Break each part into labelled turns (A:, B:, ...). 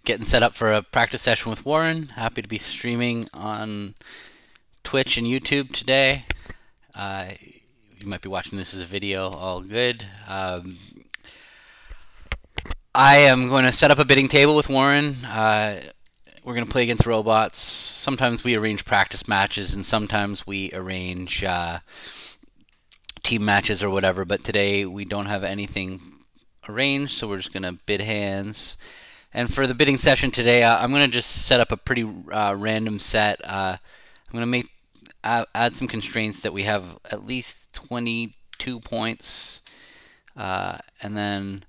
A: getting set up for a practice session with Warren. Happy to be streaming on Twitch and YouTube today. You might be watching this as a video, all good. I am going to set up a bidding table with Warren. We're going to play against robots. Sometimes we arrange practice matches, and sometimes we arrange team matches or whatever, but today we don't have anything arranged, so we're just going to bid hands. And for the bidding session today, I'm going to just set up a pretty random set. I'm going to add some constraints that we have at least 22 points, and then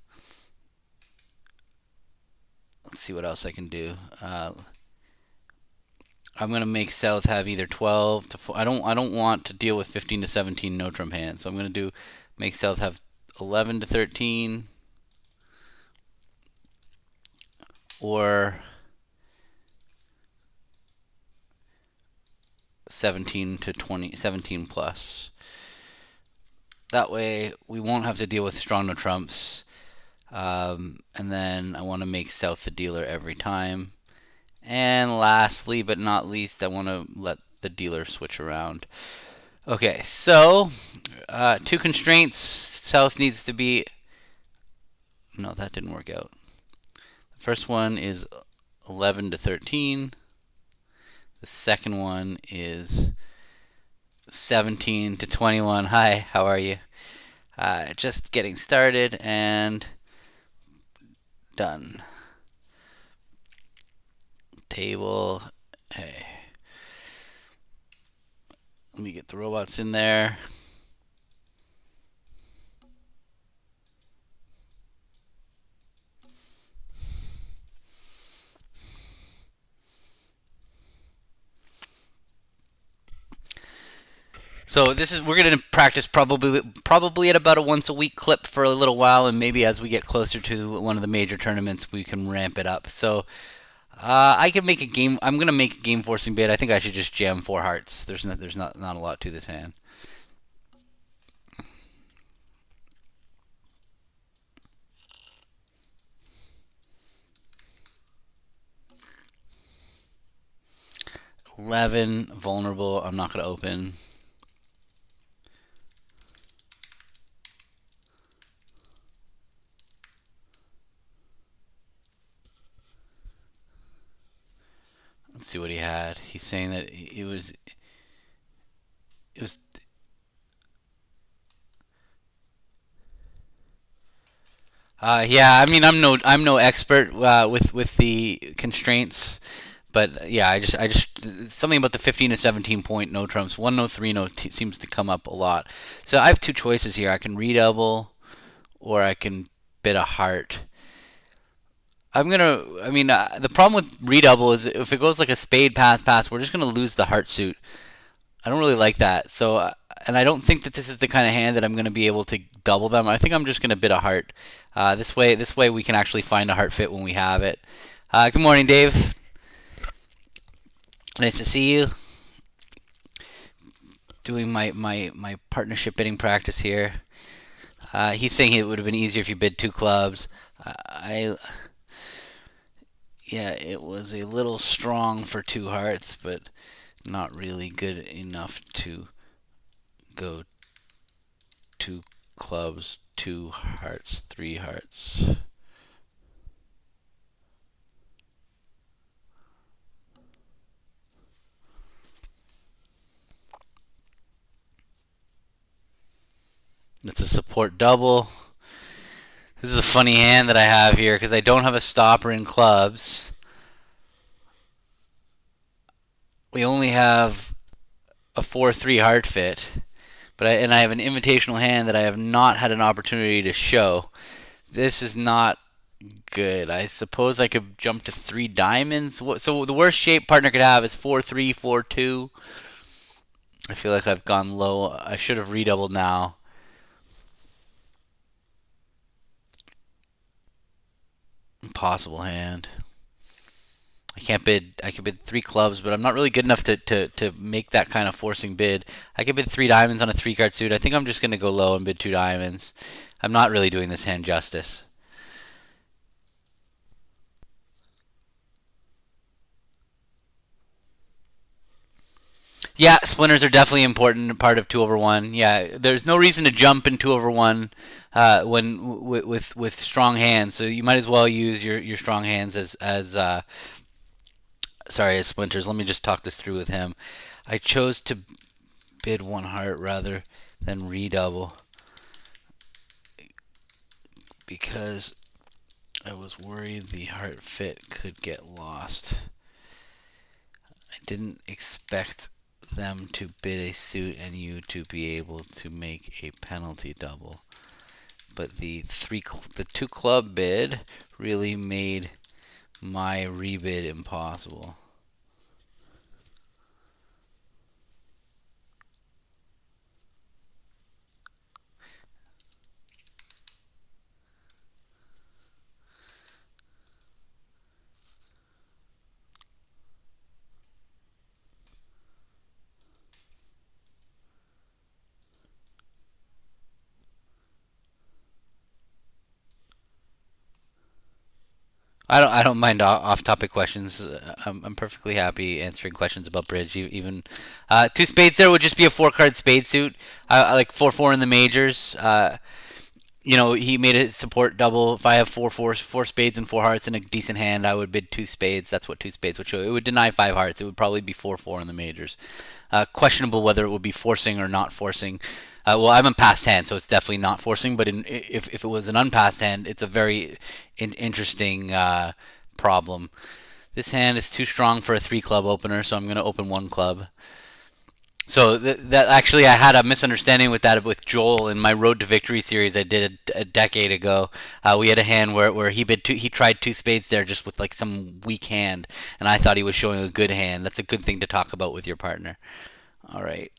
A: let's see what else I can do. I'm gonna make South have either 12 to 4. I don't want to deal with 15 to 17 no trump hands, so I'm gonna make South have 11 to 13 or 17 to 20, 17 plus. That way we won't have to deal with strong no trumps. And then I want to make South the dealer every time. And lastly, but not least, I want to let the dealer switch around. Okay, so 2 constraints. South needs to be... No, that didn't work out. The first one is 11 to 13. The second one is 17 to 21. Hi, how are you? Just getting started and done. Table. Hey. Let me get the robots in there. So we're going to practice probably at about a once a week clip for a little while, and maybe as we get closer to one of the major tournaments we can ramp it up. So I can make a game. I'm going to make a game forcing bid. I think I should just jam 4 hearts. There's not a lot to this hand. $11 vulnerable. I'm not going to open. Let's see what he had. He's saying that it was. Yeah, I mean, I'm no expert with the constraints, but yeah, I just something about the 15 to 17 point no trumps. 1 no 3 no seems to come up a lot. So I have 2 choices here. I can redouble, or I can bid a heart. I mean, the problem with redouble is if it goes like a spade pass, we're just gonna lose the heart suit. I don't really like that. So, and I don't think that this is the kind of hand that I'm gonna be able to double them. I think I'm just gonna bid a heart. This way we can actually find a heart fit when we have it. Good morning, Dave. Nice to see you. Doing my partnership bidding practice here. He's saying it would have been easier if you bid 2 clubs. Yeah, it was a little strong for 2 hearts, but not really good enough to go 2 clubs, 2 hearts, 3 hearts. It's a support double. This is a funny hand that I have here because I don't have a stopper in clubs. We only have a 4-3 heart fit, but I have an invitational hand that I have not had an opportunity to show. This is not good. I suppose I could jump to 3 diamonds. So the worst shape partner could have is 4-3, 4-2. I feel like I've gone low. I should have redoubled now. Impossible hand. I can't bid. I could bid 3 clubs, but I'm not really good enough to make that kind of forcing bid. I could bid 3 diamonds on a 3-card suit. I think I'm just going to go low and bid 2 diamonds. I'm not really doing this hand justice. Yeah, splinters are definitely important part of 2/1. Yeah, there's no reason to jump in 2/1 when with strong hands. So you might as well use your strong hands as sorry, as splinters. Let me just talk this through with him. I chose to bid one heart rather than redouble because I was worried the heart fit could get lost. I didn't expect them to bid a suit and you to be able to make a penalty double. But the two club bid really made my rebid impossible. I don't mind off-topic questions. I'm perfectly happy answering questions about bridge. Even two spades there would just be a four-card spade suit. I like 4/4 in the majors. He made a support double. If I have four spades and four hearts in a decent hand, I would bid two spades. That's what two spades would show. It would deny five hearts. It would probably be 4/4 in the majors. Questionable whether it would be forcing or not forcing. Well, I'm a passed hand, so it's definitely not forcing. But if it was an unpassed hand, it's a very interesting problem. This hand is too strong for a three club opener, so I'm going to open one club. So that actually, I had a misunderstanding with that with Joel in my Road to Victory series I did a decade ago. We had a hand where he tried two spades there just with like some weak hand, and I thought he was showing a good hand. That's a good thing to talk about with your partner. All right.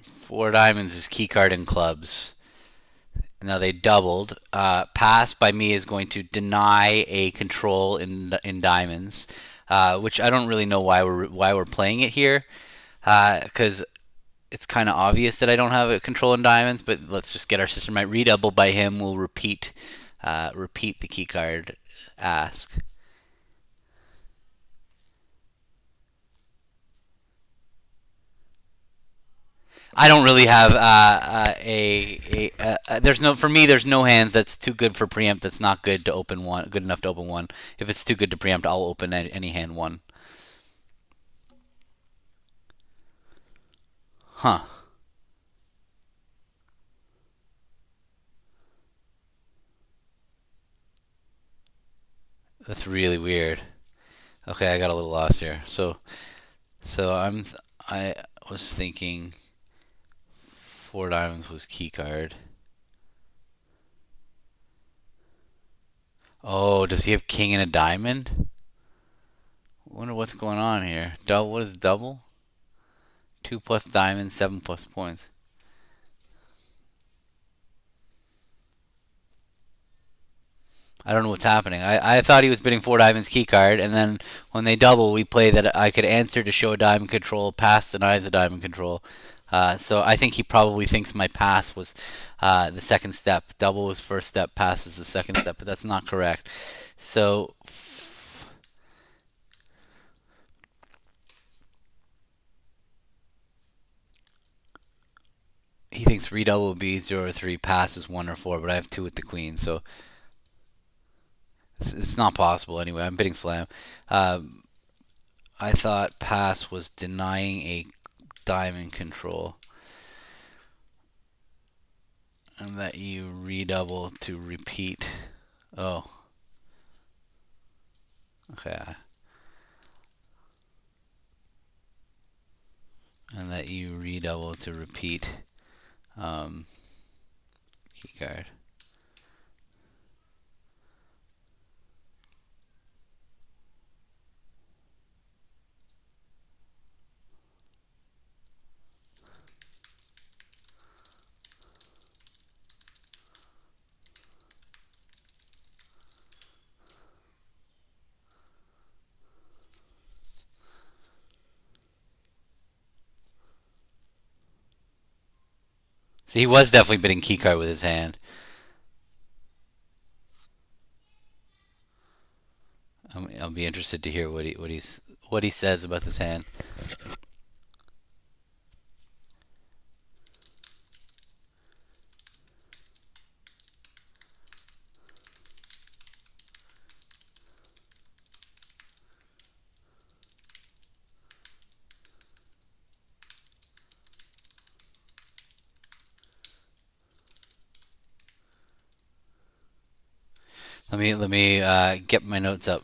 A: Four diamonds is keycard and clubs. Now they doubled. Pass by me is going to deny a control in diamonds, which I don't really know why we're playing it here, because it's kind of obvious that I don't have a control in diamonds. But let's just get our system right. Redouble by him will repeat the keycard ask. I don't really have there's no for me. There's no hands that's too good for preempt. That's not good to open one. Good enough to open one. If it's too good to preempt, I'll open any hand one. Huh. That's really weird. Okay, I got a little lost here. I was thinking four diamonds was key card. Oh, does he have king and a diamond? I wonder what's going on here. Double. What is double? Two plus diamonds, seven plus points. I don't know what's happening. I thought he was bidding four diamonds key card, and then when they double, we play that I could answer to show a diamond control, pass denies a diamond control. So I think he probably thinks my pass was the second step. Double was first step, pass was the second step, but that's not correct. So he thinks redouble will be 0 or 3, pass is 1 or 4, but I have 2 with the queen, so it's not possible anyway. I'm bidding slam. Um, I thought pass was denying a diamond control, and that you redouble to repeat. Oh, okay. And that you redouble to repeat um, keycard. So he was definitely bidding keycard with his hand. I'll be interested to hear what he says about this hand. Let me get my notes up.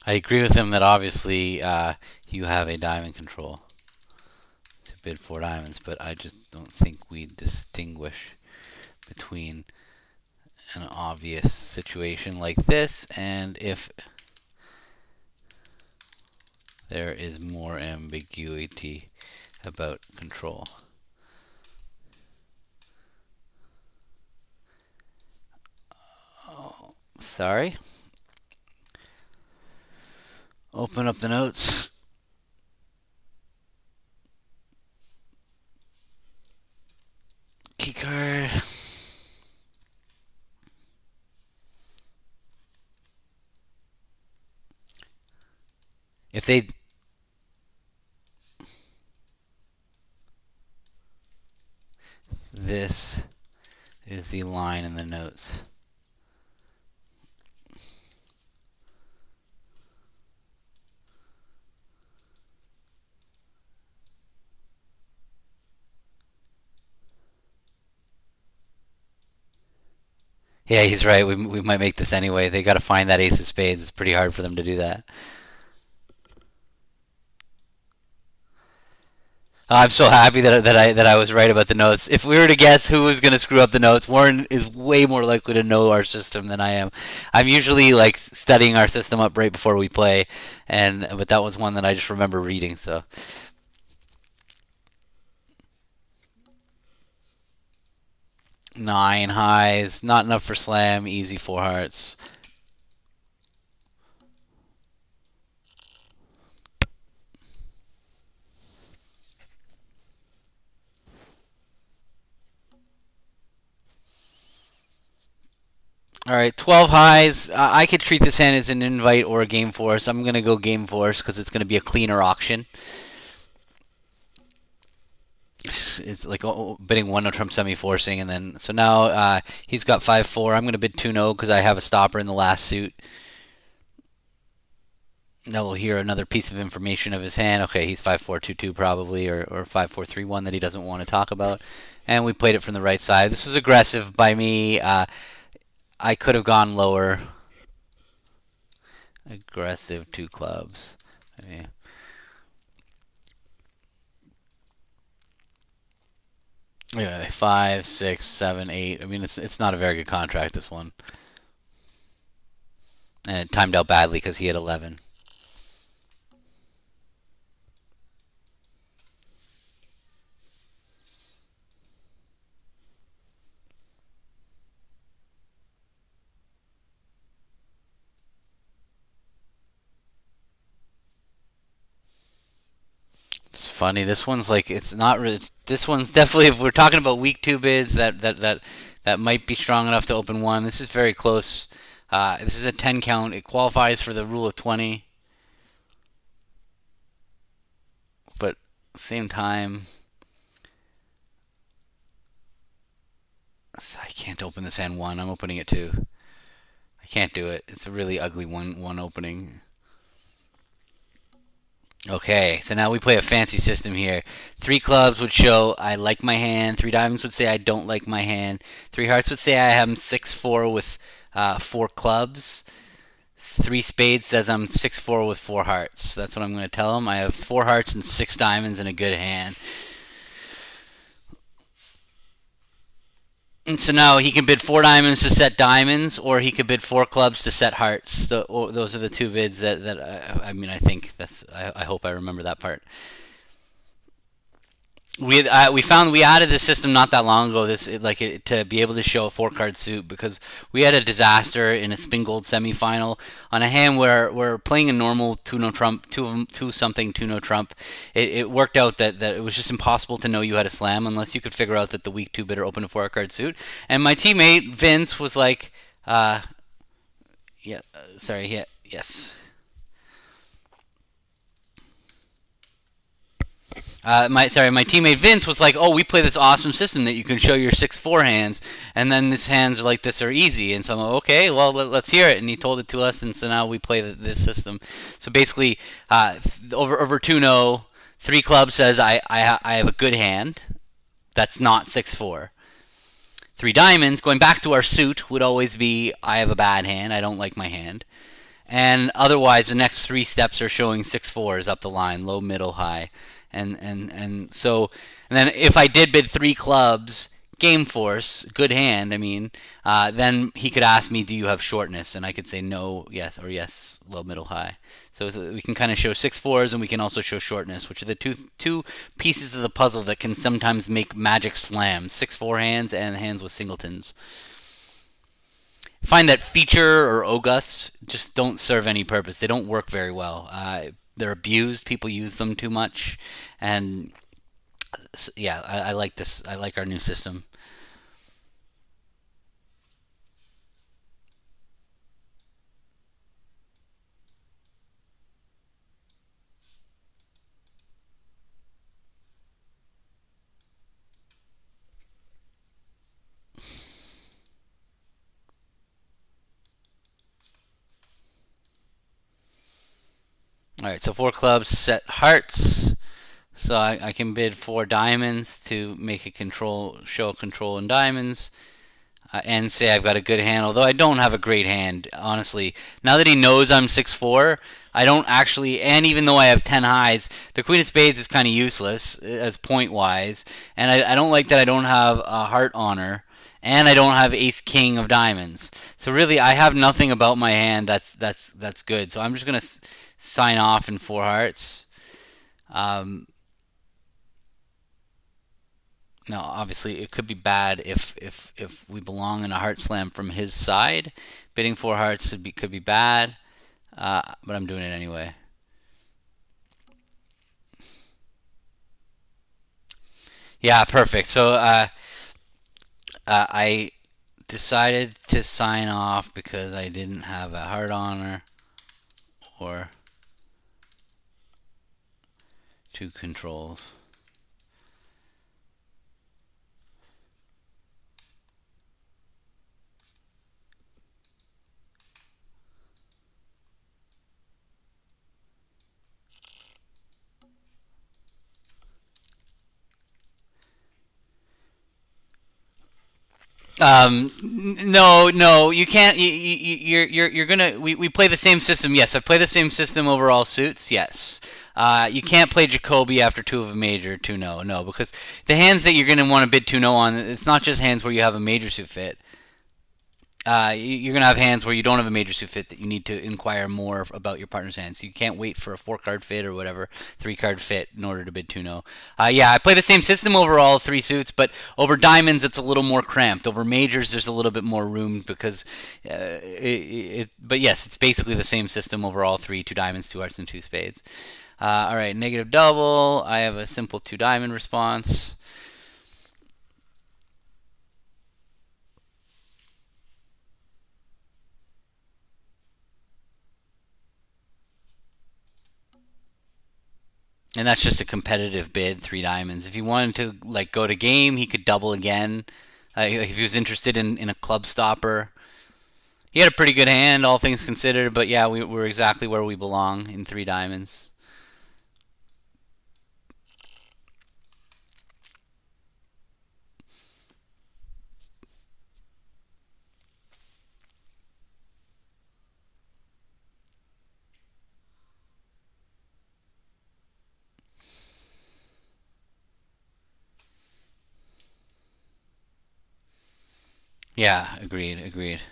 A: I agree with him that obviously you have a diamond control to bid 4 diamonds, but I just don't think we distinguish between an obvious situation like this and if there is more ambiguity about control. Oh, sorry. Open up the notes. Keycard. If they this is the line in the notes. Yeah, he's right. We might make this anyway. They got to find that ace of spades. It's pretty hard for them to do that. I'm so happy that I was right about the notes. If we were to guess who was going to screw up the notes, Warren is way more likely to know our system than I am. I'm usually like studying our system up right before we play, and but that was one that I just remember reading. So 9 highs, not enough for slam. Easy 4 hearts. All right, 12 highs. I could treat this hand as an invite or a game force. I'm gonna go game force because it's gonna be a cleaner auction. It's like bidding 1 no trump semi forcing, and then so now he's got 5-4. I'm gonna bid 2 no because I have a stopper in the last suit. Now we'll hear another piece of information of his hand. Okay, he's 5-4-2-2 probably, or 5-4-3-1 that he doesn't want to talk about. And we played it from the right side. This was aggressive by me. I could have gone lower. Aggressive 2 clubs. Yeah, 5, 6, 7, 8. I mean, it's not a very good contract, this one. And it timed out badly because he had 11. It's funny. This one's like it's not really. This one's definitely if we're talking about week 2 bids that might be strong enough to open one. This is very close. This is a 10 count. It qualifies for the rule of 20, but same time, I can't open this hand 1. I'm opening it 2. I can't do it. It's a really ugly one opening. Okay, so now we play a fancy system here. 3 clubs would show I like my hand. 3 diamonds would say I don't like my hand. 3 hearts would say I have 6-4 with 4 clubs. 3 spades says I'm 6-4 with 4 hearts. That's what I'm going to tell him. I have 4 hearts and 6 diamonds in a good hand. And so now he can bid 4 diamonds to set diamonds, or he could bid 4 clubs to set hearts. Those are the 2 bids that I mean. I think I hope I remember that part. We found we added this system not that long ago. To be able to show a 4 card suit because we had a disaster in a spin gold semifinal on a hand where we're playing a normal two no trump, two something, two no trump. It worked out that it was just impossible to know you had a slam unless you could figure out that the weak two bidder opened a 4 card suit. And my teammate Vince was like, yeah, sorry, yeah, yes. My teammate Vince was like, "Oh, we play this awesome system that you can show your 6-4 hands, and then these hands like this are easy." And so I'm like, "Okay, well let's hear it." And he told it to us, and so now we play this system. So basically, over 2-0, 3 clubs says I have a good hand. That's not 6-4. 3 diamonds, going back to our suit, would always be I have a bad hand. I don't like my hand. And otherwise, the next 3 steps are showing 6-4s up the line, low, middle, high. And then if I did bid 3 clubs, game force, good hand, I mean, then he could ask me, do you have shortness? And I could say no, yes, or yes, low, middle, high. So we can kind of show 6-4s, and we can also show shortness, which are the two pieces of the puzzle that can sometimes make magic slams: 6-4 hands and hands with singletons. I find that feature or August just don't serve any purpose. They don't work very well. They're abused. People use them too much, and yeah, I like this. I like our new system. All right, so 4 clubs set hearts. So I can bid 4 diamonds to make a control, show a control in diamonds, and say I've got a good hand. Although I don't have a great hand, honestly. Now that he knows I'm 6-4, I don't actually. And even though I have 10 highs, the Queen of Spades is kind of useless as point wise. And I don't like that I don't have a heart honor, and I don't have Ace King of diamonds. So really, I have nothing about my hand that's good. So I'm just gonna sign off in 4 hearts. Um, Now, obviously, it could be bad if we belong in a heart slam from his side. Bidding 4 hearts could be bad, but I'm doing it anyway. Yeah, perfect. So I decided to sign off because I didn't have a heart honor or 2 controls. No, no, you can't. You're gonna. We play the same system. Yes, I play the same system over all suits. Yes. You can't play Jacoby after 2 of a major, 2 no, no, because the hands that you're gonna want to bid 2 no on, it's not just hands where you have a major suit fit. You're going to have hands where you don't have a major suit fit that you need to inquire more about your partner's hands. So you can't wait for a 4 card fit or whatever, 3 card fit in order to bid 2-0. Yeah, I play the same system over all 3 suits, but over diamonds it's a little more cramped. Over majors there's a little bit more room because, but yes, it's basically the same system over all 3: 2 diamonds, 2 hearts, and 2 spades. All right, negative double. I have a simple 2 diamond response. And that's just a competitive bid, 3 diamonds. If he wanted to like go to game, he could double again. If he was interested in a club stopper, he had a pretty good hand, all things considered. But yeah, we're exactly where we belong in 3 diamonds. Yeah, agreed, agreed.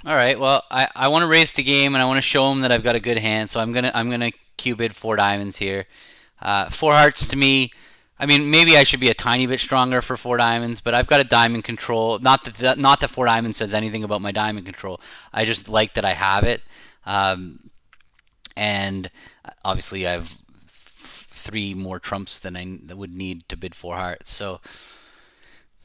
A: All right. Well, I want to raise the game and I want to show him that I've got a good hand. So I'm gonna Q bid 4 diamonds here. 4 hearts to me. I mean, maybe I should be a tiny bit stronger for 4 diamonds, but I've got a diamond control. Not that 4 diamonds says anything about my diamond control. I just like that I have it, and obviously I have 3 more trumps than I would need to bid 4 hearts. So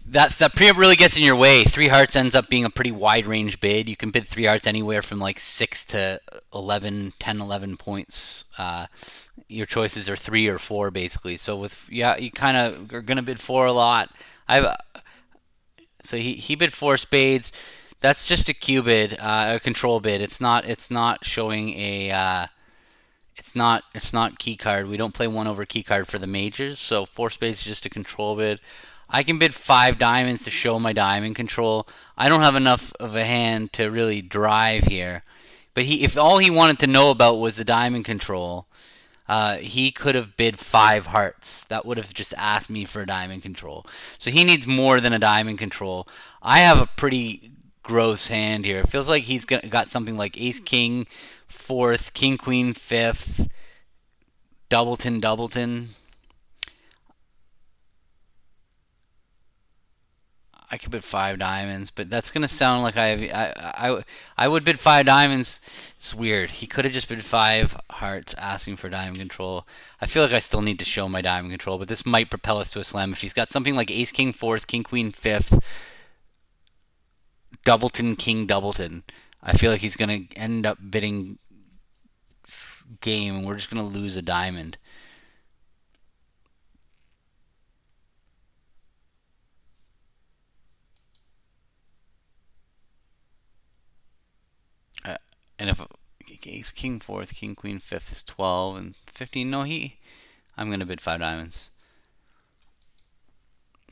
A: that preamp really gets in your way. 3 hearts ends up being a pretty wide range bid. You can bid 3 hearts anywhere from like 6 to 11, 10, 11 points. Your choices are 3 or 4 basically. So you kind of are gonna bid 4 a lot. I've so he bid 4 spades. That's just a Q bid, a control bid. It's not showing a. It's not key card. We don't play 1 over key card for the majors, so 4 spades is just a control bid. I can bid 5 diamonds to show my diamond control. I don't have enough of a hand to really drive here. But if all he wanted to know about was the diamond control, he could have bid 5 hearts. That would have just asked me for a diamond control. So he needs more than a diamond control. I have a pretty gross hand here. It feels like he's got something like ace king fourth, king queen fifth, doubleton doubleton. I could bid 5 diamonds, but that's gonna sound like I would bid 5 diamonds. It's weird. He could have just bid 5 hearts, asking for diamond control. I feel like I still need to show my diamond control, but this might propel us to a slam if he's got something like ace king fourth, king queen fifth, doubleton king doubleton. I feel like he's gonna end up bidding game, and we're just gonna lose a diamond. And if ace king fourth, king queen fifth is 12 and 15, no, I'm gonna bid 5 diamonds.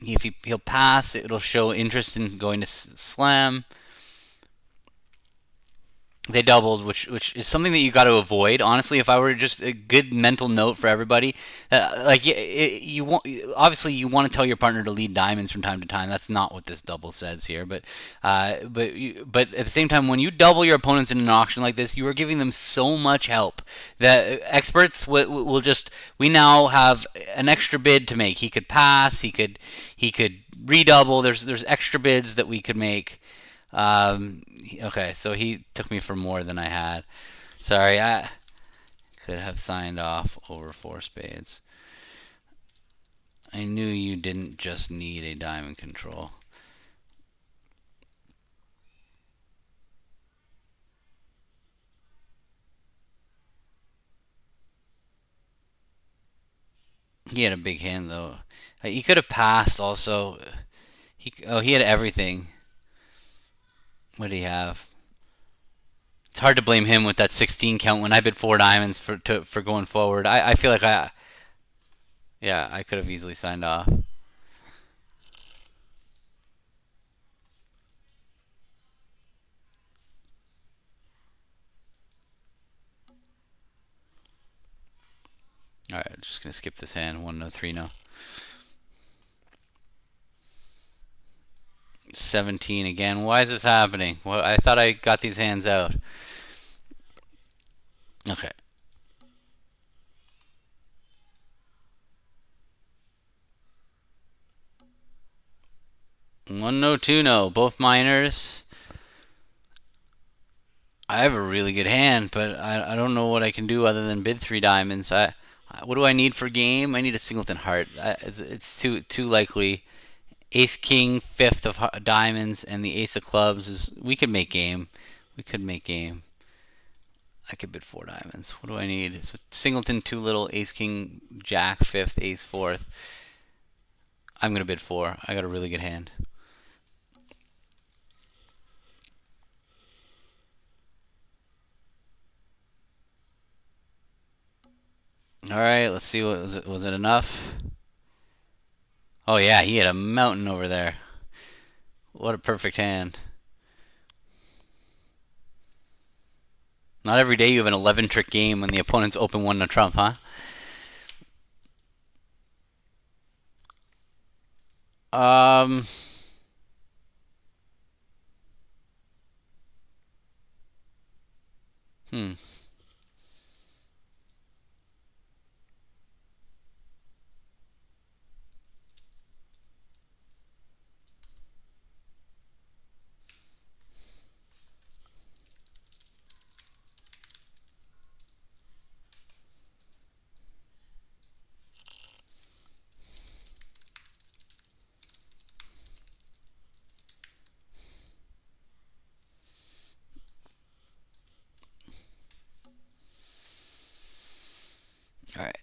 A: If he'll pass, it'll show interest in going to slam. They doubled, which is something that you got to avoid. Honestly, if I were just a good mental note for everybody, like you want, obviously you want to tell your partner to lead diamonds from time to time. That's not what this double says here, but at the same time, when you double your opponents in an auction like this, you are giving them so much help that experts will just. We now have an extra bid to make. He could pass. He could redouble. There's extra bids that we could make. Okay, so he took me for more than I had. Sorry, I could have signed off over 4 spades. I knew you didn't just need a diamond control. He had a big hand though. He could have passed also. He had everything. What did he have? It's hard to blame him with that 16 count when I bid 4 diamonds for going forward. I feel like yeah, I could have easily signed off. All right, I'm just gonna skip this hand. 1-3 now. 17 again. Why is this happening? Well, I thought I got these hands out. Okay. 1-0, 2-0. Both minors. I have a really good hand, but I don't know what I can do other than bid 3 diamonds. What do I need for game? I need a singleton heart. It's too likely. Ace king fifth of diamonds and the ace of clubs is. We could make game. We could make game. I could bid 4 diamonds. What do I need? So singleton too little. Ace king jack fifth, ace fourth. I'm gonna bid 4. I got a really good hand. All right, let's see. What was it enough? Oh yeah, he had a mountain over there. What a perfect hand. Not every day you have an 11 trick game when the opponent's open 1 to trump, huh? Um, Hmm. All right.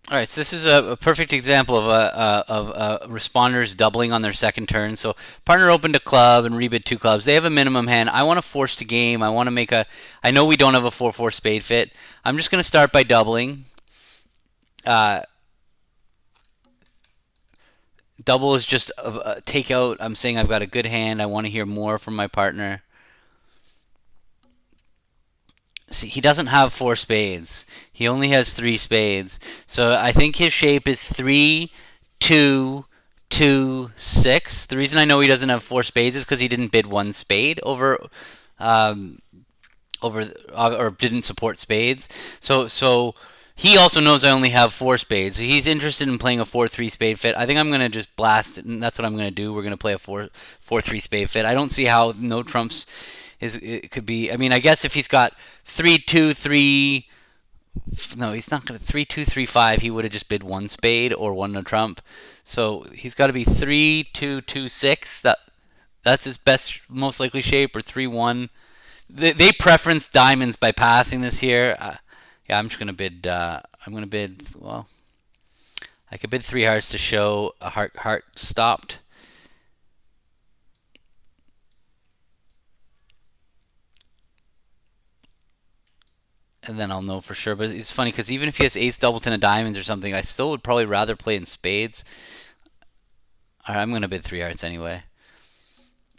A: All right, so this is a perfect example of responders doubling on their second turn. So partner opened a club and rebid two clubs. They have a minimum hand. I want to force the game. I want to make a. I know we don't have a 4-4 spade fit. I'm just going to start by doubling. Uh, Double is just a takeout. I'm saying I've got a good hand. I want to hear more from my partner. See, he doesn't have four spades. He only has three spades. So I think his shape is 3-2-2-6. The reason I know he doesn't have four spades is because he didn't bid one spade um, or didn't support spades. So he also knows I only have four spades. So he's interested in playing a 4-3 spade fit. I think I'm gonna just blast it, and that's what I'm gonna do. We're gonna play a 4-3 spade fit. I don't see how no trumps is it could be. I mean, I guess if he's got 3-2-3. No, he's not gonna 3-2-3-5. He would have just bid one spade or one no trump. So he's got to be 3-2-2-6. That's his best, most likely shape, or 3-1. They preference diamonds by passing this here. Yeah, I'm just gonna bid. I'm gonna bid. Well, I could bid three hearts to show a heart stopped. And then I'll know for sure. But it's funny because even if he has ace doubleton of diamonds or something, I still would probably rather play in spades. All right, I'm gonna bid three hearts anyway.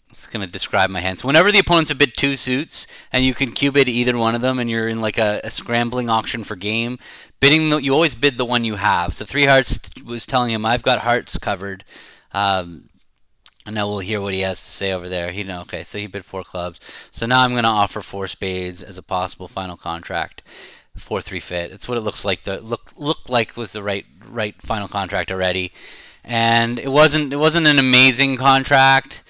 A: It's gonna describe my hand. So whenever the opponent's a bid two suits and you can cube bid either one of them, and you're in like a scrambling auction for game, you always bid the one you have. So three hearts was telling him I've got hearts covered. And now we'll hear what he has to say over there. Okay, so he bid four clubs. So now I'm gonna offer four spades as a possible final contract. 4-3 fit. It's what it looks like. The look like was the right final contract already, and it wasn't an amazing contract.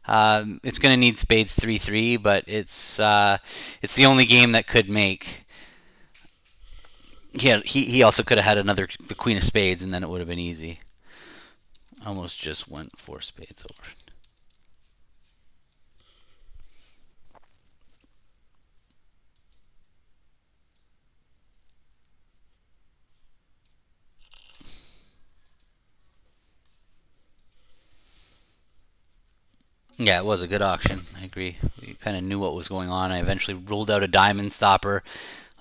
A: It's going to need spades 3-3, but it's the only game that could make. Yeah, he also could have had the queen of spades, and then it would have been easy. Almost just went four spades over. Yeah, it was a good auction. I agree. We kind of knew what was going on. I eventually ruled out a diamond stopper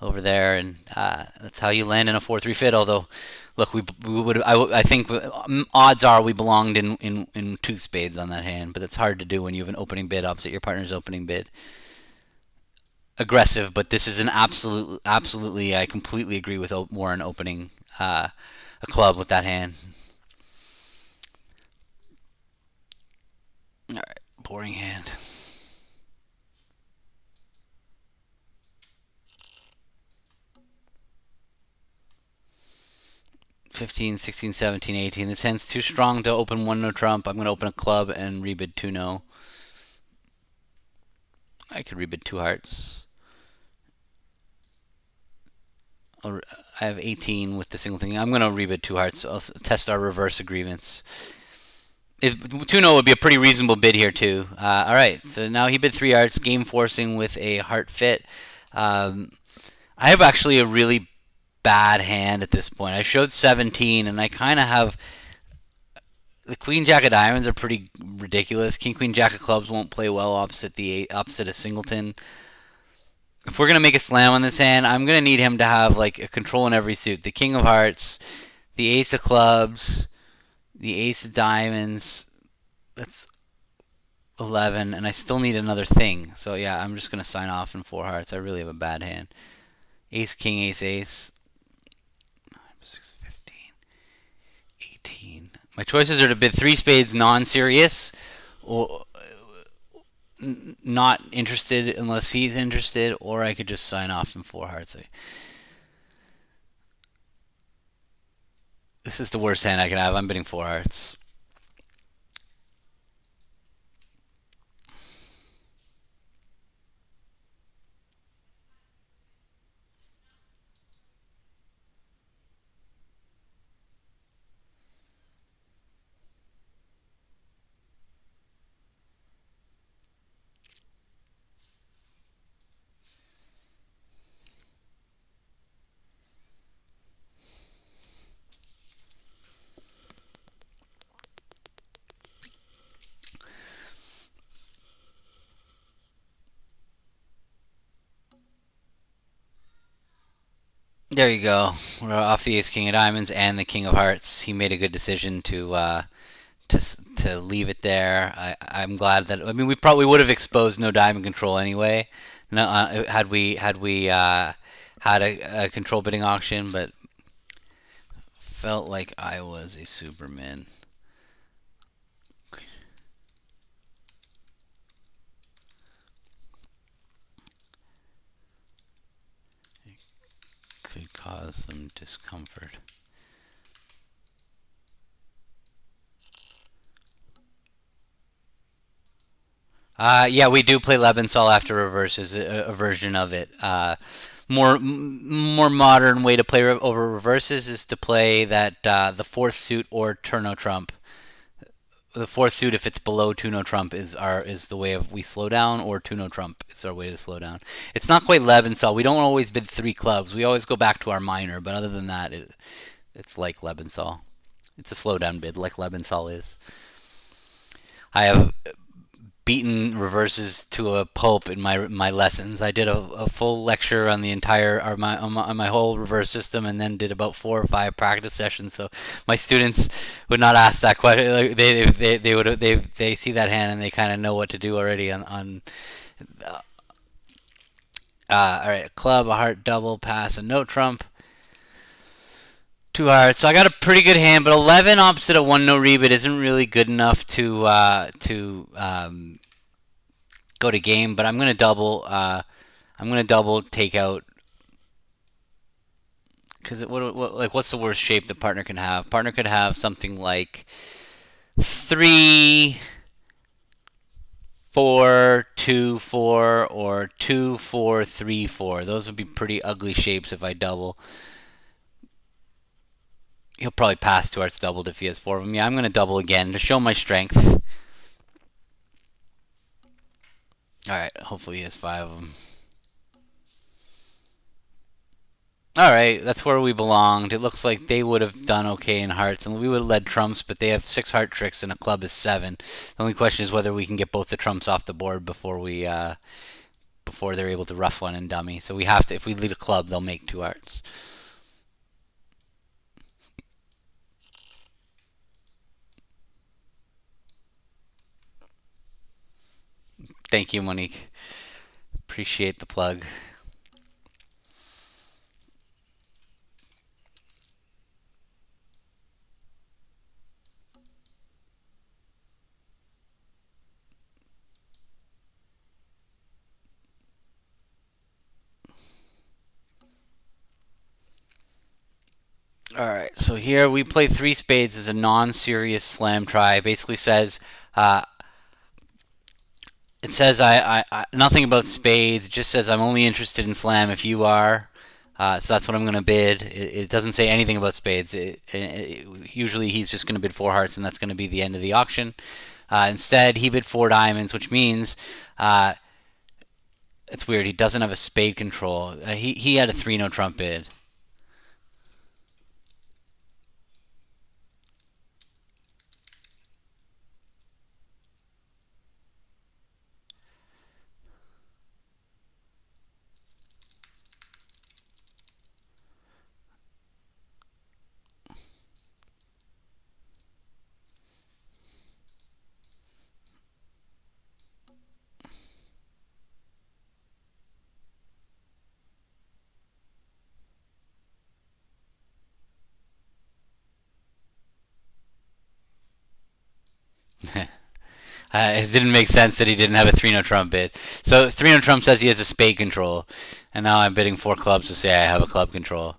A: over there, and that's how you land in a 4-3 fit. Although, look, we would I think odds are we belonged in two spades on that hand, but it's hard to do when you have an opening bid opposite your partner's opening bid. Aggressive, but this is an absolutely. I completely agree with Warren opening a club with that hand. All right, boring hand. 15, 16, 17, 18. This hand's too strong to open one no trump. I'm going to open a club and rebid two no. I could rebid two hearts. I have 18 with the single thing. I'm going to rebid two hearts. I'll test our reverse agreements. 2-0 would be a pretty reasonable bid here too. All right, so now he bid three hearts, game forcing with a heart fit. I have actually a really bad hand at this point. I showed 17, and I kind of have the queen jack of diamonds are pretty ridiculous. King queen jack of clubs won't play well opposite a singleton. If we're gonna make a slam on this hand, I'm gonna need him to have like a control in every suit. The king of hearts, the ace of clubs, the ace of diamonds. That's 11, and I still need another thing. So yeah, I'm just gonna sign off in four hearts. I really have a bad hand. Ace king ace ace. 6, 15. 18. My choices are to bid three spades non-serious, or not interested unless he's interested, or I could just sign off in four hearts. This is the worst hand I can have. I'm bidding four hearts. There you go. We're off the Ace King of Diamonds and the King of Hearts. He made a good decision to leave it there. I'm glad that. I mean, we probably would have exposed no diamond control anyway. No, had we had a control bidding auction, but felt like I was a Superman. Could cause some discomfort. Yeah, we do play Lebensal after reverses, a version of it. More modern way to play over reverses is to play that the fourth suit or turno trump. The fourth suit, if it's below two no trump, is the way of we slow down, or two no trump is our way to slow down. It's not quite Lebensal. We don't always bid three clubs. We always go back to our minor, but other than that, it's like Lebensal. It's a slowdown bid, like Lebensal is. I have beaten reverses to a pulp in my lessons. I did a full lecture on the entire on my whole reverse system, and then did about 4 or 5 practice sessions. So my students would not ask that question. Like they would they see that hand and they kind of know what to do already on. All right, a club, a heart, double, pass, a no trump. Two hearts. So I got a pretty good hand, but 11 opposite a one no rebid isn't really good enough to go to game. But I'm gonna double. I'm gonna double take out because what's the worst shape the partner can have? Partner could have something like 3-4-2-4 or 2-4-3-4. Those would be pretty ugly shapes if I double. He'll probably pass two hearts doubled if he has 4 of them. Yeah, I'm gonna double again to show my strength. All right, hopefully he has 5 of them. All right, that's where we belonged. It looks like they would have done okay in hearts, and we would have led trumps, but they have 6 heart tricks and a club is 7. The only question is whether we can get both the trumps off the board before they're able to rough one and dummy. So we have to. If we lead a club, they'll make 2 hearts. Thank you, Monique. Appreciate the plug. All right, so here we play 3 spades as a non-serious slam try. It basically says it says I nothing about spades. It just says I'm only interested in slam if you are. So that's what I'm going to bid. It doesn't say anything about spades. Usually he's just going to bid 4 hearts, and that's going to be the end of the auction. Instead, he bid 4 diamonds, which means it's weird. He doesn't have a spade control. He had a 3 no trump bid. It didn't make sense that he didn't have a 3-no trump bid. So 3-no trump says he has a spade control, and now I'm bidding 4 clubs to say I have a club control.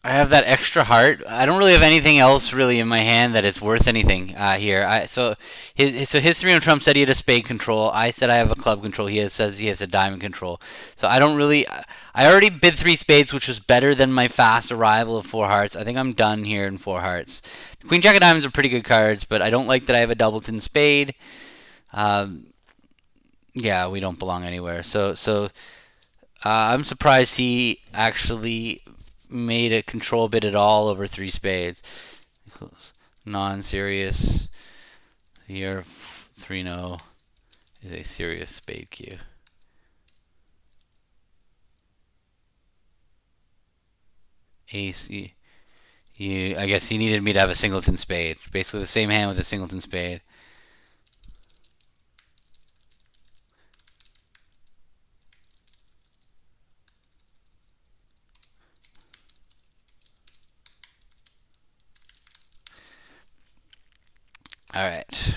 A: I have that extra heart. I don't really have anything else really in my hand that is worth anything here. So his 3-no trump said he had a spade control. I said I have a club control. Says he has a diamond control. So I don't really. I already bid 3 spades, which was better than my fast arrival of 4 hearts. I think I'm done here in 4 hearts. Queen Jack of Diamonds are pretty good cards, but I don't like that I have a doubleton spade. Um, yeah, we don't belong anywhere. I'm surprised he actually made a control bid at all over 3 spades. Non-serious. Here, 3-no is a serious spade cue. Ace. I guess he needed me to have a singleton spade. Basically the same hand with a singleton spade. All right.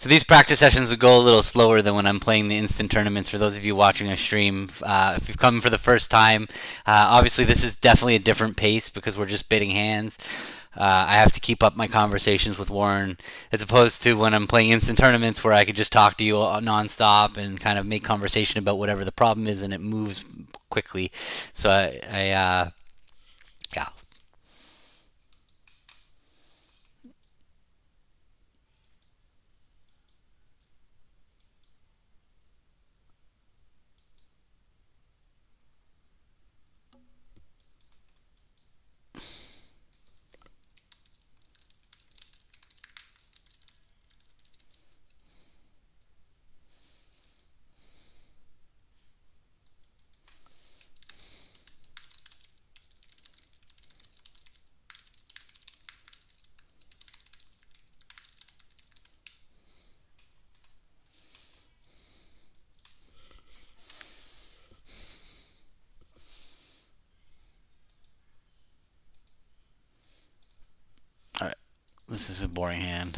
A: So these practice sessions will go a little slower than when I'm playing the instant tournaments. For those of you watching a stream, if you've come for the first time, obviously this is definitely a different pace because we're just bidding hands. I have to keep up my conversations with Warren as opposed to when I'm playing instant tournaments where I could just talk to you nonstop and kind of make conversation about whatever the problem is and it moves quickly. So yeah. All right. This is a boring hand.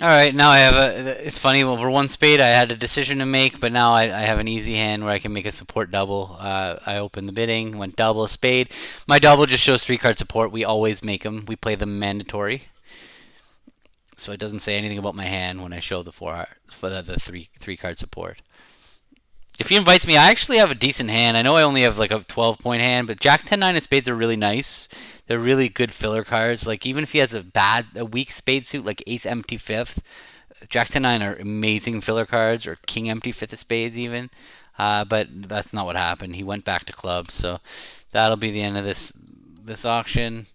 A: All right, now I have a. It's funny. Over 1 spade, I had a decision to make, but now I have an easy hand where I can make a support double. I opened the bidding, went double spade. My double just shows 3 card support. We always make them. We play them mandatory, so it doesn't say anything about my hand when I show the 4 for the three card support. If he invites me, I actually have a decent hand. I know I only have like a 12-point hand, but Jack 10 9 of spades are really nice. They're really good filler cards. Like even if he has a weak spade suit like Ace empty fifth, Jack 10 9 are amazing filler cards, or King empty fifth of spades even. But that's not what happened. He went back to clubs, so that'll be the end of this auction.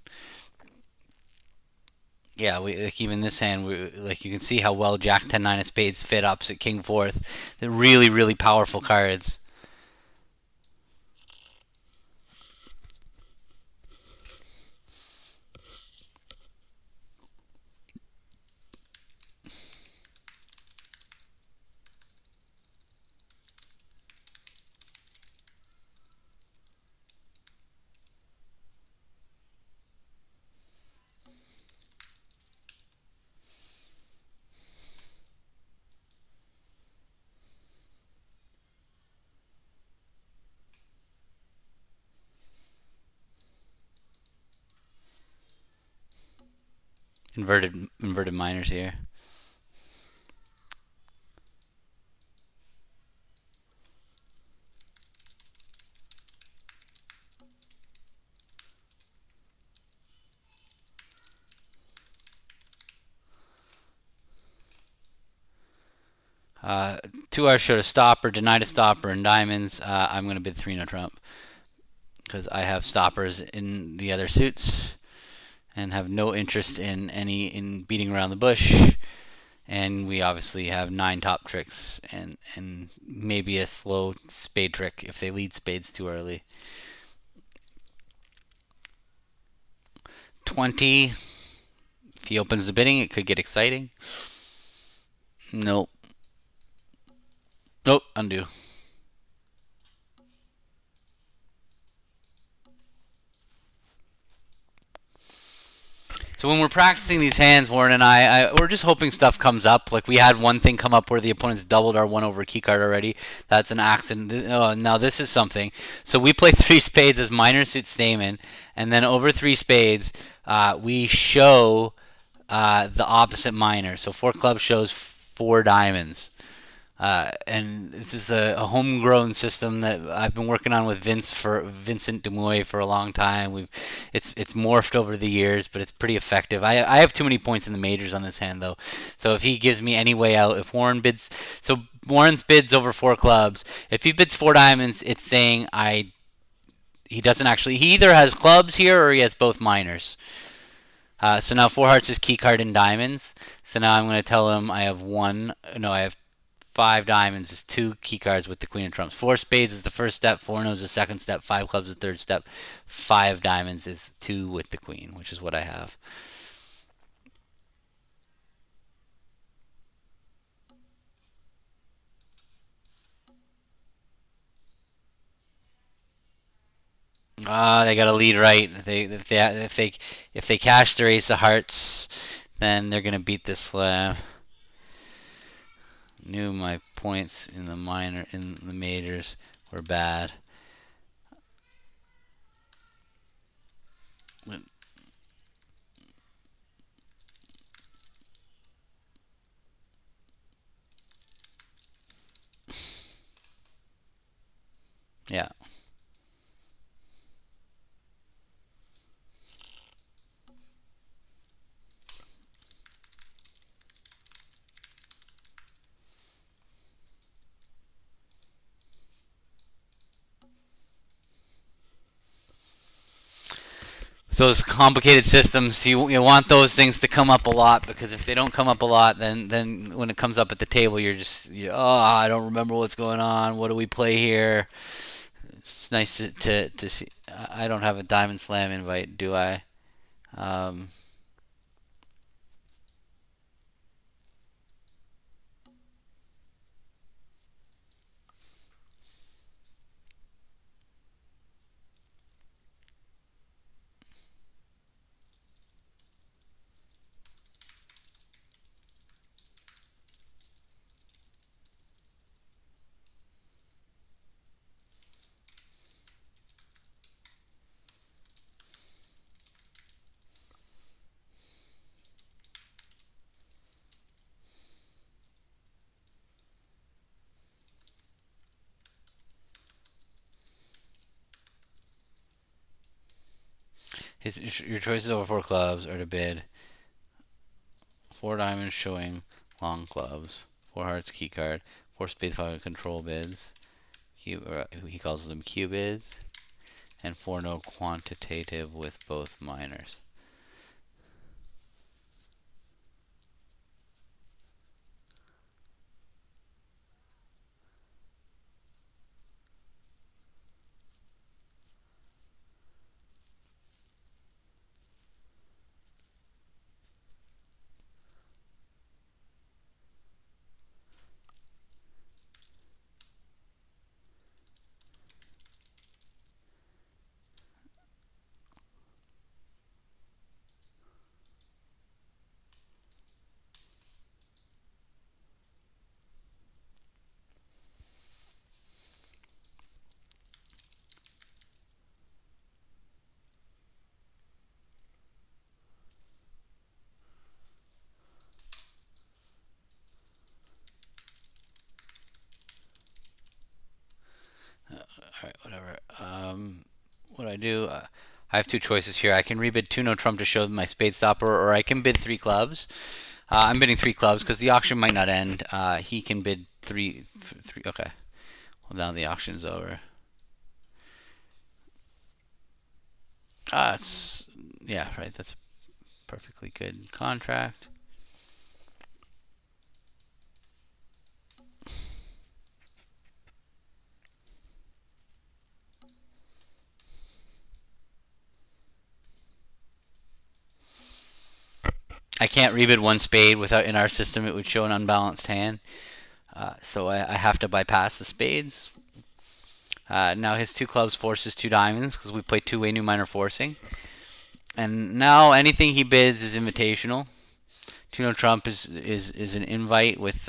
A: Yeah, like even this hand, like you can see how well Jack 10 9 of spades fit opposite King fourth. They're really really powerful cards. Inverted minors here. Uh, 2 hours showed a stopper, denied a stopper in diamonds. I'm going to bid 3 no trump because I have stoppers in the other suits and have no interest in beating around the bush. And we obviously have 9 top tricks and maybe a slow spade trick if they lead spades too early. 20. If he opens the bidding, it could get exciting. Nope. Nope. Undo. So when we're practicing these hands, Warren and we're just hoping stuff comes up. Like we had one thing come up where the opponent's doubled our 1 over key card already. That's an accident. Oh, now this is something. So we play 3 spades as minor suit Stayman, and then over 3 spades, we show the opposite minor. So 4 clubs shows 4 diamonds. And this is a homegrown system that I've been working on with Vincent Demoy for a long time. It's morphed over the years, but it's pretty effective. I have too many points in the majors on this hand though, so if he gives me any way out, if Warren bids, so Warren's bids over 4 clubs. If he bids 4 diamonds, it's saying he doesn't actually. He either has clubs here or he has both minors. So now 4 hearts is key card in diamonds. So now I'm going to tell him I have 5 diamonds is 2 key cards with the queen of trumps. 4 spades is the first step. 4 no's the second step. 5 clubs is the third step. 5 diamonds is 2 with the queen, which is what I have. They got to lead right. If they cash their ace of hearts, then they're gonna beat this slam. Knew my points in the majors were bad. Yeah. Those complicated systems, you want those things to come up a lot, because if they don't come up a lot, then when it comes up at the table, I don't remember what's going on. What do we play here? It's nice to see. I don't have a Diamond Slam invite, do I? Um, your choices over 4 clubs are to bid 4 diamonds showing long clubs, 4 hearts key card, 4 spades 5 control bids. He calls them Q bids, and 4 no quantitative with both minors. whatever. What I do, I have two choices here. I can rebid 2 no trump to show my spade stopper, or I can bid 3 clubs. I'm bidding 3 clubs because the auction might not end. He can bid 3. Okay. Well, now the auction's over. It's, yeah, right. That's a perfectly good contract. I can't rebid 1 spade without, in our system, it would show an unbalanced hand. So I have to bypass the spades. Now his 2 clubs forces 2 diamonds because we play 2-way new minor forcing. And now anything he bids is invitational. 2 no trump is an invite with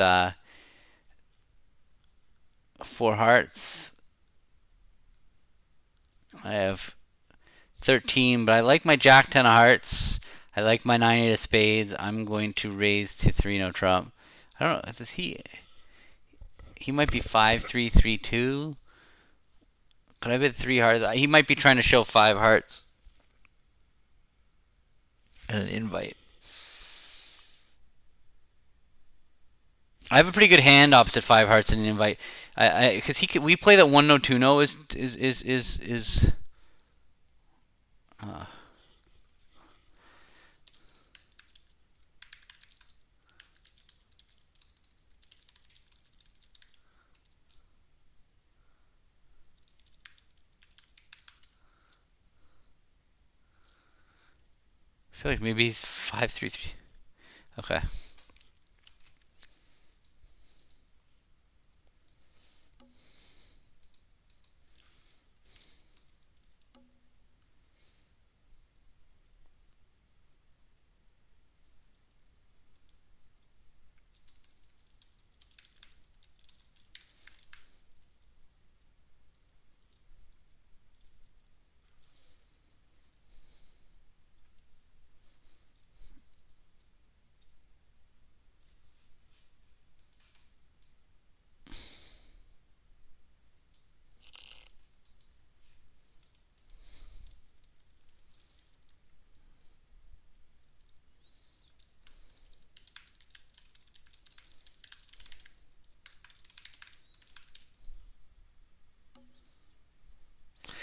A: 4 hearts. I have 13, but I like my jack 10 of hearts. I like my 9-8 of spades. I'm going to raise to 3 no trump. I don't know. Does he might be 5-3-3-2. Could I bid 3 hearts? He might be trying to show 5 hearts and an invite. I have a pretty good hand opposite 5 hearts and an invite. Because we play that 1 no 2 no is I feel like maybe he's 5-3-3. Okay.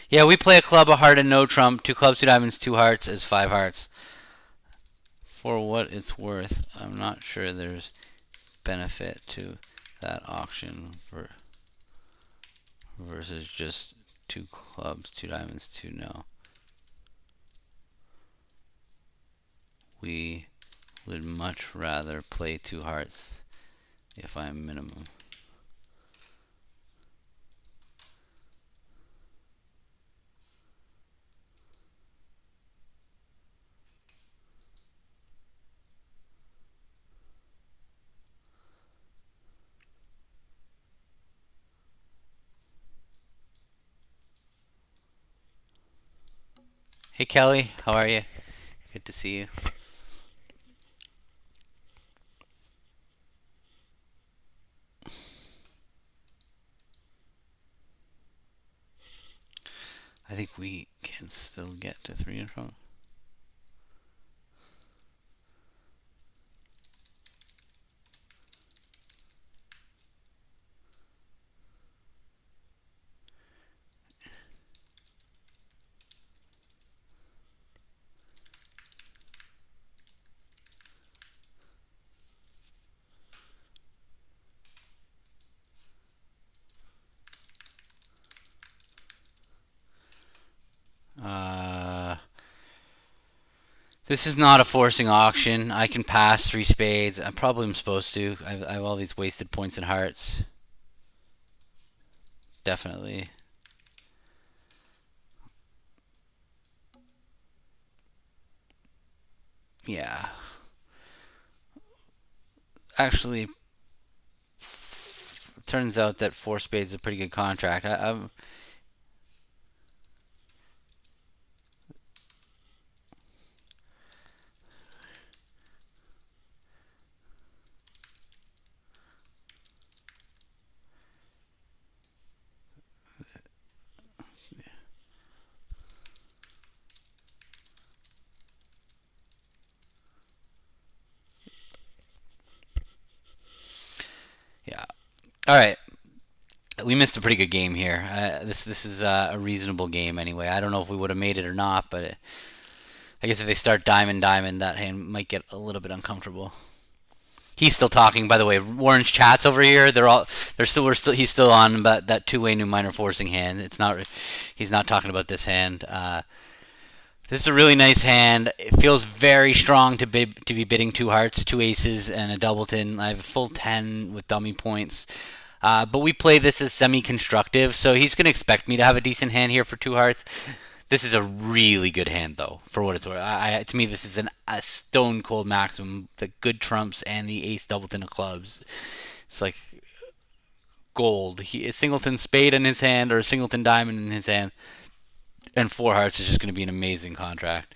A: Yeah, we play a club, a heart, and no trump. 2 clubs, 2 diamonds, 2 hearts as 5 hearts. For what it's worth, I'm not sure there's benefit to that auction versus just 2 clubs, 2 diamonds, 2 no. We would much rather play 2 hearts if I'm minimum. Hey Kelly, how are you? Good to see you. I think we can still get to 3 in front. This is not a forcing auction. I can pass 3 spades. I probably am supposed to. I have all these wasted points and hearts. Definitely. Yeah. Actually, turns out that 4 spades is a pretty good contract. I'm All right. We missed a pretty good game here. This is a reasonable game anyway. I don't know if we would have made it or not, but I guess if they start diamond diamond, that hand might get a little bit uncomfortable. He's still talking, by the way. Warren's chats over here. They're still. We're still. He's still on about that two-way new minor forcing hand. It's not. He's not talking about this hand. This is a really nice hand. It feels very strong to be bidding two hearts, two aces, and a doubleton. I have a full 10 with dummy points. But we play this as semi-constructive, so he's going to expect me to have a decent hand here for two hearts. This is a really good hand, though, for what it's worth. To me, this is a stone cold maximum. The good trumps and the ace doubleton of clubs. It's like gold. A singleton spade in his hand or a singleton diamond in his hand, and four hearts is just going to be an amazing contract.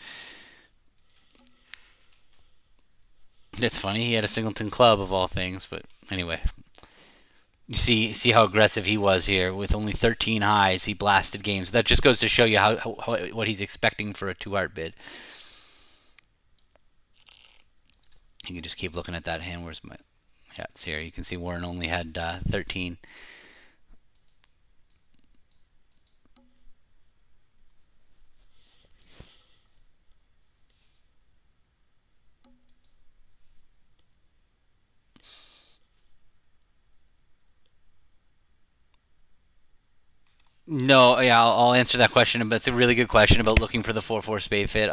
A: It's funny he had a singleton club of all things, but anyway, you see how aggressive he was here with only 13 highs. He blasted games. That just goes to show you how what he's expecting for a two heart bid. You can just keep looking at that hand. Where's my? Yeah, it's here. You can see Warren only had 13. No, yeah, I'll answer that question, but it's a really good question about looking for the 4-4 spade fit.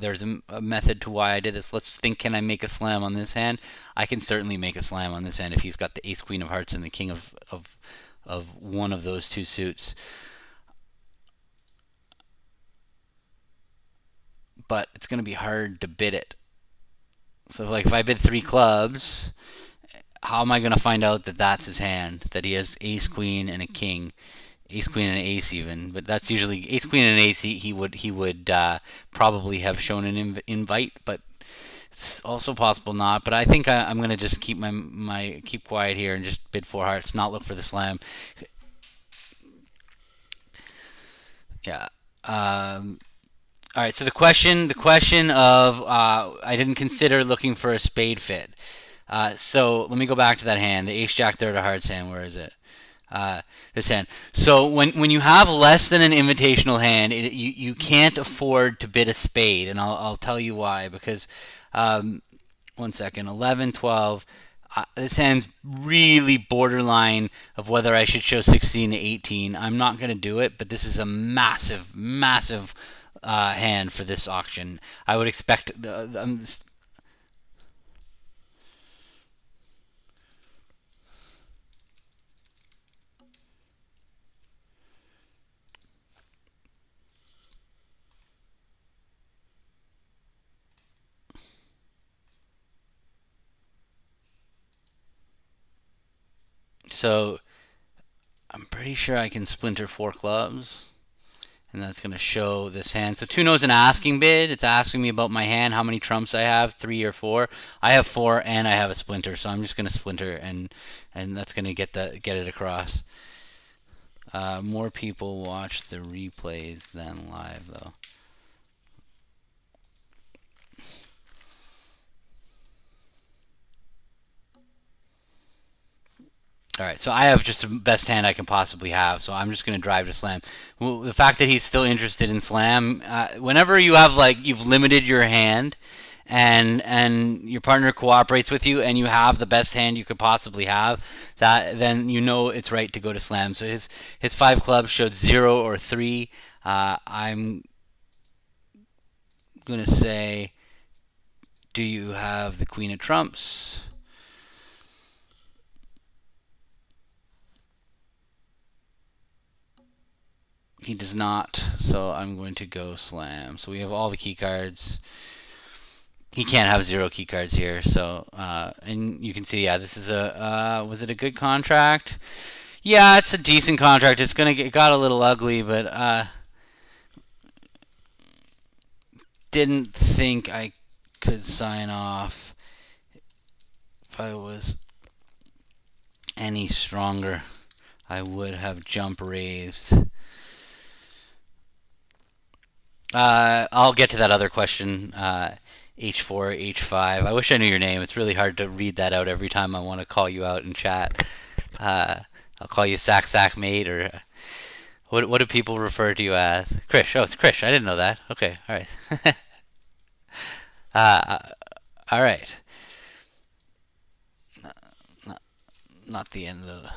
A: There's a method to why I did this. Let's think, can I make a slam on this hand? I can certainly make a slam on this hand if he's got the ace queen of hearts and the king of one of those two suits. But it's going to be hard to bid it. So, like, if I bid three clubs, how am I going to find out that that's his hand? That he has ace queen and a king? Ace queen and ace even, but that's usually ace queen and ace. He would probably have shown an invite, but it's also possible not. But I think I'm gonna just keep my keep quiet here and just bid four hearts, not look for the slam. Yeah. All right. So the question of I didn't consider looking for a spade fit. So let me go back to that hand, the ace jack third of hearts hand. Where is it? uh, this hand. So when you have less than an invitational hand, you can't afford to bid a spade, and I'll tell you why. Because um, 1 second, 11, 12. This hand's really borderline of whether I should show 16 to 18. I'm not going to do it, but this is a massive, massive hand for this auction. I would expect. So I'm pretty sure I can splinter four clubs, and that's going to show this hand. So 2 knows an asking bid. It's asking me about my hand, how many trumps I have, 3 or 4. I have 4, and I have a splinter, so I'm just going to splinter, and that's going to get it across. More people watch the replays than live, though. All right, so I have just the best hand I can possibly have, so I'm just going to drive to slam. Well, the fact that he's still interested in slam, whenever you have like you've limited your hand, and your partner cooperates with you, and you have the best hand you could possibly have, that then you know it's right to go to slam. So his 5 clubs showed 0 or 3. I'm going to say, do you have the queen of trumps? He does not, so I'm going to go slam. So we have all the key cards. He can't have 0 key cards here. So and you can see, yeah, this is was it a good contract? Yeah, it's a decent contract. It got a little ugly, but didn't think I could sign off if I was any stronger. I would have jump raised. I'll get to that other question. H4, H5. I wish I knew your name. It's really hard to read that out every time I want to call you out in chat. I'll call you Sack Sack Mate, or what do people refer to you as? Krish. Oh, it's Krish. I didn't know that. Okay, all right. uh, all right. Not the end of the.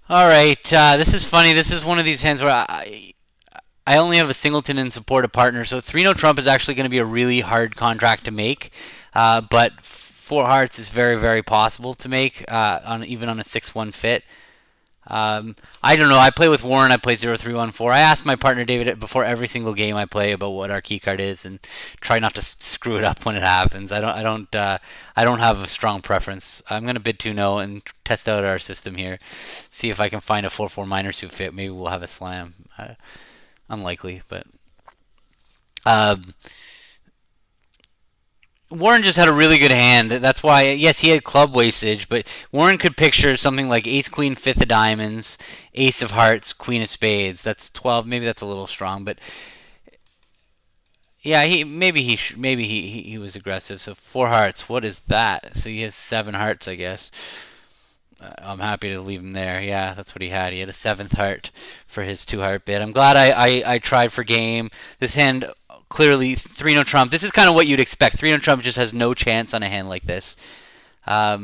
A: All right. This is funny. This is one of these hands where I only have a singleton and support a partner, so 3 no trump is actually going to be a really hard contract to make. But 4 hearts is very, very possible to make, even on a 6-1 fit. I don't know. I play with Warren. I play 0-3-1-4. I ask my partner David before every single game I play about what our key card is, and try not to screw it up when it happens. I don't have a strong preference. I'm gonna bid 2-no and test out our system here, see if I can find a 4-4 minor suit fit. Maybe we'll have a slam. Unlikely, but. Um, Warren just had a really good hand. That's why, yes, he had club wastage, but Warren could picture something like ace, queen, fifth of diamonds, ace of hearts, queen of spades. That's 12. Maybe that's a little strong, but yeah, he was aggressive. So 4 hearts. What is that? So he has 7 hearts, I guess. I'm happy to leave him there. Yeah, that's what he had. He had a 7th heart for his 2-heart bid. I'm glad I tried for game. This hand clearly 3 no trump. This is kind of what you'd expect. 3 no trump just has no chance on a hand like this. Yeah,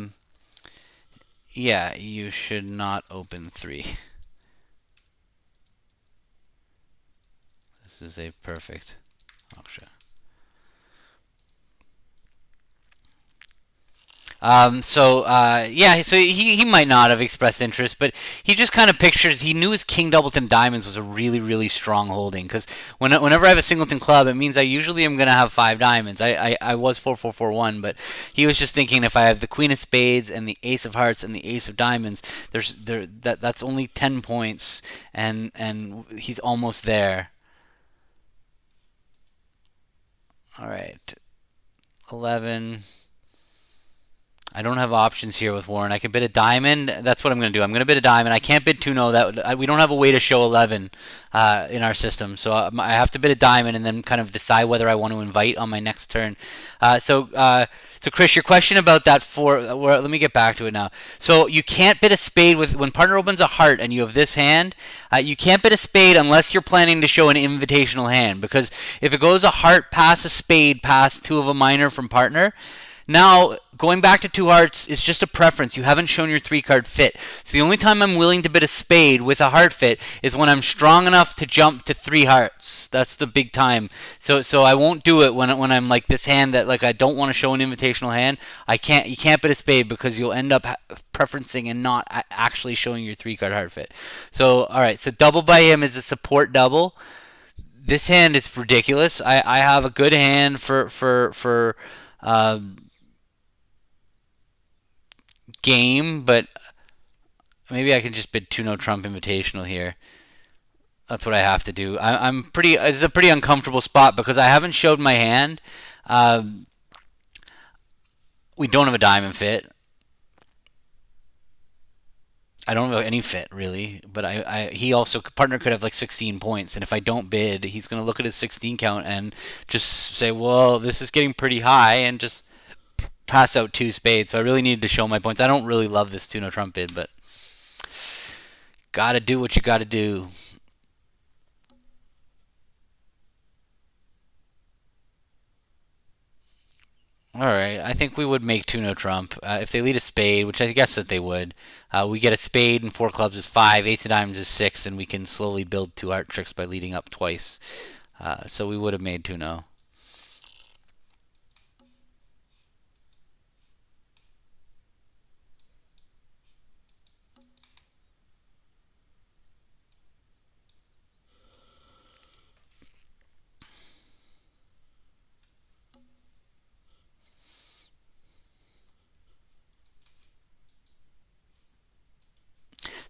A: you should not open 3. This is a perfect option. Yeah, so he might not have expressed interest, but he just kind of pictures. He knew his King Doubleton Diamonds was a really, really strong holding, because whenever I have a singleton club, it means I usually am gonna have 5 diamonds. I was 4-4-4-1, but he was just thinking if I have the Queen of Spades and the Ace of Hearts and the Ace of Diamonds, that's only 10 points, and he's almost there. All right, 11. I don't have options here with Warren. I could bid a diamond. That's what I'm going to do. I'm going to bid a diamond. I can't bid 2-no. We don't have a way to show 11 in our system, so I have to bid a diamond and then kind of decide whether I want to invite on my next turn. So Chris, your question about that 4. Let me get back to it now. So you can't bid a spade when partner opens a heart and you have this hand. You can't bid a spade unless you're planning to show an invitational hand, because if it goes a heart past a spade past 2 of a minor from partner. Now, going back to 2 hearts is just a preference. You haven't shown your 3-card fit. So the only time I'm willing to bid a spade with a heart fit is when I'm strong enough to jump to 3 hearts. That's the big time. So I won't do it when I'm like this hand that like I don't want to show an invitational hand. You can't bid a spade because you'll end up preferencing and not actually showing your 3-card heart fit. So all right, so double by him is a support double. This hand is ridiculous. I have a good hand for game, but maybe I can just bid 2 no trump invitational here. That's what I have to do. I'm pretty. It's a pretty uncomfortable spot because I haven't showed my hand. We don't have a diamond fit. I don't have any fit really, but he also partner could have like 16 points, and if I don't bid, he's gonna look at his 16 count and just say, "Well, this is getting pretty high," and just pass out 2 spades. So I really needed to show my points. I don't really love this 2 no trump bid, but gotta do what you gotta do. All right, I think we would make 2 no trump if they lead a spade, which I guess that they would. We get a spade and 4 clubs is 5, ace of diamonds is 6, and we can slowly build 2 heart tricks by leading up twice. So we would have made 2-no.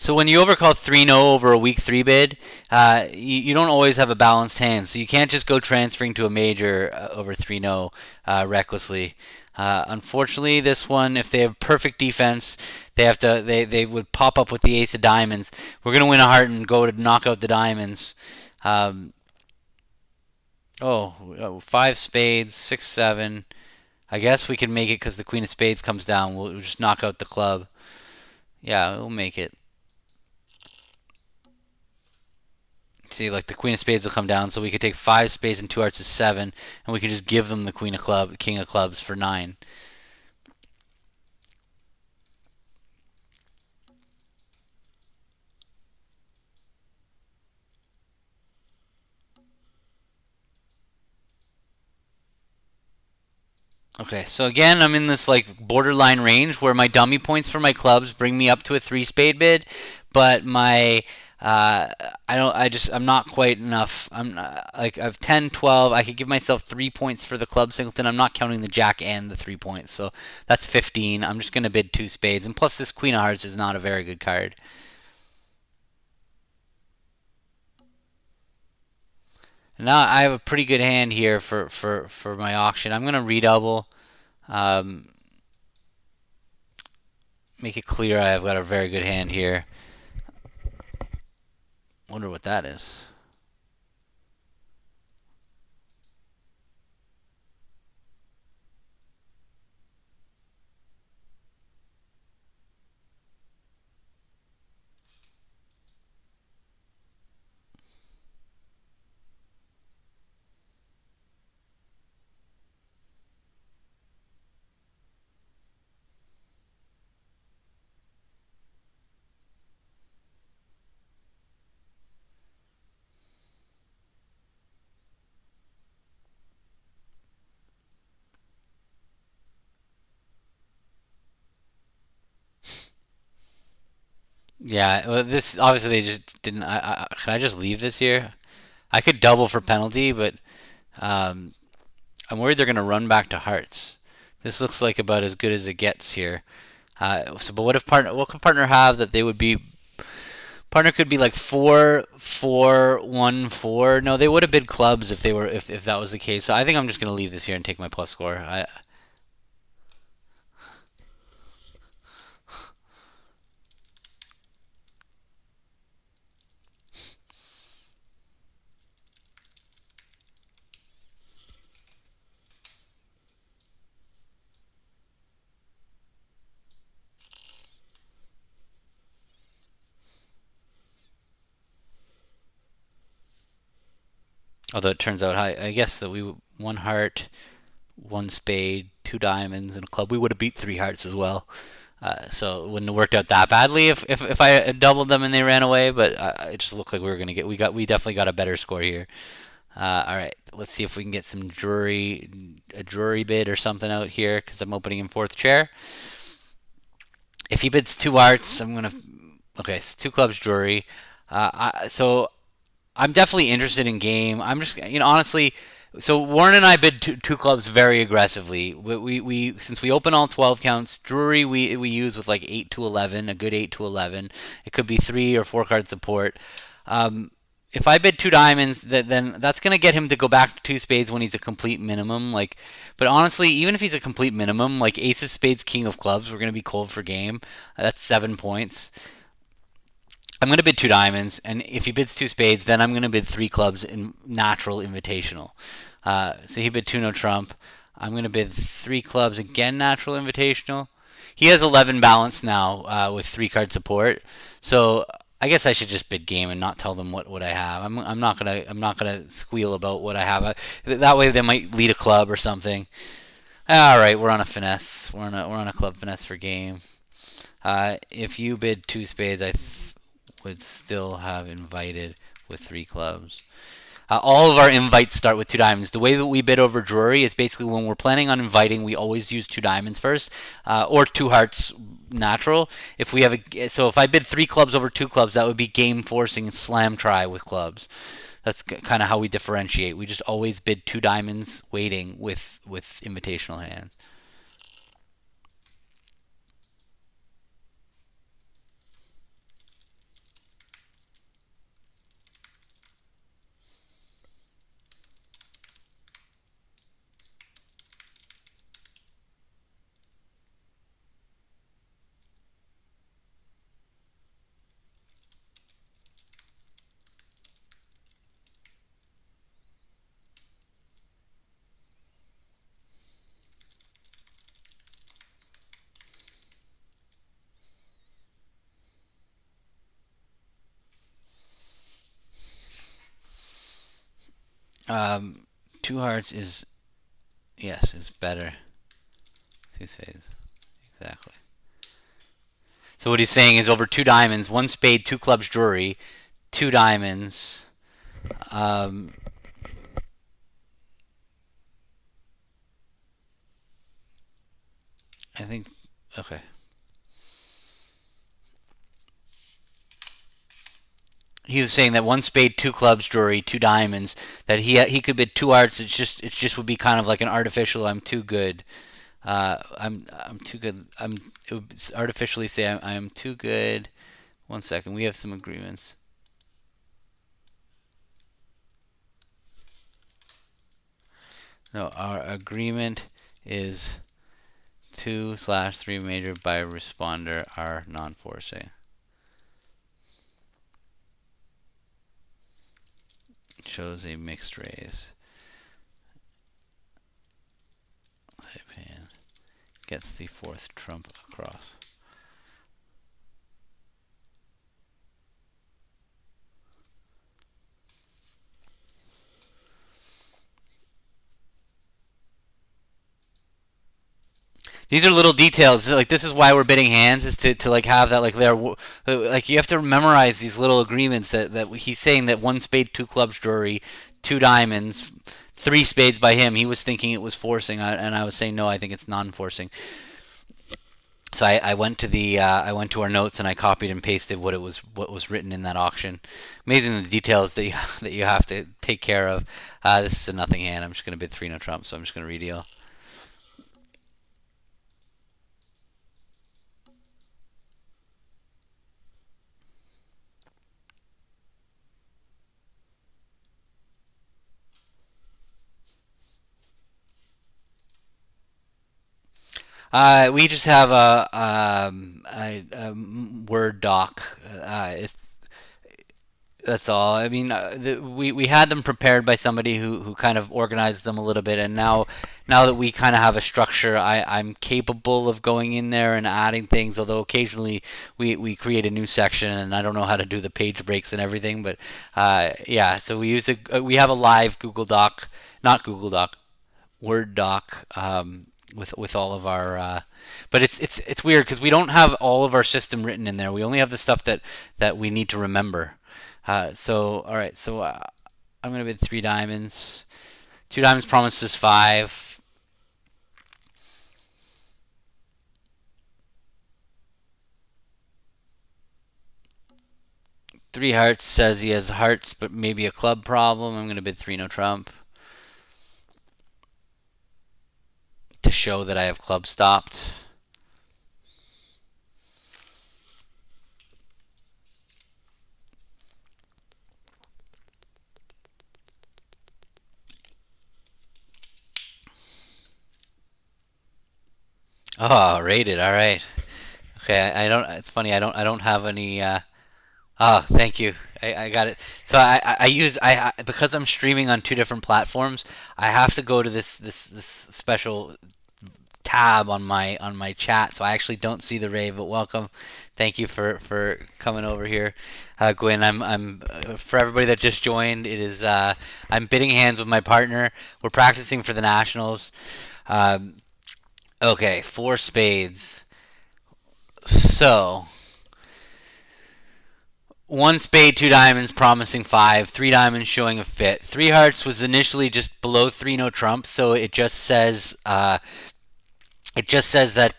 A: So when you overcall 3-0 over a week 3 bid, you don't always have a balanced hand. So you can't just go transferring to a major over 3-0 recklessly. Unfortunately, this one, if they have perfect defense, they would pop up with the ace of diamonds. We're gonna win a heart and go to knock out the diamonds. Um, oh, 5 spades, 6-7. I guess we can make it because the queen of spades comes down. We'll just knock out the club. Yeah, we'll make it. See, like the queen of spades will come down, so we could take 5 spades and 2 hearts is 7, and we could just give them the king of clubs for 9. Okay, so again, I'm in this like borderline range where my dummy points for my clubs bring me up to a 3 spade bid, but my uh, I'm not quite enough. I'm not, like I have 10, 12. I could give myself 3 points for the club singleton. I'm not counting the jack and the 3 points, so that's 15. I'm just gonna bid 2 spades, and plus this queen of hearts is not a very good card. And now I have a pretty good hand here for my auction. I'm gonna redouble. Um, Make it clear I've got a very good hand here. Wonder what that is. Yeah, well, this obviously they just didn't. Can I just leave this here? I could double for penalty, but um, I'm worried they're gonna run back to hearts. This looks like about as good as it gets here. But what if partner? What could partner have that they would be? Partner could be like 4-4-1-4. No, they would have bid clubs if they were if that was the case. So I think I'm just gonna leave this here and take my plus score. Although it turns out I guess that we one heart, 1 spade, 2 diamonds, and a club. We would have beat 3 hearts as well. So it wouldn't have worked out that badly if I had doubled them and they ran away. But it just looked like we were gonna get we definitely got a better score here. All right, let's see if we can get some a jury bid or something out here because I'm opening in fourth chair. If he bids 2 hearts, I'm gonna okay. It's 2 clubs jury. So I'm definitely interested in game. I'm just honestly. So Warren and I bid 2 clubs very aggressively. We since we open all 12 counts, Drury we use with like 8 to 11, a good 8 to 11. It could be 3 or 4 card support. Um, if I bid 2 diamonds, then that's gonna get him to go back to 2 spades when he's a complete minimum. Like, but honestly, even if he's a complete minimum, like ace of spades, king of clubs, we're gonna be cold for game. That's 7 points. I'm going to bid 2 diamonds, and if he bids 2 spades, then I'm going to bid 3 clubs in natural invitational. So he bid 2 no trump. I'm going to bid 3 clubs again natural invitational. He has 11 balance now with 3 card support. So I guess I should just bid game and not tell them what I have. I'm not gonna squeal about what I have. That way they might lead a club or something. All right, we're on a finesse. We're on a club finesse for game. If you bid 2 spades, would still have invited with 3 clubs. All of our invites start with 2 diamonds. The way that we bid over Drury is basically when we're planning on inviting, we always use 2 diamonds first, or 2 hearts natural. If I bid 3 clubs over 2 clubs, that would be game forcing and slam try with clubs. That's kind of how we differentiate. We just always bid 2 diamonds waiting with invitational hands. Um, two hearts is, yes, is better. Two spades, exactly. So what he's saying is over two diamonds, one spade, two clubs, jewelry, two diamonds. Um, I think, okay. He was saying that one spade, two clubs, jewelry, two diamonds. That he could bid two hearts. It's just would be kind of like an artificial. I'm too good. I'm too good. It would artificially say I am too good. One second. We have some agreements. No, our agreement is 2/3 major by responder are non-forcing. It shows a mixed raise. Type hand gets the fourth trump across. These are little details. Like this is why we're bidding hands is to like have that like there like you have to memorize these little agreements that he's saying that one spade, two clubs, jewelry, two diamonds, three spades by him. He was thinking it was forcing, and I was saying no. I think it's non-forcing. So I went to the I went to our notes and I copied and pasted what was written in that auction. Amazing the details that you that you have to take care of. This is a nothing hand. I'm just gonna bid three no trump, so I'm just gonna redeal. We just have a Word doc. That's all. I mean, we had them prepared by somebody who kind of organized them a little bit, and now that we kind of have a structure, I'm capable of going in there and adding things. Although occasionally we create a new section, and I don't know how to do the page breaks and everything. But yeah, so we have a live Google Doc, not Google Doc, Word doc. With all of our but it's weird because we don't have all of our system written in there. We only have the stuff that we need to remember. So all right, so I'm gonna bid three diamonds. Two diamonds promises five. Three hearts says he has hearts, but maybe a club problem. I'm gonna bid three no trump to show that I have club stopped. Oh, rated. All right. Okay, I don't. It's funny. I don't have any. Oh, thank you. I got it. So I use because I'm streaming on two different platforms. I have to go to this special tab on my chat, so I actually don't see the rave. But welcome, thank you for coming over here, Gwen. I'm for everybody that just joined. It is I'm bidding hands with my partner. We're practicing for the nationals. Um, okay, four spades. So one spade, two diamonds, promising five. Three diamonds showing a fit. Three hearts was initially just below three no trump, so it just says that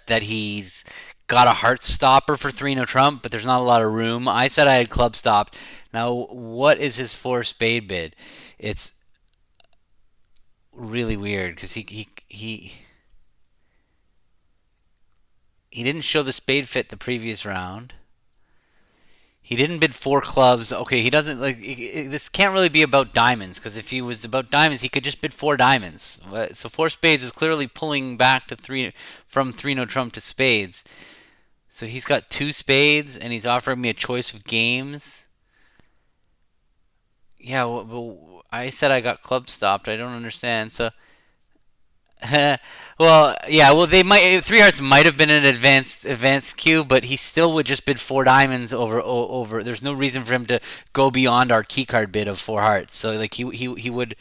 A: he's got a heart stopper for three no trump, but there's not a lot of room. I said I had club stopped. Now what is his four spade bid? It's really weird because he didn't show the spade fit the previous round. He didn't bid four clubs. Okay, he doesn't like this. Can't really be about diamonds because if he was about diamonds, he could just bid four diamonds. So four spades is clearly pulling back to three from three no trump to spades. So he's got two spades and he's offering me a choice of games. Yeah, well, I said I got club stopped. I don't understand. So well, yeah, well they might three hearts might have been an advanced cue, but he still would just bid four diamonds over. There's no reason for him to go beyond our key card bid of four hearts. So like he would.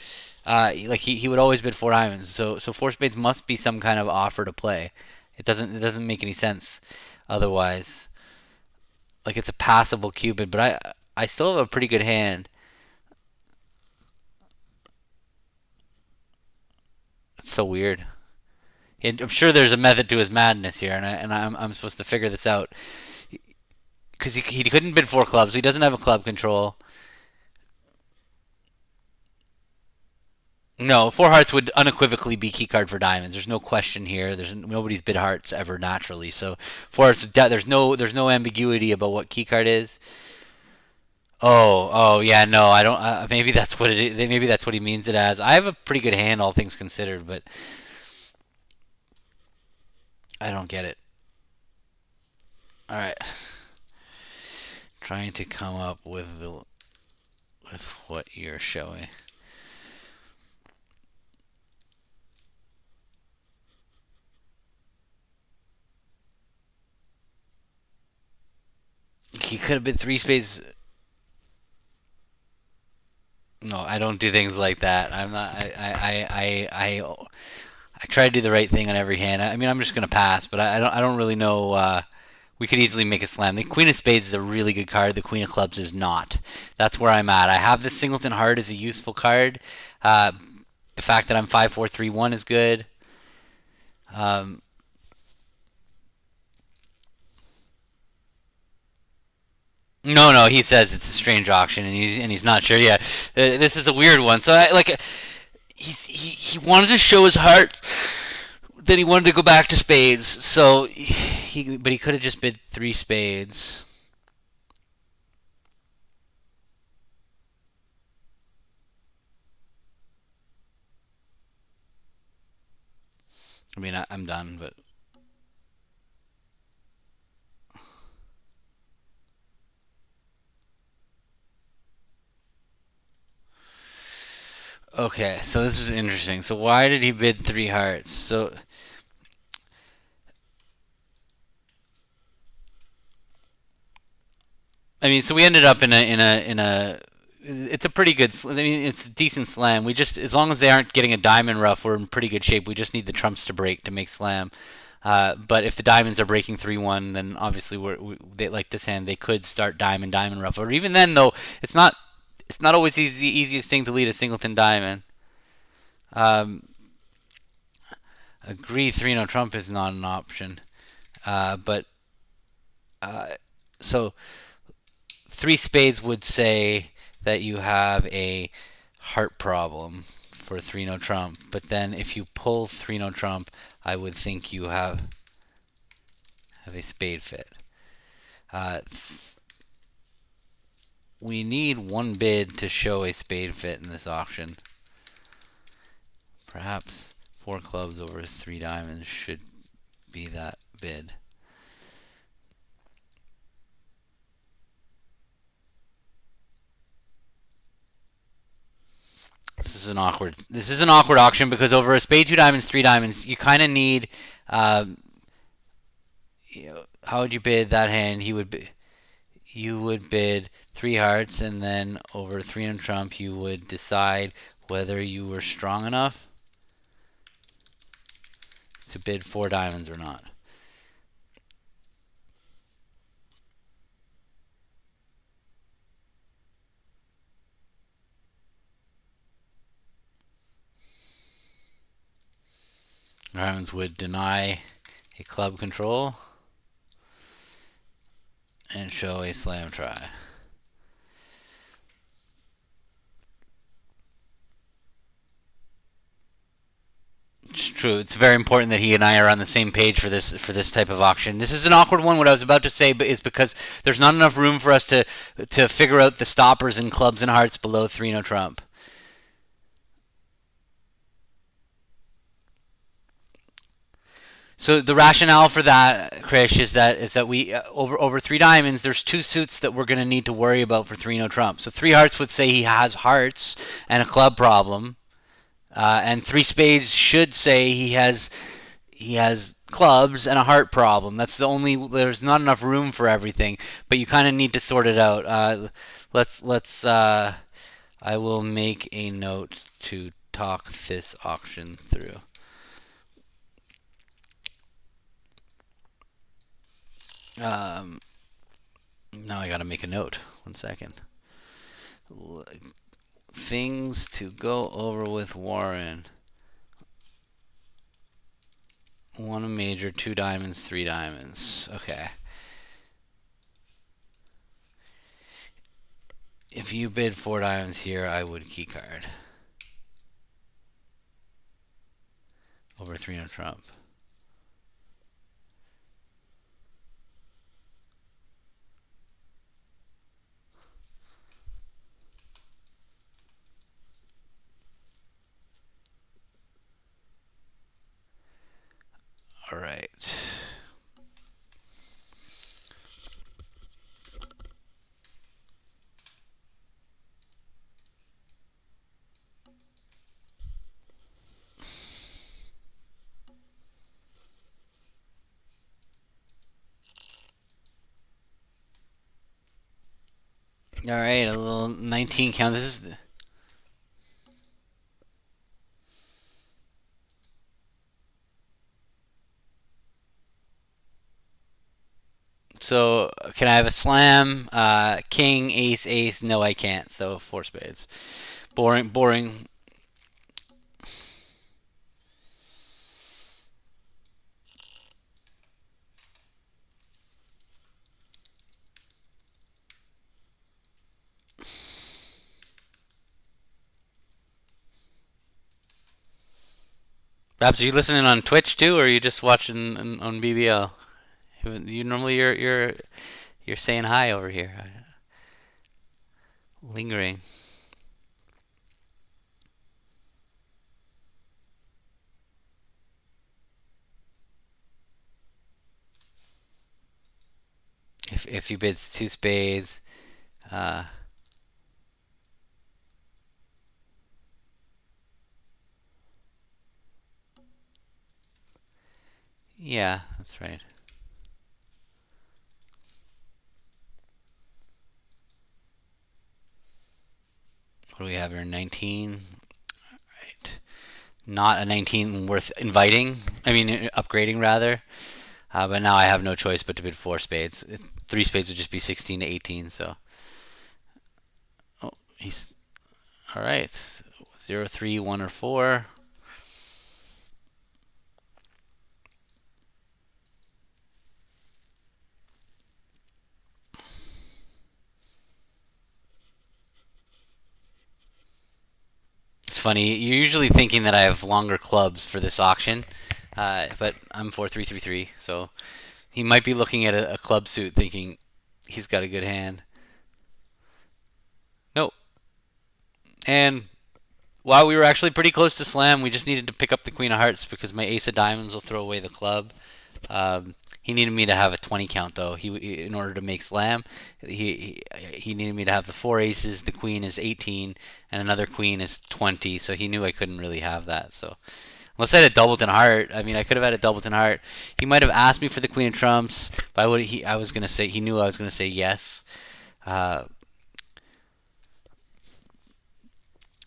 A: Like he would always bid four diamonds. So four spades must be some kind of offer to play. It doesn't make any sense otherwise. Like it's a passable cupid, but I still have a pretty good hand. It's so weird. I'm sure there's a method to his madness here, and I'm supposed to figure this out because he couldn't bid four clubs. So he doesn't have a club control. No, four hearts would unequivocally be key card for diamonds. There's no question here. There's nobody's bid hearts ever naturally. So four hearts, there's no ambiguity about what key card is. Oh yeah, no, I don't. Maybe that's what it is. Maybe that's what he means it as. I have a pretty good hand, all things considered, but I don't get it. All right, trying to come up with what you're showing. He could have been three spades. No, I don't do things like that. I'm not. I try to do the right thing on every hand. I mean, I'm just gonna pass, but I don't really know. We could easily make a slam. The Queen of Spades is a really good card. The Queen of Clubs is not. That's where I'm at. I have the Singleton Heart as a useful card. Uh, the fact that I'm 5-4-3-1 is good. Um, no, he says it's a strange auction, and he's not sure yet. This is a weird one. So he wanted to show his heart. Then he wanted to go back to spades. So but he could have just bid three spades. I mean, I'm done, but okay. So this is interesting. So why did he bid three hearts? So I mean, so we ended up in a. It's a pretty good. I mean, it's a decent slam. We just, as long as they aren't getting a diamond rough, we're in pretty good shape. We just need the trumps to break to make slam. But if the diamonds are breaking 3-1, then obviously they like this hand. They could start diamond rough. Or even then, though, it's not always the easiest thing to lead a singleton diamond. Um, agree, 3 no trump is not an option. But uh, so three spades would say that you have a heart problem for 3 no trump. But then if you pull 3 no trump, I would think you have a spade fit. Uh, we need one bid to show a spade fit in this auction. Perhaps four clubs over three diamonds should be that bid. This is an awkward auction because over a spade, two diamonds, three diamonds, you kind of need. Um, how would you bid that hand? You would bid three hearts, and then over three on trump, you would decide whether you were strong enough to bid four diamonds or not. Diamonds would deny a club control and show a slam try. It's true. It's very important that he and I are on the same page for this type of auction. This is an awkward one. What I was about to say is because there's not enough room for us to figure out the stoppers in clubs and hearts below 3 no trump. So the rationale for that, Krish, is that we over three diamonds. There's two suits that we're going to need to worry about for 3 no trump. So three hearts would say he has hearts and a club problem, and three spades should say he has clubs and a heart problem. That's the only. There's not enough room for everything, but you kind of need to sort it out. Let's. I will make a note to talk this auction through. Now I gotta make a note. 1 second. Things to go over with Warren. 1 major, 2 diamonds, 3 diamonds. Okay. If you bid 4 diamonds here, I would keycard. Over 3 no trump. All right. All right, a little 19 count. This is so. Can I have a slam? King, ace, ace. No, I can't. So 4 spades. Boring, boring. Babs, are you listening on Twitch too, or are you just watching on BBL? You normally you're saying hi over here, lingering. If he bids 2 spades, uh, yeah, that's right. What do we have here? 19. Right. Not a 19 worth inviting. I mean, upgrading rather. But now I have no choice but to bid 4 spades. 3 spades would just be 16 to 18. So, oh, he's all right. 0, 3, 1, or 4. It's funny. You're usually thinking that I have longer clubs for this auction, but I'm 4-3-3-3. So he might be looking at a club suit, thinking he's got a good hand. Nope. And while we were actually pretty close to slam, we just needed to pick up the queen of hearts because my ace of diamonds will throw away the club. He needed me to have a 20 count though. He in order to make slam, he needed me to have the 4 aces. The queen is 18, and another queen is 20. So he knew I couldn't really have that. So unless I had a doubleton heart, I mean, I could have had a doubleton heart. He might have asked me for the queen of trumps, but I was gonna say he knew I was gonna say yes. Uh,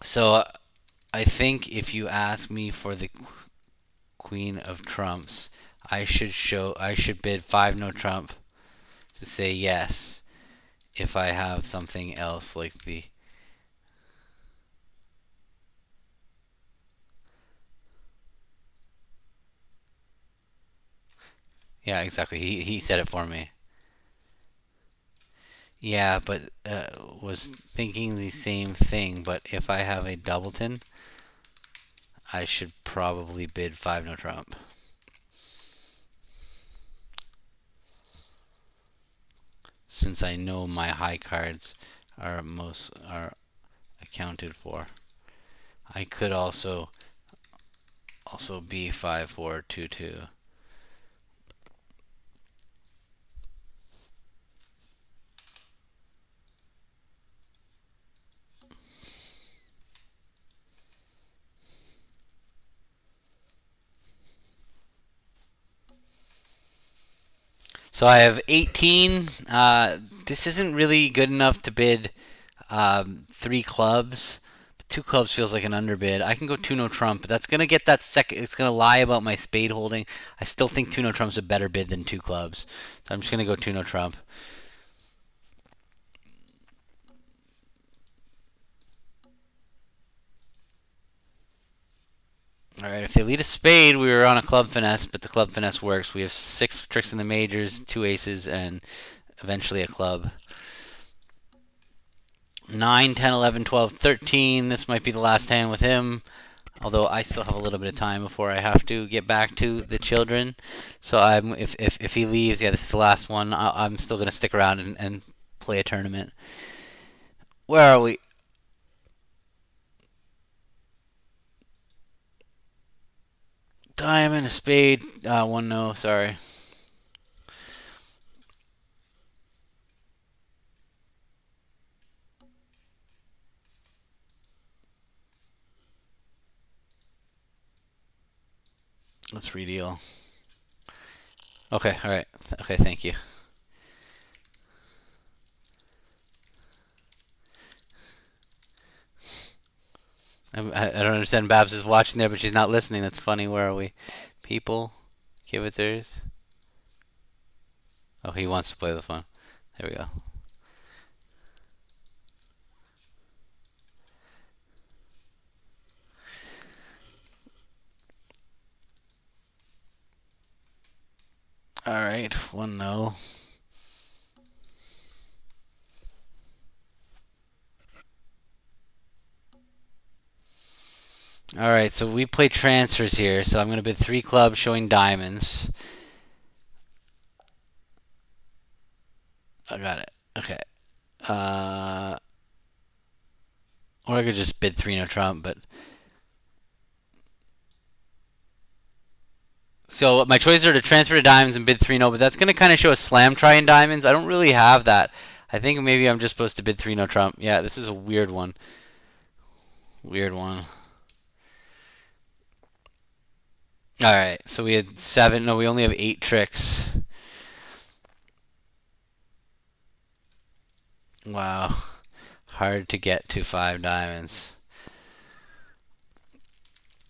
A: so I think if you ask me for the queen of trumps, I should bid 5 no trump to say yes if I have something else like the yeah, exactly. He said it for me. Yeah, but was thinking the same thing. But if I have a doubleton, I should probably bid 5 no trump. Since I know my high cards are accounted for. I could also be 5-4-2-2. So I have 18. This isn't really good enough to bid 3 clubs. Two clubs feels like an underbid. I can go two no trump, but that's gonna get that second. It's gonna lie about my spade holding. I still think two no trump's a better bid than two clubs, so I'm just gonna go two no trump. All right, if they lead a spade, we were on a club finesse, but the club finesse works. We have 6 tricks in the majors, 2 aces, and eventually a club. 9, 10, 11, 12, 13. This might be the last hand with him, although I still have a little bit of time before I have to get back to the children. So if he leaves, yeah, this is the last one. I'm still going to stick around and play a tournament. Where are we? Diamond, a spade, one no, sorry. Let's redeal. Okay, all right. Okay, thank you. I don't understand. Babs is watching there, but she's not listening. That's funny. Where are we? People, kibitzers. Oh, he wants to play the phone. There we go. All right, one no. All right, so we play transfers here. So I'm going to bid 3 clubs showing diamonds. I got it. Okay. Or I could just bid 3 no trump, but. So my choices are to transfer to diamonds and bid 3 no, but that's going to kind of show a slam try in diamonds. I don't really have that. I think maybe I'm just supposed to bid 3 no trump. Yeah, this is a weird one. Weird one. Alright, so we had 7. No, we only have 8 tricks. Wow. Hard to get to 5 diamonds.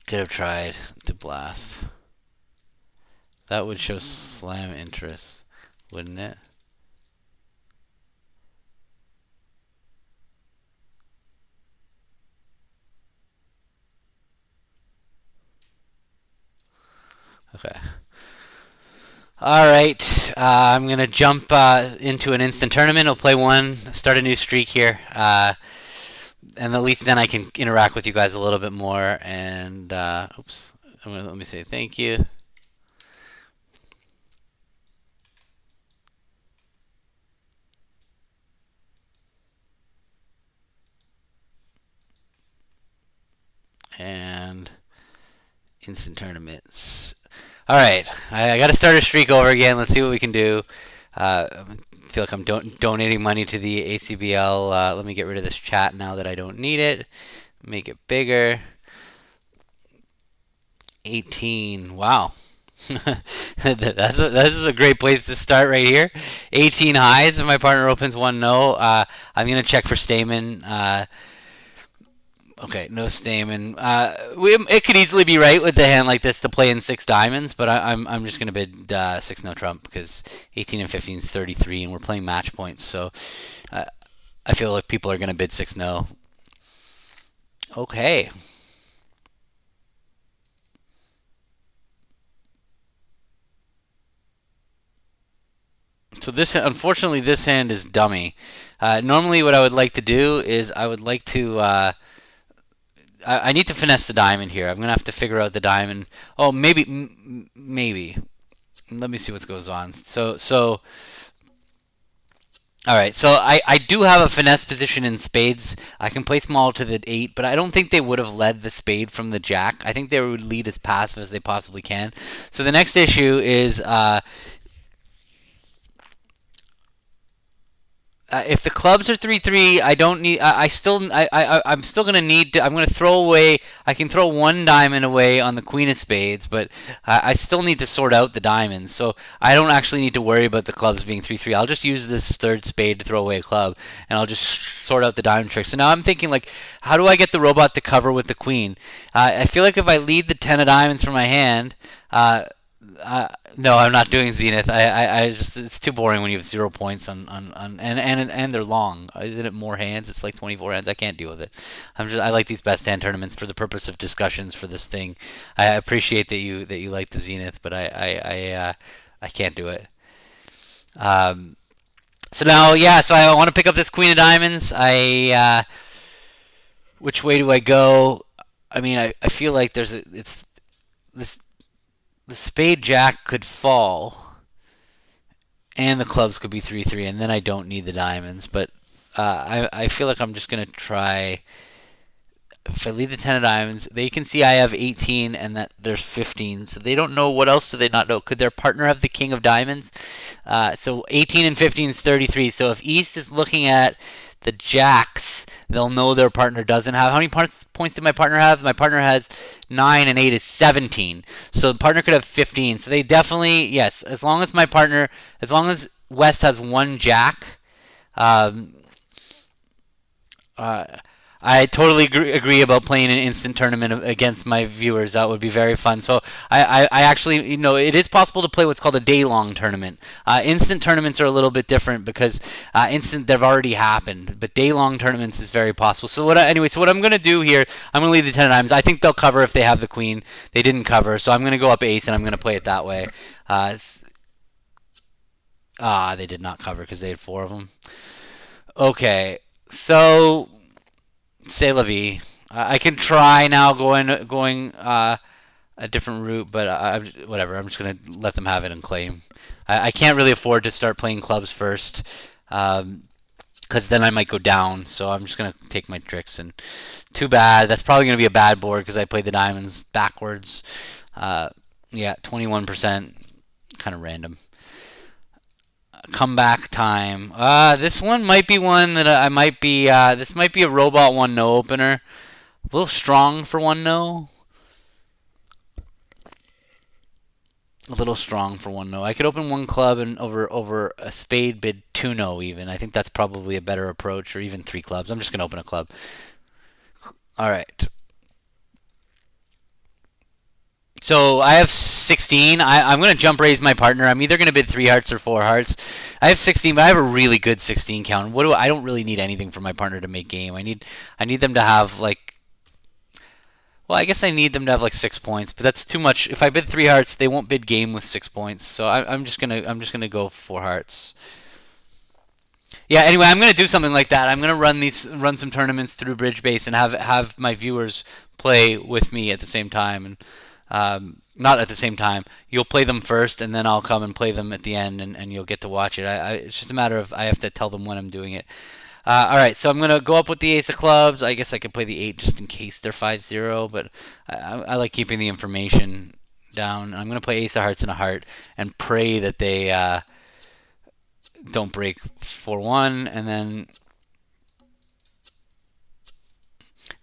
A: Could have tried to blast. That would show slam interest, wouldn't it? Okay. All right. I'm going to jump into an instant tournament. I'll play one, start a new streak here. And at least then I can interact with you guys a little bit more. And, oops. Let me say thank you. And instant tournaments. All right, I got to start a streak over again. Let's see what we can do. I feel like I'm donating money to the ACBL. Let me get rid of this chat now that I don't need it. Make it bigger. 18. Wow. This is a great place to start right here. 18 highs if my partner opens 1 no. I'm going to check for Stayman. Okay, no Stayman. It could easily be right with the hand like this to play in 6 diamonds, but I'm just gonna bid 6 no trump because 18 and 15 is 33, and we're playing match points, so I feel like people are gonna bid 6 no. Okay. So unfortunately, this hand is dummy. Normally, what I would like to do is I would like to. I need to finesse the diamond here. I'm gonna have to figure out the diamond. Oh, maybe. Let me see what goes on. So. All right, so I do have a finesse position in spades. I can play small to the 8, but I don't think they would have led the spade from the jack. I think they would lead as passive as they possibly can. So the next issue is if the clubs are 3-3, I don't need. I'm still gonna need to. I'm gonna throw away. I can throw one diamond away on the queen of spades, but I still need to sort out the diamonds. So I don't actually need to worry about the clubs being 3-3. I'll just use this third spade to throw away a club, and I'll just sort out the diamond trick. So now I'm thinking like, how do I get the robot to cover with the queen? I feel like if I lead the 10 of diamonds from my hand. No, I'm not doing Zenith. I just it's too boring when you have 0 points and they're long. Isn't it more hands? It's like 24 hands. I can't deal with it. I like these best hand tournaments for the purpose of discussions for this thing. I appreciate that you like the Zenith, but I can't do it. Um, so now yeah, so I want to pick up this Queen of Diamonds. Which way do I go? I mean, I feel like it's this the spade jack could fall, and the clubs could be 3-3, and then I don't need the diamonds. But I feel like I'm just gonna try. If I leave the 10 of diamonds, they can see I have 18 and that there's 15. So they don't know. What else do they not know? Could their partner have the king of diamonds? So 18 and 15 is 33. So if East is looking at the jacks, they'll know their partner doesn't have. How many points did my partner have? My partner has 9 and 8 is 17. So the partner could have 15. So they definitely, yes, as long as West has one jack, um, uh, I totally agree about playing an instant tournament against my viewers. That would be very fun. So I actually, it is possible to play what's called a day-long tournament. Instant tournaments are a little bit different because they've already happened, but day-long tournaments is very possible. So what I'm going to do here, I'm going to leave the 10 of diamonds. I think they'll cover if they have the queen. They didn't cover, so I'm going to go up ace and I'm going to play it that way. They did not cover because they had 4 of them. Okay, so c'est la vie. I can try now going a different route, but whatever. I'm just gonna let them have it and claim. I can't really afford to start playing clubs first, because then I might go down. So I'm just gonna take my tricks, and too bad. That's probably gonna be a bad board because I played the diamonds backwards. Yeah, 21%, kind of random. Comeback time. This one might be one that I might be. This might be a robot 1-no opener. A little strong for 1-no. A little strong for 1-no. I could open one club and over a spade bid 2-no even. I think that's probably a better approach, or even 3 clubs. I'm just gonna open a club. All right. So I have 16. I'm going to jump raise my partner. I'm either going to bid 3 hearts or 4 hearts. I have 16, but I have a really good 16 count. I don't really need anything for my partner to make game. I need them to have like, well, I guess I need them to have like 6 points, but that's too much. If I bid 3 hearts, they won't bid game with 6 points. So I'm just gonna go 4 hearts. Yeah. Anyway, I'm gonna do something like that. I'm gonna run some tournaments through Bridge Base and have my viewers play with me at the same time, and not at the same time. You'll play them first, and then I'll come and play them at the end, and you'll get to watch it. It's just a matter of I have to tell them when I'm doing it. All right, so I'm gonna go up with the ace of clubs. I guess I could play the 8 just in case they're 5-0, but I like keeping the information down. I'm gonna play ace of hearts and a heart and pray that they don't break 4-1, and then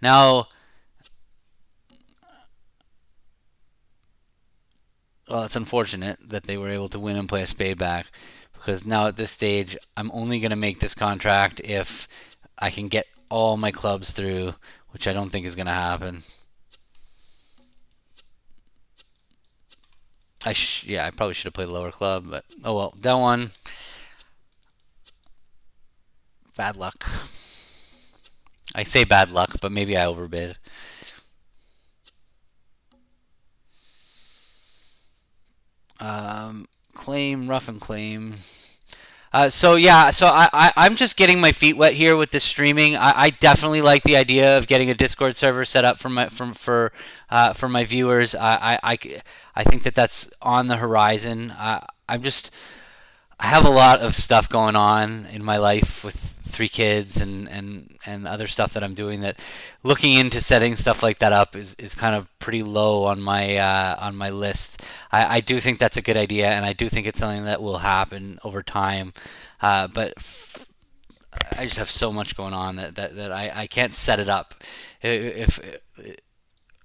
A: now. Well, it's unfortunate that they were able to win and play a spade back, because now at this stage, I'm only going to make this contract if I can get all my clubs through, which I don't think is going to happen. Yeah, I probably should have played a lower club, but oh well. That one, bad luck. I say bad luck, but maybe I overbid. Claim, rough and claim. So yeah, so I'm just getting my feet wet here with this streaming. I definitely like the idea of getting a Discord server set up for my viewers. I think that that's on the horizon. I have a lot of stuff going on in my life with 3 kids and other stuff that I'm doing, that looking into setting stuff like that up is kind of pretty low on my list. I do think that's a good idea, and I do think it's something that will happen over time. But I just have so much going on that I can't set it up. If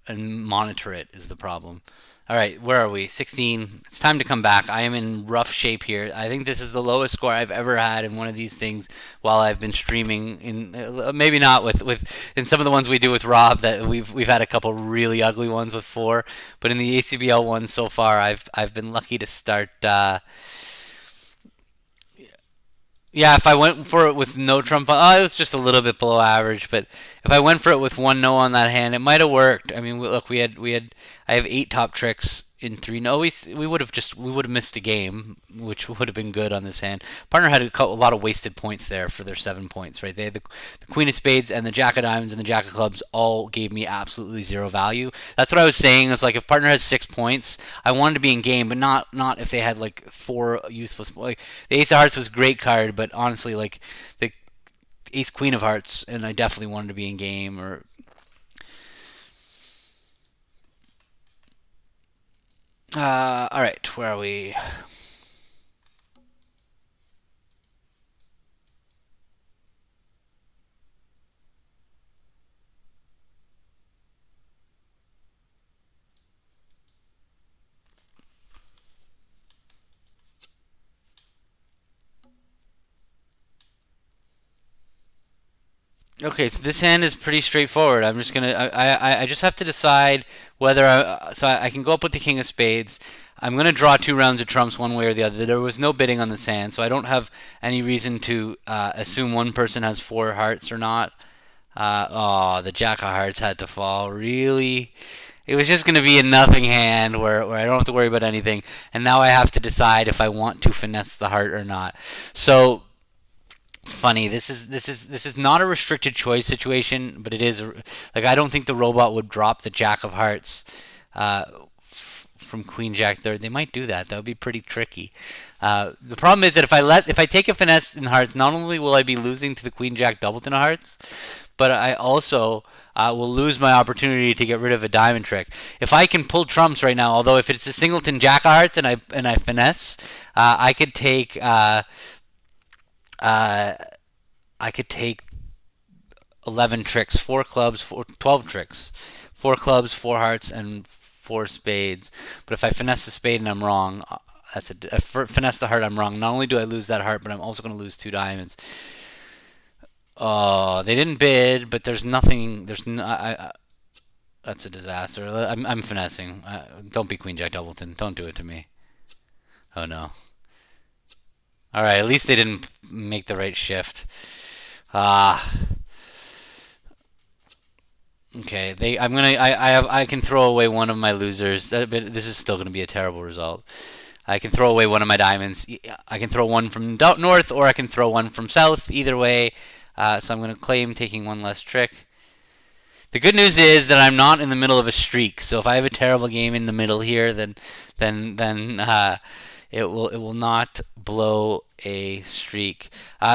A: and monitor it is the problem. All right, where are we? 16. It's time to come back. I am in rough shape here. I think this is the lowest score I've ever had in one of these things while I've been streaming. In maybe not with in some of the ones we do with Rob that we've had a couple really ugly ones with 4, but in the ACBL ones so far, I've been lucky to start. Yeah, if I went for it with no trump, it was just a little bit below average. But if I went for it with one no on that hand, it might have worked. I mean, look, we had, I have 8 top tricks in 3 no. We would have missed a game, which would have been good on this hand. Partner had a lot of wasted points there for their 7 points, right? They had the Queen of Spades and the Jack of Diamonds and the Jack of Clubs all gave me absolutely zero value. That's what I was saying. It's like if partner has 6 points, I wanted to be in game, but not if they had like 4 useless. Like the Ace of Hearts was a great card, but honestly, like the Ace Queen of Hearts, and I definitely wanted to be in game. Or all right, where are we? Okay, so this hand is pretty straightforward. I'm just gonna I just have to decide whether I can go up with the King of Spades. I'm gonna draw 2 rounds of trumps one way or the other. There was no bidding on this hand, so I don't have any reason to assume one person has 4 hearts or not. Oh, the Jack of Hearts had to fall. Really? It was just going to be a nothing hand where I don't have to worry about anything. And now I have to decide if I want to finesse the heart or not. So it's funny. This is not a restricted choice situation, but it is like I don't think the robot would drop the Jack of Hearts from Queen Jack third. They might do that. That would be pretty tricky. The problem is that if I take a finesse in hearts, not only will I be losing to the Queen Jack doubleton of hearts, but I also will lose my opportunity to get rid of a diamond trick. If I can pull trumps right now, although if it's a singleton Jack of Hearts and I finesse, I could take uh, I could take 11 tricks, 4 clubs, 12 tricks, 4 clubs, 4 hearts, and 4 spades. But if I finesse the spade and I'm wrong, finesse the heart. I'm wrong. Not only do I lose that heart, but I'm also going to lose 2 diamonds. Oh, they didn't bid, but there's nothing. There's no, that's a disaster. I'm finessing. Don't be Queen Jack Doubleton. Don't do it to me. Oh no. All right, at least they didn't make the right shift. Ah, okay. I'm gonna. I can throw away one of my losers. But this is still gonna be a terrible result. I can throw away one of my diamonds. I can throw one from north, or I can throw one from south. Either way, so I'm gonna claim taking one less trick. The good news is that I'm not in the middle of a streak. So if I have a terrible game in the middle here, then it will not blow a streak.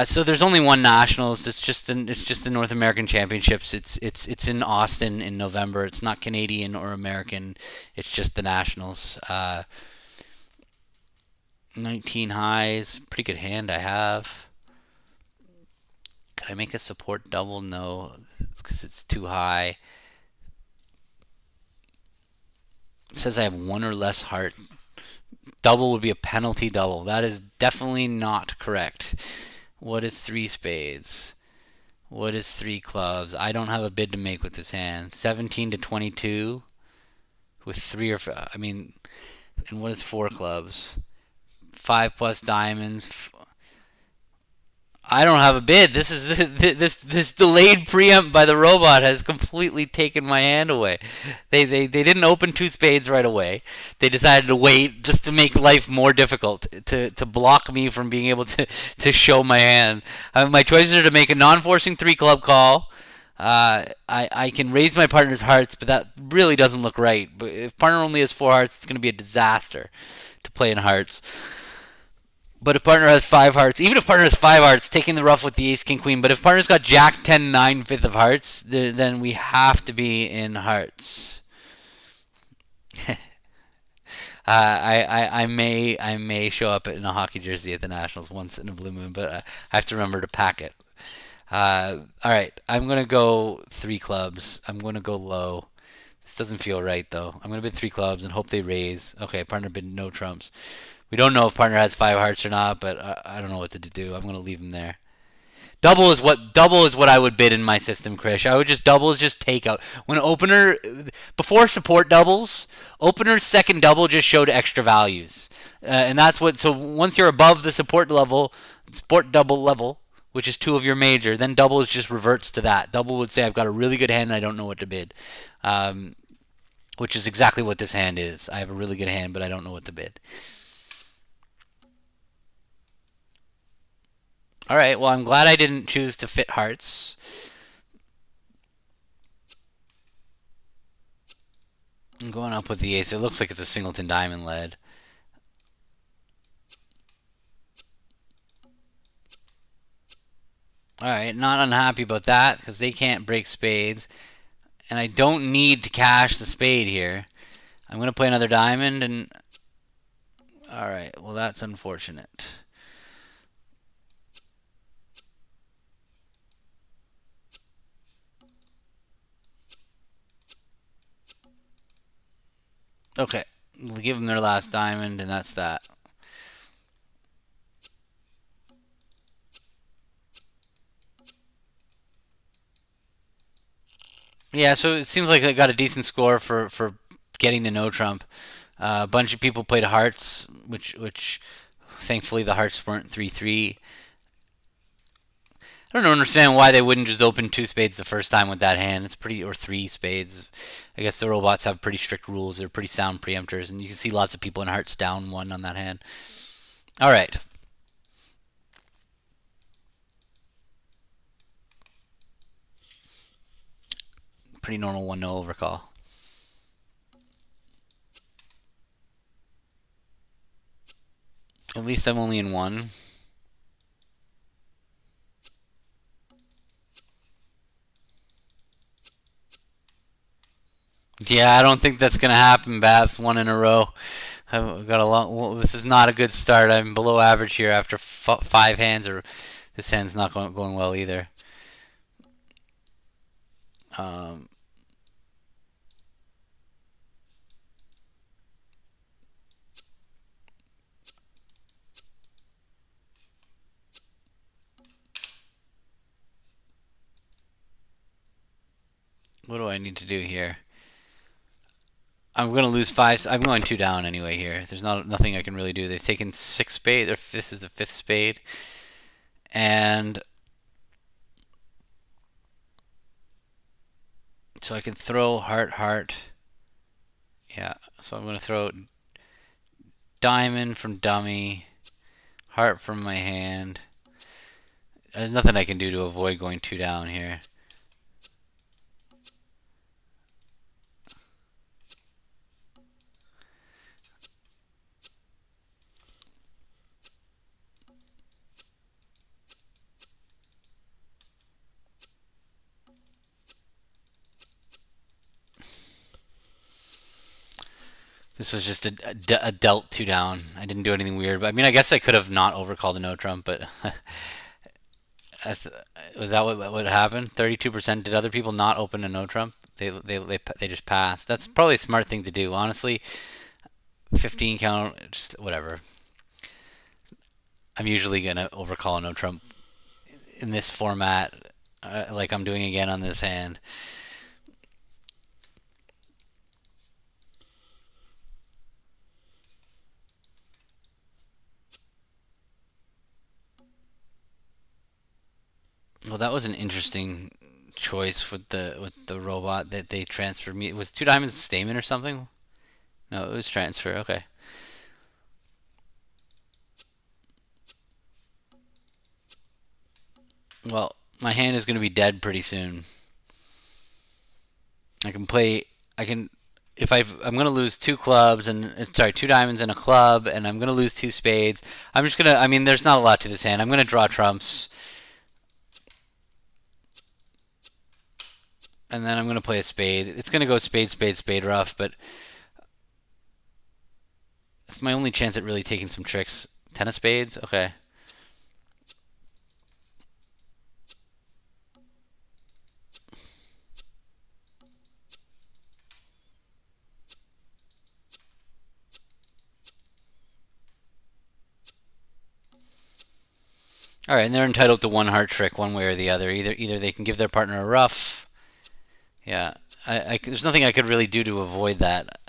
A: So there's only one nationals. It's just the North American Championships. It's in Austin in November. It's not Canadian or American. It's just the nationals. 19 highs, pretty good hand I have. Can I make a support double? No, because it's too high. It says I have one or less heart. Double would be a penalty double. That is definitely not correct. What is 3 spades? What is 3 clubs? I don't have a bid to make with this hand. 17 to 22 with 3 or I mean, and what is 4 clubs? 5 plus diamonds. I don't have a bid. This delayed preempt by the robot has completely taken my hand away. They didn't open 2 spades right away. They decided to wait just to make life more difficult, to block me from being able to show my hand. My choices are to make a non-forcing 3 club call. I can raise my partner's hearts, but that really doesn't look right. But if partner only has 4 hearts, it's going to be a disaster to play in hearts. But if partner has 5 hearts, even if partner has 5 hearts, taking the rough with the ace, king, queen. But if partner's got jack, 10, 9, fifth of hearts, then we have to be in hearts. I may show up in a hockey jersey at the Nationals once in a blue moon, but I have to remember to pack it. All right, I'm gonna go three clubs. I'm gonna go low. This doesn't feel right though. I'm gonna bid three clubs and hope they raise. Okay, partner bid no trumps. We don't know if partner has five hearts or not, but I don't know what to do. I'm gonna leave him there. Double is what I would bid in my system, Krish. I would just doubles just take out when opener before support doubles. Opener's second double just showed extra values, and that's what. So once you're above the support double level, which is two of your major, then doubles just reverts to that. Double would say I've got a really good hand and I don't know what to bid, which is exactly what this hand is. I have a really good hand, but I don't know what to bid. All right. Well, I'm glad I didn't choose to fit hearts. I'm going up with the ace. It looks like it's a singleton diamond lead. All right. Not unhappy about that because they can't break spades. And I don't need to cash the spade here. I'm going to play another diamond and... All right. Well, that's unfortunate. Okay. We'll give them their last diamond, and that's that. Yeah, so it seems like I got a decent score for getting to no trump. A bunch of people played hearts, which thankfully the hearts weren't 3-3. I don't understand why they wouldn't just open two spades the first time with that hand. It's pretty, or three spades. I guess the robots have pretty strict rules. They're pretty sound preemptors, and you can see lots of people in hearts down one on that hand. All right. Pretty normal 1-0 overcall. At least I'm only in one. Yeah, I don't think that's gonna happen, Babs. One in a row. I've got a long. Well, this is not a good start. I'm below average here after five hands, or this hand's not going well either. Um, what do I need to do here? I'm gonna lose five. I'm going two down anyway here. There's nothing I can really do. They've taken six spades, or this is the fifth spade, and so I can throw heart, heart. Yeah, so I'm gonna throw diamond from dummy, heart from my hand. There's nothing I can do to avoid going two down here. This was just a dealt two down. I didn't do anything weird. But I mean, I guess I could have not overcalled a no trump, but that's, was that what happened? 32%. Did other people not open a no trump? They just passed. That's probably a smart thing to do, honestly. 15 count, just whatever. I'm usually gonna overcall a no trump in this format, like I'm doing again on this hand. Well, that was an interesting choice with the robot that they transferred me. It was two diamonds Stamen or something. No, it was transfer. Okay. Well, my hand is going to be dead pretty soon. I can play. I can. If I'm going to lose two clubs and sorry, two diamonds and a club, and I'm going to lose two spades. I'm just gonna. I mean, there's not a lot to this hand. I'm going to draw trumps, and then I'm going to play a spade. It's going to go spade, spade, spade rough, but it's my only chance at really taking some tricks. Ten of spades. Okay. All right, and they're entitled to one heart trick, one way or the other. Either they can give their partner a ruff. Yeah, there's nothing I could really do to avoid that.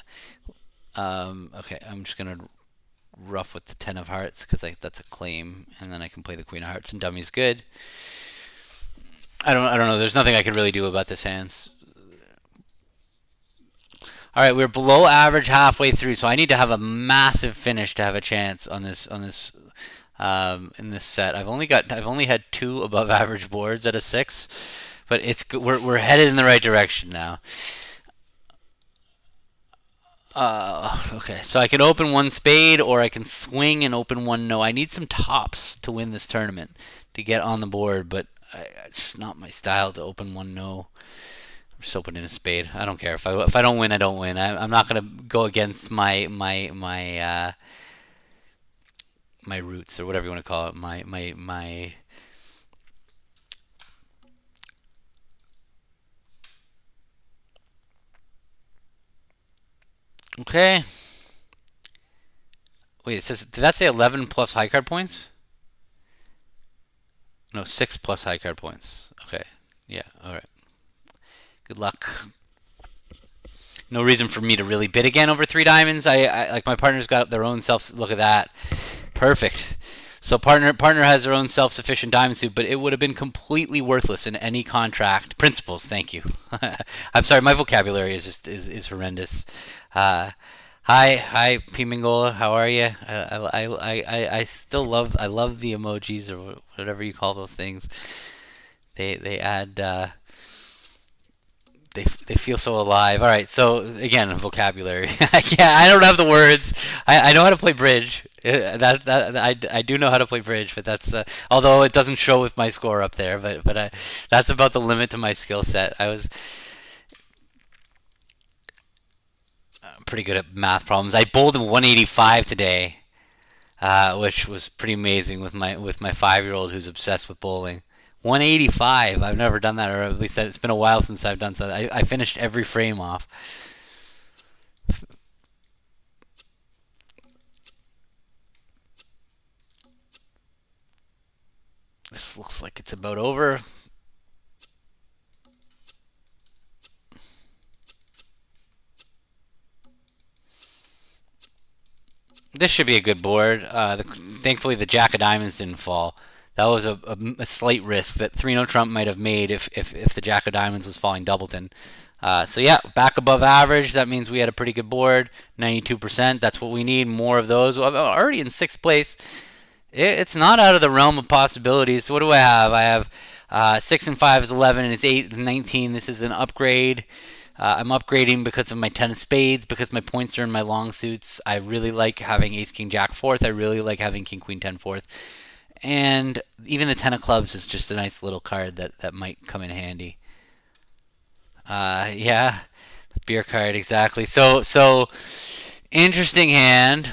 A: Okay, I'm just gonna ruff with the 10 of hearts because that's a claim, and then I can play the queen of hearts and dummy's good. I don't know. There's nothing I could really do about this hands. All right, we're below average halfway through, so I need to have a massive finish to have a chance on this in this set. I've only had 2 above average boards at a 6, but we're headed in the right direction now. Okay, so I can open 1 spade, or I can swing and open 1 no. I need some tops to win this tournament to get on the board, but it's not my style to open 1 no. I'm just opening a spade. I don't care if I don't win, I don't win. I'm not gonna go against my roots, or whatever you want to call it. My Okay. Wait, it says, did that say 11 plus high card points? No, 6 plus high card points. Okay. Yeah, alright. Good luck. No reason for me to really bid again over 3 diamonds. I like, my partner's got their own self. Look at that. Perfect. So partner has their own self-sufficient diamond suit, but it would have been completely worthless in any contract. Principles, thank you. I'm sorry, my vocabulary is just is horrendous. Hi, P Mingola. How are you? I still love the emojis, or whatever you call those things. They add they feel so alive. All right, so again, vocabulary. I don't have the words. I know how to play bridge. I do know how to play bridge, but that's although it doesn't show with my score up there. But that's about the limit to my skill set. I was pretty good at math problems. I bowled a 185 today, which was pretty amazing with my 5-year-old who's obsessed with bowling. 185. I've never done that, or at least it's been a while since I've done so. I finished every frame off. This looks like it's about over. This should be a good board. Thankfully, the Jack of Diamonds didn't fall. That was a slight risk that 3-no Trump might have made if the Jack of Diamonds was falling doubleton. So yeah, back above average. That means we had a pretty good board, 92%. That's what we need. More of those. Well, I'm already in 6th place. It's not out of the realm of possibilities. So what do I have? I have 6 and 5 is 11, and it's 8 and 19. This is an upgrade. I'm upgrading because of my 10 of spades, because my points are in my long suits. I really like having ace king jack fourth. I really like having king queen 10 fourth. And even the 10 of clubs is just a nice little card that might come in handy. Yeah, beer card, exactly. So interesting hand.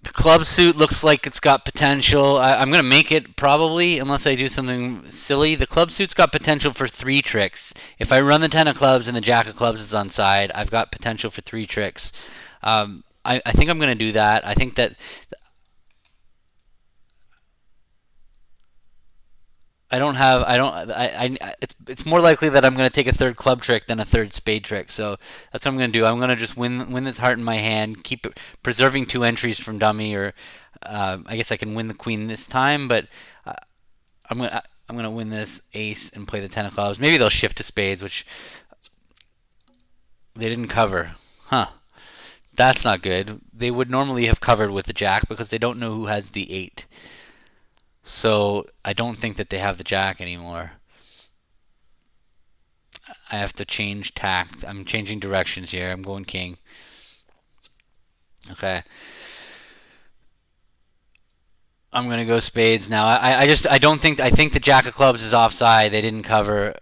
A: The club suit looks like it's got potential. I'm going to make it probably, unless I do something silly. The club suit's got potential for 3 tricks. If I run the 10 of clubs and the jack of clubs is on side, I've got potential for 3 tricks. I think I'm going to do that. I think that it's more likely that I'm going to take a 3rd club trick than a 3rd spade trick. So that's what I'm going to do. I'm going to just win this heart in my hand, keep it, preserving 2 entries from dummy, or I guess I can win the queen this time, but uh, I'm going to win this ace and play the 10 of clubs. Maybe they'll shift to spades, which they didn't cover. Huh. That's not good. They would normally have covered with the jack because they don't know who has the 8. So I don't think that they have the jack anymore. I have to change tact. I'm changing directions here. I'm going king. Okay. I'm gonna go spades now. I don't think, I think the jack of clubs is offside. They didn't cover.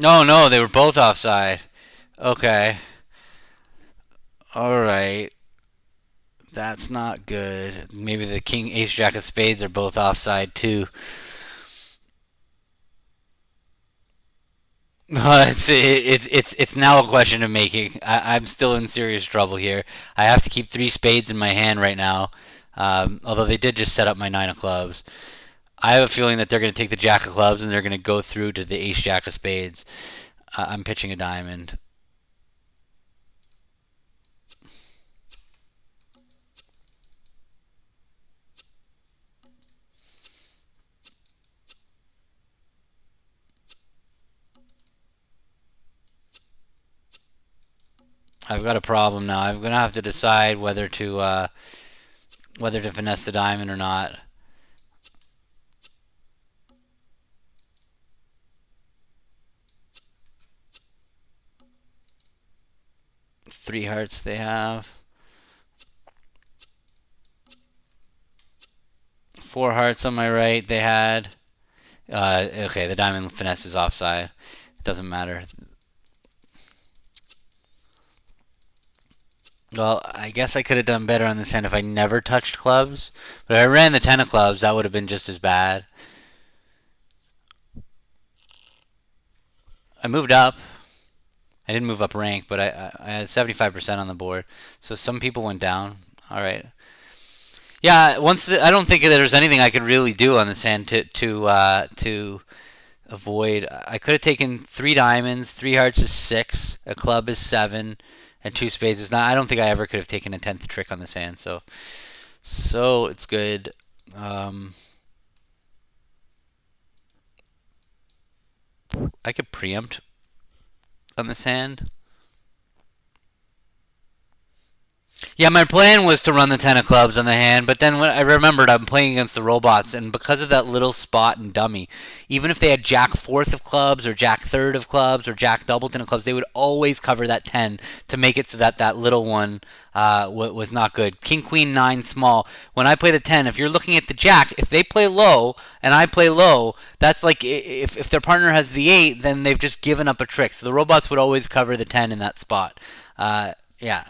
A: No, no, they were both offside. Okay. All right. That's not good. Maybe the king, ace, jack of spades are both offside too. It's now a question of making. I'm still in serious trouble here. I have to keep three spades in my hand right now. Although they did just set up my nine of clubs. I have a feeling that they're going to take the jack of clubs and they're going to go through to the ace, jack of spades. I'm pitching a diamond. I've got a problem now. I'm going to have to decide whether to finesse the diamond or not. Three hearts they have. Four hearts on my right they had. Okay, the diamond finesse is offside. It doesn't matter. Well, I guess I could have done better on this hand if I never touched clubs. But if I ran the ten of clubs, that would have been just as bad. I moved up. I didn't move up rank, but I had 75% on the board. So some people went down. All right. Yeah, I don't think that there's anything I could really do on this hand to avoid. I could have taken three diamonds, three hearts is six, a club is seven, and two spades is nine. I don't think I ever could have taken a 10th trick on this hand, so it's good. I could preempt on this hand. Yeah, my plan was to run the ten of clubs on the hand, but then when I remembered I'm playing against the robots, and because of that little spot and dummy, even if they had jack fourth of clubs or jack third of clubs or jack double ten of clubs, they would always cover that 10 to make it so that that little one was not good. King queen nine small. When I play the 10, if you're looking at the jack, if they play low and I play low, that's like if their partner has the 8, then they've just given up a trick. So the robots would always cover the 10 in that spot. Yeah.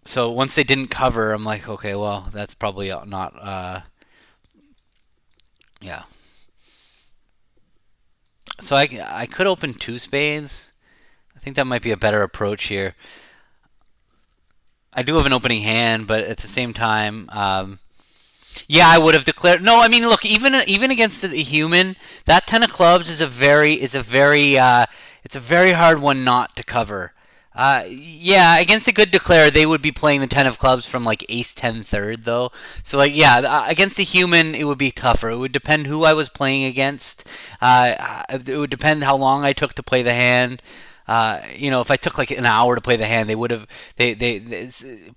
A: So once they didn't cover, I'm like, okay, well, that's probably not. Yeah. So I could open two spades. I think that might be a better approach here. I do have an opening hand, but at the same time, yeah, I would have declared. No, I mean, look, even against a human, that 10 of clubs it's a very hard one not to cover. Yeah, against a good declare, they would be playing the 10 of clubs from like ace 10 third, though. So, like, yeah, against a human, it would be tougher. It would depend who I was playing against. It would depend how long I took to play the hand. If I took like an hour to play the hand, they would have.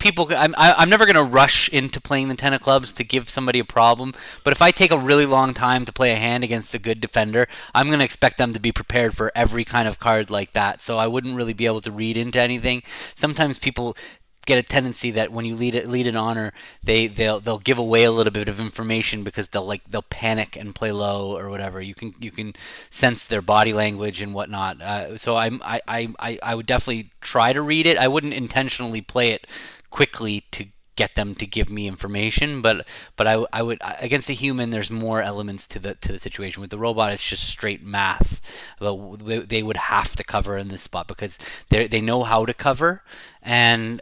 A: People. I'm never gonna rush into playing the 10 of clubs to give somebody a problem. But if I take a really long time to play a hand against a good defender, I'm gonna expect them to be prepared for every kind of card like that. So I wouldn't really be able to read into anything. Sometimes people get a tendency that when you lead an honor, they'll give away a little bit of information because they'll panic and play low or whatever. You can sense their body language and whatnot. So I would definitely try to read it. I wouldn't intentionally play it quickly to get them to give me information, but I would against a human. There's more elements to the situation. With the robot, it's just straight math. They would have to cover in this spot because they know how to cover, and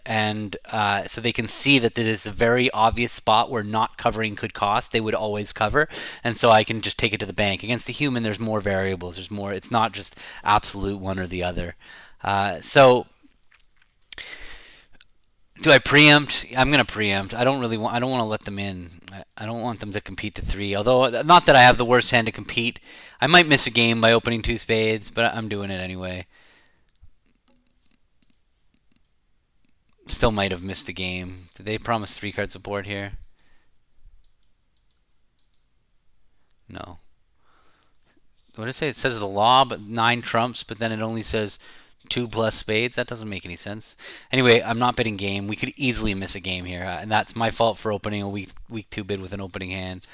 A: so they can see that this is a very obvious spot where not covering could cost. They would always cover, and so I can just take it to the bank. Against the human, there's more variables. There's more. It's not just absolute one or the other. So do I preempt? I'm gonna preempt. I don't really want. I don't want to let them in. I don't want them to compete to three. Although not that I have the worst hand to compete. I might miss a game by opening two spades, but I'm doing it anyway. Still might have missed the game. Did they promise three card support here? No. What did it say? It says the law, but nine trumps, but then it only says two plus spades. That doesn't make any sense. Anyway, I'm not betting game. We could easily miss a game here, and that's my fault for opening a week two bid with an opening hand.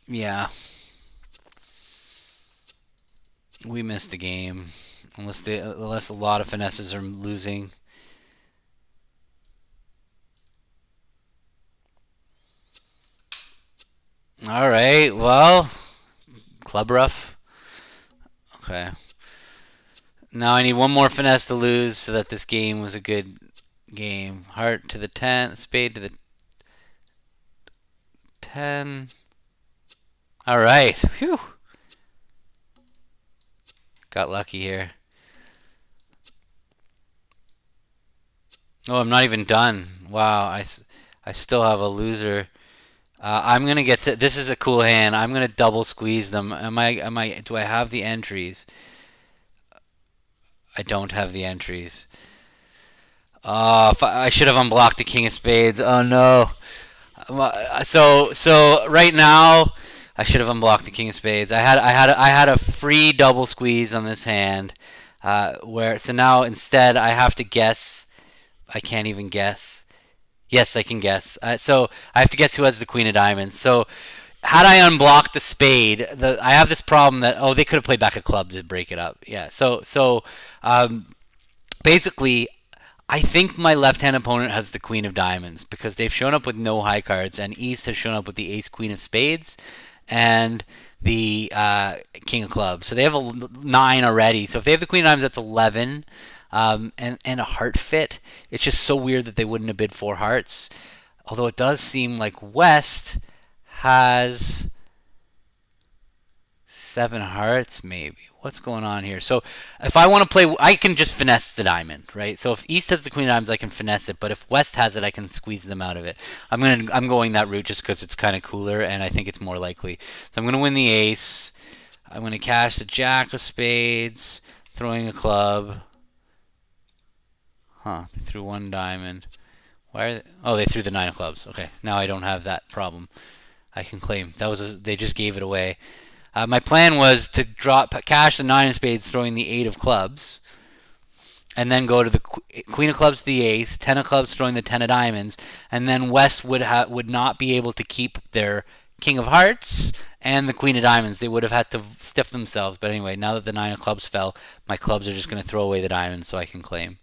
A: Yeah. We missed the game. Unless a lot of finesses are losing. All right. Well, club rough. Okay. Now I need one more finesse to lose so that this game was a good game. Heart to the 10, spade to the 10. All right. Phew. Got lucky here. Oh, I'm not even done. Wow, I still have a loser. I'm gonna get to. This is a cool hand. I'm gonna double squeeze them. Do I have the entries? I don't have the entries. I should have unblocked the king of spades. Oh no. So right now, I should have unblocked the king of spades. I had a free double squeeze on this hand. So now instead I have to guess. I can't even guess. Yes, I can guess. So I have to guess who has the queen of diamonds. So had I unblocked the spade, I have this problem that they could have played back a club to break it up. Yeah. So basically, I think my left-hand opponent has the queen of diamonds because they've shown up with no high cards, and East has shown up with the ace queen of spades and the king of clubs. So they have a 9 already. So if they have the queen of diamonds, that's 11. And a heart fit. It's just so weird that they wouldn't have bid 4 hearts. Although it does seem like West has 7 hearts, maybe. What's going on here? So if I want to play, I can just finesse the diamond, right? So if East has the queen of diamonds, I can finesse it. But if West has it, I can squeeze them out of it. I'm going that route just because it's kind of cooler and I think it's more likely. So I'm gonna win the ace. I'm gonna cash the jack of spades, throwing a club. Huh? They threw 1 diamond. Why are they? Oh, they threw the 9 of clubs. Okay, now I don't have that problem. I can claim they just gave it away. My plan was to cash the 9 of spades, throwing the 8 of clubs, and then go to the queen of clubs to the ace, 10 of clubs, throwing the 10 of diamonds, and then West would not be able to keep their king of hearts and the queen of diamonds. They would have had to stiff themselves. But anyway, now that the 9 of clubs fell, my clubs are just going to throw away the diamonds so I can claim.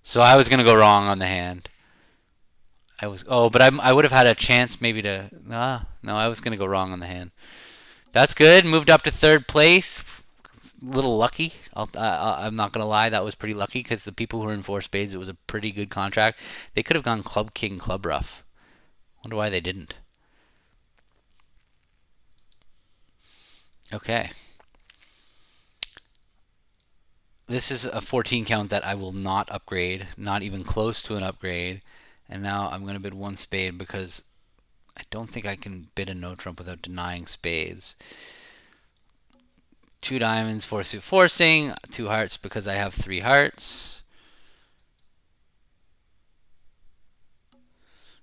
A: So I was going to go wrong on the hand. But I would have had a chance maybe to. No, I was going to go wrong on the hand. That's good. Moved up to 3rd place. A little lucky. I'm not going to lie. That was pretty lucky because the people who were in 4 spades, it was a pretty good contract. They could have gone club king, club rough. Wonder why they didn't. Okay. This is a 14 count that I will not upgrade. Not even close to an upgrade. And now I'm going to bid 1 spade because I don't think I can bid a no trump without denying spades. 2 diamonds, 4 suit forcing, 2 hearts because I have 3 hearts.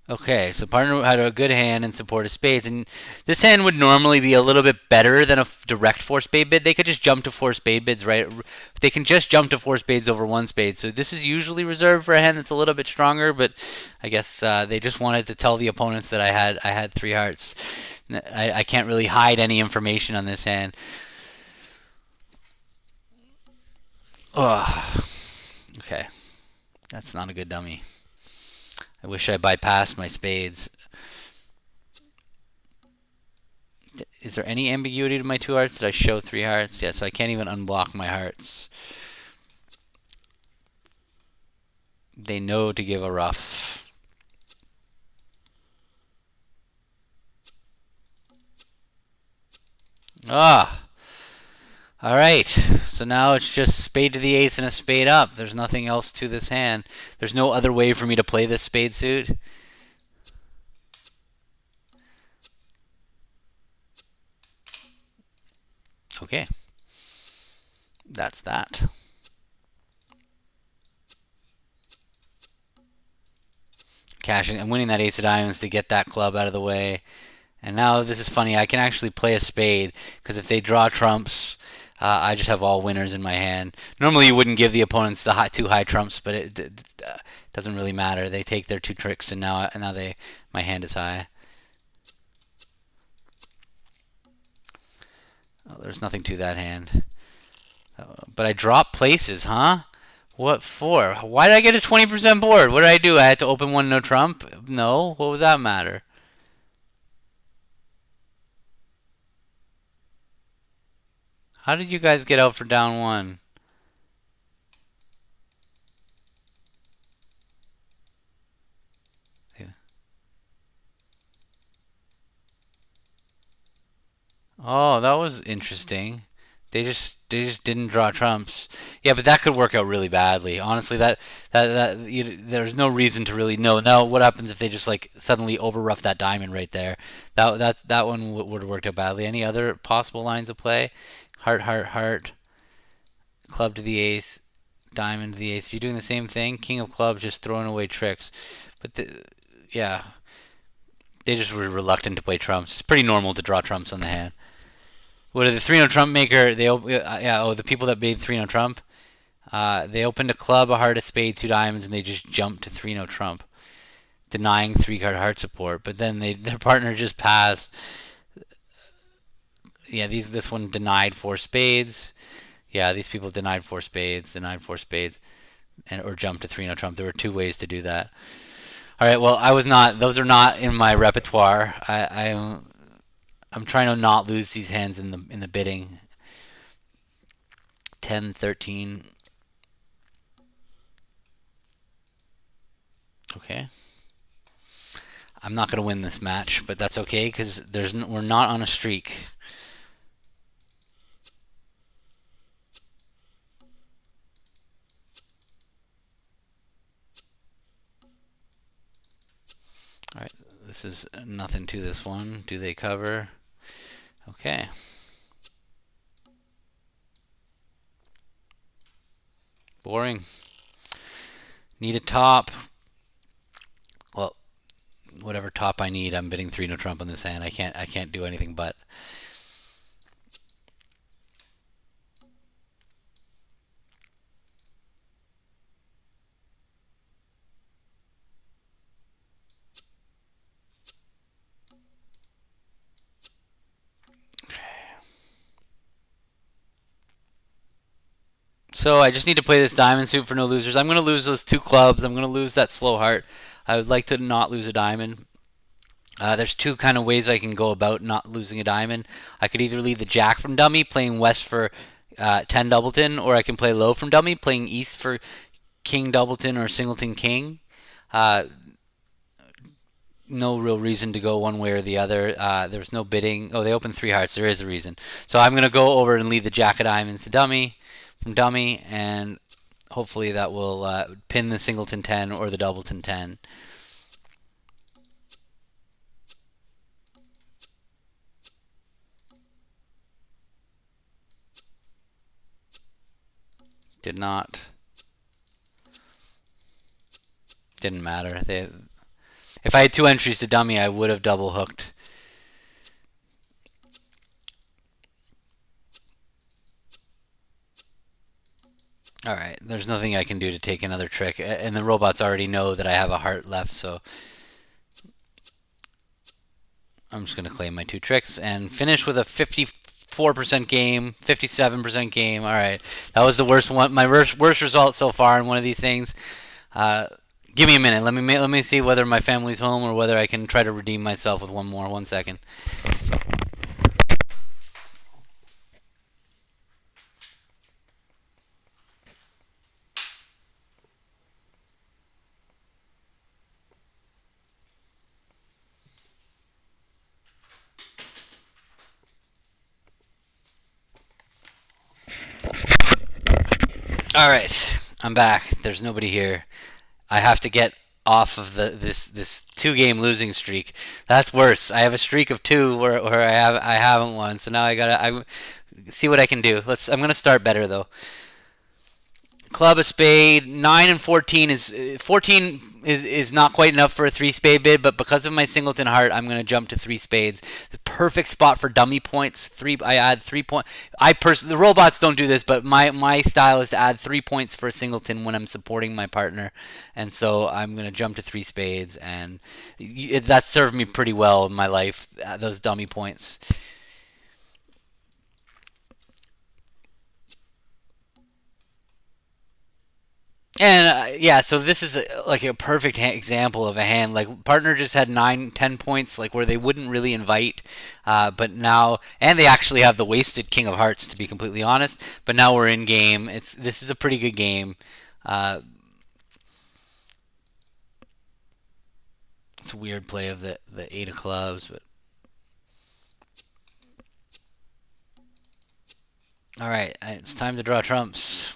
A: Okay, so partner had a good hand in support of spades, and this hand would normally be a little bit better than a direct 4 spade bid. They could just jump to 4 spade bids, right? They can just jump to 4 spades over 1 spade. So this is usually reserved for a hand that's a little bit stronger, but I guess they just wanted to tell the opponents that I had 3 hearts. I can't really hide any information on this hand. Ugh. Okay, that's not a good dummy. I wish I bypassed my spades. Is there any ambiguity to my 2 hearts? Did I show 3 hearts? Yeah, so I can't even unblock my hearts. They know to give a rough. Alright, so now it's just spade to the ace and a spade up. There's nothing else to this hand. There's no other way for me to play this spade suit. Okay. That's that. Cashing and winning that ace of diamonds to get that club out of the way. And now this is funny. I can actually play a spade because if they draw trumps, I just have all winners in my hand. Normally you wouldn't give the opponents the 2 high trumps, but it doesn't really matter. They take their 2 tricks, and now my hand is high. Oh, there's nothing to that hand. But I drop places, huh? What for? Why did I get a 20% board? What did I do? I had to open one no trump? No. What would that matter? How did you guys get out for down one? Oh, that was interesting. They just didn't draw trumps. Yeah, but that could work out really badly. Honestly, there's no reason to really know. Now, what happens if they just like suddenly overrough that diamond right there? That one would have worked out badly. Any other possible lines of play? Heart, heart, heart. Club to the ace. Diamond to the ace. You're doing the same thing. King of clubs just throwing away tricks. But yeah, they just were reluctant to play trumps. It's pretty normal to draw trumps on the hand. What are the 3-0 Trump maker? The people that made 3-0 Trump, they opened a club, a heart, a spade, two diamonds, and they just jumped to 3-0 Trump, denying 3-card heart support. But then their partner just passed. Yeah, this one denied 4 spades. Yeah, these people denied 4 spades, or jumped to 3-0 Trump. There were 2 ways to do that. All right, well, I was not. Those are not in my repertoire. I'm trying to not lose these hands in the bidding. 10, 13. Okay. I'm not going to win this match, but that's okay because we're not on a streak. All right, this is nothing to this one. Do they cover? Okay. Boring. Need a top. Well, whatever top I need, I'm bidding 3-0 Trump on this hand. I can't do anything but. So I just need to play this diamond suit for no losers. I'm going to lose those 2 clubs. I'm going to lose that slow heart. I would like to not lose a diamond. There's 2 kind of ways I can go about not losing a diamond. I could either lead the jack from dummy, playing west for 10 doubleton, or I can play low from dummy, playing east for king doubleton or singleton king. No real reason to go one way or the other. There's no bidding. Oh, they opened 3 hearts. There is a reason. So I'm going to go over and lead the jack of diamonds to dummy, from dummy, and hopefully that will pin the singleton 10 or the doubleton 10. Did not. Didn't matter. If I had 2 entries to dummy, I would have double hooked. Alright, there's nothing I can do to take another trick. And the robots already know that I have a heart left, so I'm just going to claim my 2 tricks and finish with a 54% game, 57% game. Alright, that was the worst one. My worst result so far in one of these things. Give me a minute. Let me see whether my family's home or whether I can try to redeem myself with one more. 1 second. All right, I'm back. There's nobody here. I have to get off of this 2-game losing streak. That's worse. I have a streak of 2 where I haven't won. So now I see what I can do. I'm gonna start better though. Club, a spade. 9 and 14 is not quite enough for a 3 spade bid, but because of my singleton heart, I'm going to jump to 3 spades. The perfect spot for dummy points. I add 3 points. The robots don't do this, but my style is to add 3 points for a singleton when I'm supporting my partner, and so I'm going to jump to 3 spades, and that served me pretty well in my life. Those dummy points. And yeah, so this is like a perfect example of a hand. Like partner just had 9, 10 points, like where they wouldn't really invite, but now, and they actually have the wasted King of Hearts to be completely honest. But now we're in game. This is a pretty good game. Uh, it's a weird play of the 8 of clubs, but all right, it's time to draw trumps.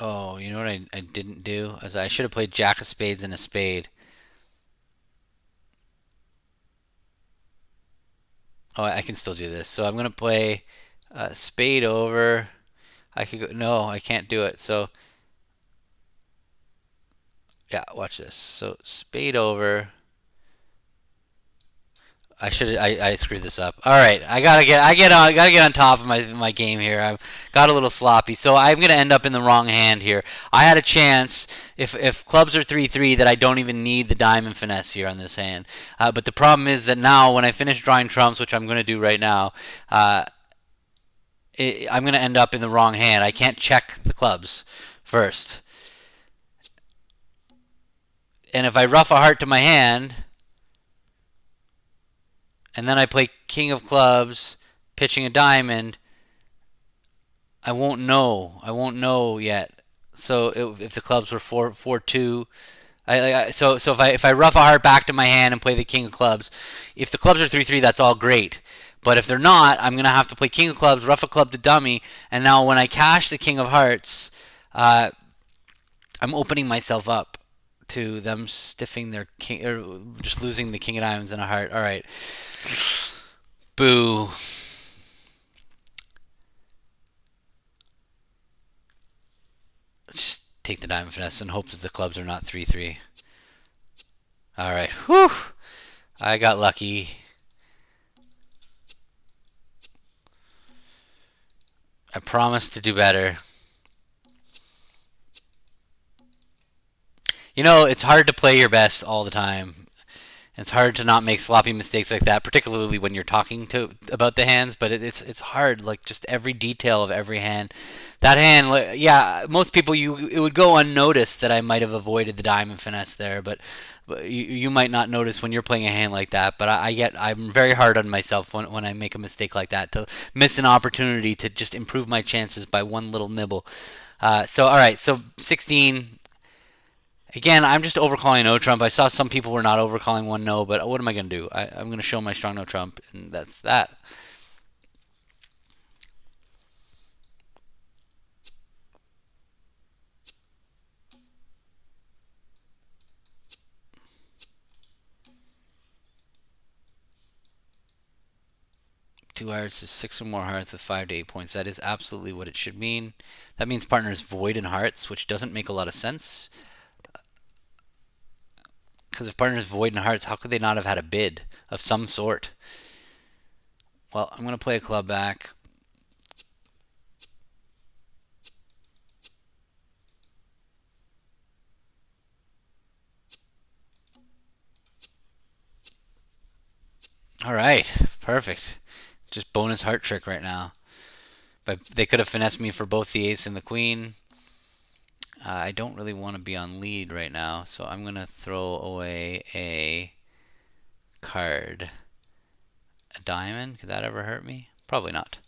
A: Oh, you know what I didn't do? As I should have played Jack of Spades and a spade. Oh, I can still do this. So I'm gonna play spade over. I could go. No, I can't do it. So yeah, watch this. So spade over. I screwed this up. All right, I gotta get on top of my game here. I've got a little sloppy, so I'm gonna end up in the wrong hand here. I had a chance if clubs are 3-3 that I don't even need the diamond finesse here on this hand. But the problem is that now when I finish drawing trumps, which I'm gonna do right now, I'm gonna end up in the wrong hand. I can't check the clubs first, and if I ruff a heart to my hand and then I play king of clubs, pitching a diamond, I won't know. I won't know yet. So if the clubs were 4-2, so if I rough a heart back to my hand and play the king of clubs, if the clubs are 3-3, that's all great. But if they're not, I'm gonna have to play king of clubs, rough a club to dummy, and now when I cash the king of hearts, uh, I'm opening myself up to them stiffing their king or just losing the king of diamonds and a heart. All right, boo. Just take the diamond finesse and hope that the clubs are not 3-3. All right, whew. I got lucky. I promise to do better. You know, it's hard to play your best all the time. It's hard to not make sloppy mistakes like that, particularly when you're talking to about the hands. But it's hard, like just every detail of every hand. That hand, yeah, most people it would go unnoticed that I might have avoided the diamond finesse there, but you might not notice when you're playing a hand like that. But I'm very hard on myself when I make a mistake like that to miss an opportunity to just improve my chances by one little nibble. So all right, so 16. Again, I'm just overcalling no trump. I saw some people were not overcalling one no, but what am I going to do? I'm going to show my strong no trump, and that's that. 2 hearts is 6 or more hearts with 5 to 8 points. That is absolutely what it should mean. That means partners void in hearts, which doesn't make a lot of sense. Because if partners void in hearts, how could they not have had a bid of some sort? Well, I'm going to play a club back. All right, perfect. Just bonus heart trick right now. But they could have finessed me for both the ace and the queen. I don't really want to be on lead right now, so I'm going to throw away a card. A diamond? Could that ever hurt me? Probably not.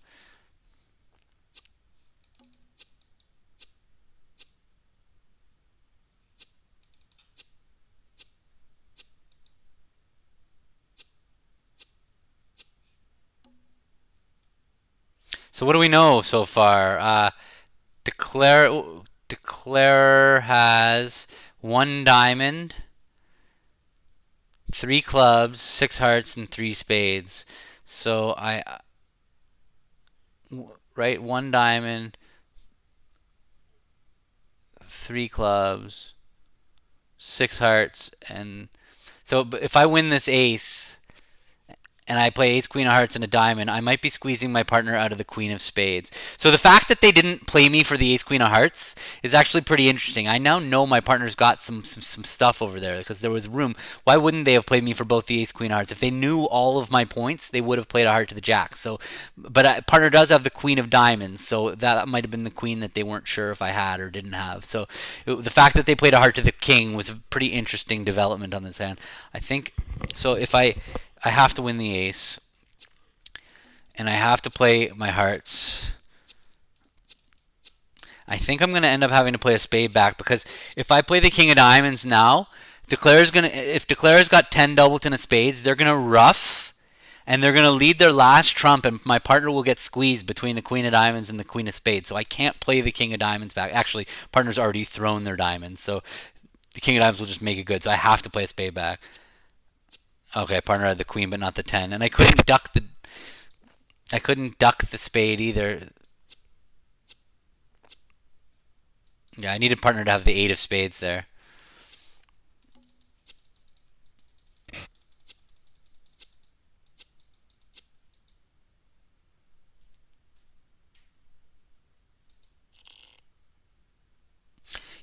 A: So what do we know so far? Declare Declare has 1 diamond, 3 clubs, 6 hearts, and 3 spades. So right, 1 diamond, 3 clubs, 6 hearts, and so if I win this ace, and I play ace queen of hearts and a diamond, I might be squeezing my partner out of the queen of spades. So the fact that they didn't play me for the ace queen of hearts is actually pretty interesting. I now know my partner's got some stuff over there because there was room. Why wouldn't they have played me for both the ace queen of hearts? If they knew all of my points, they would have played a heart to the jack. So, but partner does have the queen of diamonds, so that might have been the queen that they weren't sure if I had or didn't have. So the fact that they played a heart to the king was a pretty interesting development on this hand. I think so. If I have to win the ace, and I have to play my hearts. I think I'm going to end up having to play a spade back because if I play the king of diamonds now, if Declare's got 10 doubleton of spades, they're going to ruff and they're going to lead their last trump, and my partner will get squeezed between the queen of diamonds and the queen of spades. So I can't play the king of diamonds back. Actually, partner's already thrown their diamonds, so the king of diamonds will just make it good. So I have to play a spade back. Okay, partner had the queen but not the 10, and I couldn't duck the spade either. Yeah, I needed partner to have the 8 of spades there.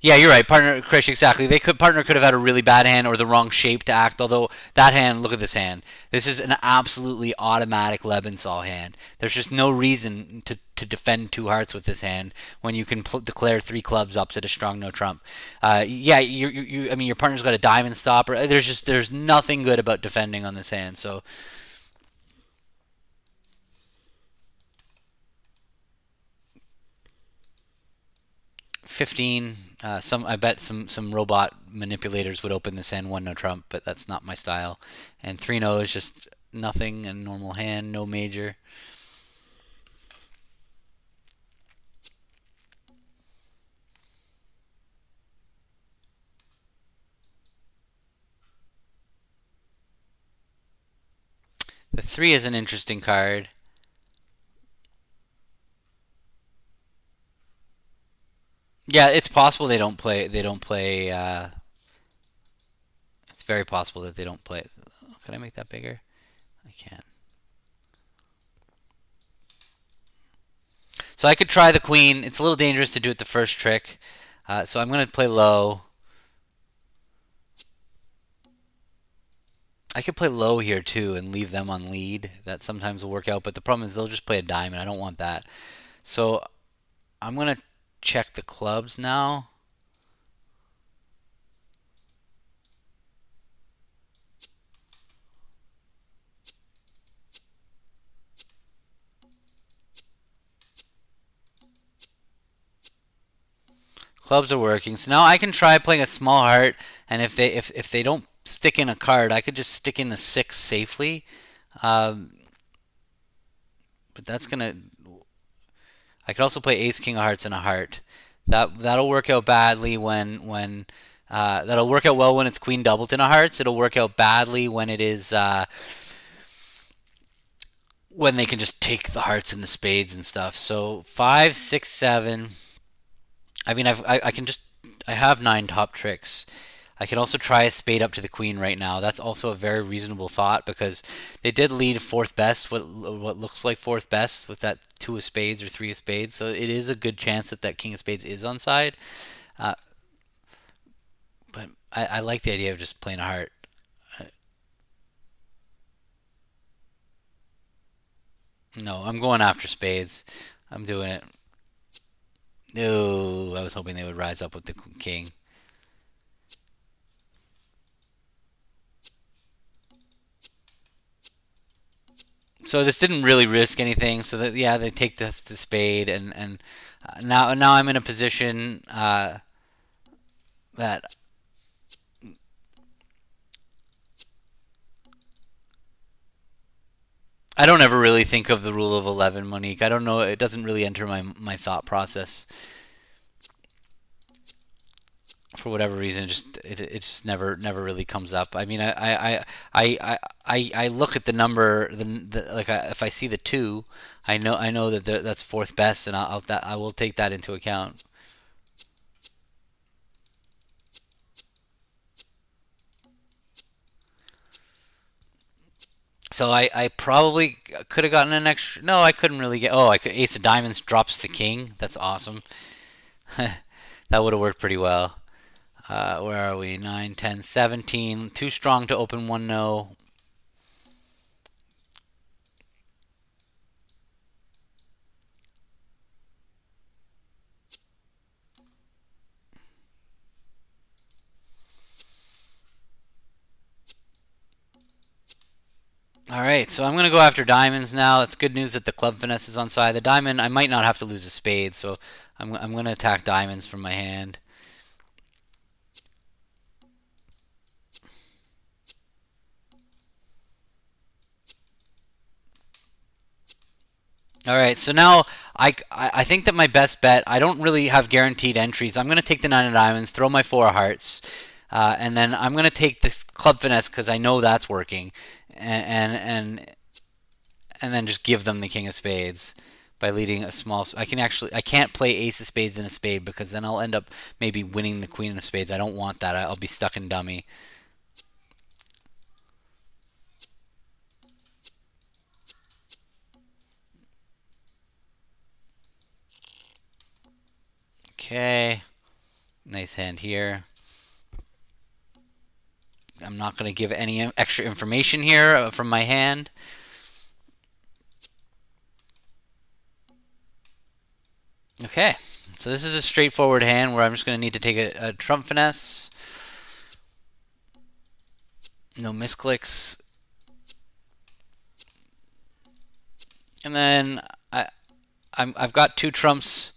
A: Yeah, you're right, partner Krish. Exactly. Partner could have had a really bad hand or the wrong shape to act. Although that hand, look at this hand. This is an absolutely automatic Lebensal hand. There's just no reason to defend two hearts with this hand when you can declare three clubs upset a strong no trump. Yeah, I mean, your partner's got a diamond stopper. There's nothing good about defending on this hand. So 15. I bet some robot manipulators would open this hand one no trump, but that's not my style. And 3 no is just nothing, a normal hand, no major. The 3 is an interesting card. Yeah, it's possible they don't play. They don't play. It's very possible that they don't play. Can I make that bigger? I can't. So I could try the queen. It's a little dangerous to do it the first trick. So I'm going to play low. I could play low here too and leave them on lead. That sometimes will work out, but the problem is they'll just play a diamond. I don't want that. So I'm going to check the clubs now. Clubs are working. So now I can try playing a small heart, and if they don't stick in a card, I could just stick in the 6 safely. Um, but that's gonna. I could also play Ace King of Hearts and a heart. That'll work out badly when that'll work out well when it's Queen Doubleton of Hearts. It'll work out badly when it is when they can just take the hearts and the spades and stuff. So 5, 6, 7. I mean, I can just I have 9 top tricks. I can also try a spade up to the queen right now. That's also a very reasonable thought because they did lead fourth best, what looks like fourth best with that 2 of spades or 3 of spades. So it is a good chance that that king of spades is onside. Uh, but I like the idea of just playing a heart. No, I'm going after spades. I'm doing it. No, I was hoping they would rise up with the king. So this didn't really risk anything. So that yeah, they take the spade, and now I'm in a position that I don't ever really think of the rule of 11, Monique. I don't know. It doesn't really enter my thought process for whatever reason. It just never really comes up. I mean, I look at the number, if I see the 2, I know that that's fourth best, and I will take that into account. So I probably could have gotten an extra. No, I couldn't really get. Oh, I could. Ace of Diamonds drops the king. That's awesome. That would have worked pretty well. Where are we? 9, 10, 17. Too strong to open one no. All right, so I'm going to go after diamonds now. It's good news that the club finesse is on side. The diamond, I might not have to lose a spade, so I'm going to attack diamonds from my hand. All right, so now I think that my best bet, I don't really have guaranteed entries. I'm going to take the 9 of diamonds, throw my 4 of hearts, and then I'm going to take the club finesse because I know that's working, and, and and then just give them the king of spades by leading a small. I can't play ace of spades and a spade because then I'll end up maybe winning the queen of spades. I don't want that. I'll be stuck in dummy. Okay, nice hand here. I'm not going to give any extra information here from my hand. Okay, so this is a straightforward hand where I'm just going to need to take a trump finesse. No misclicks. And then I've got 2 trumps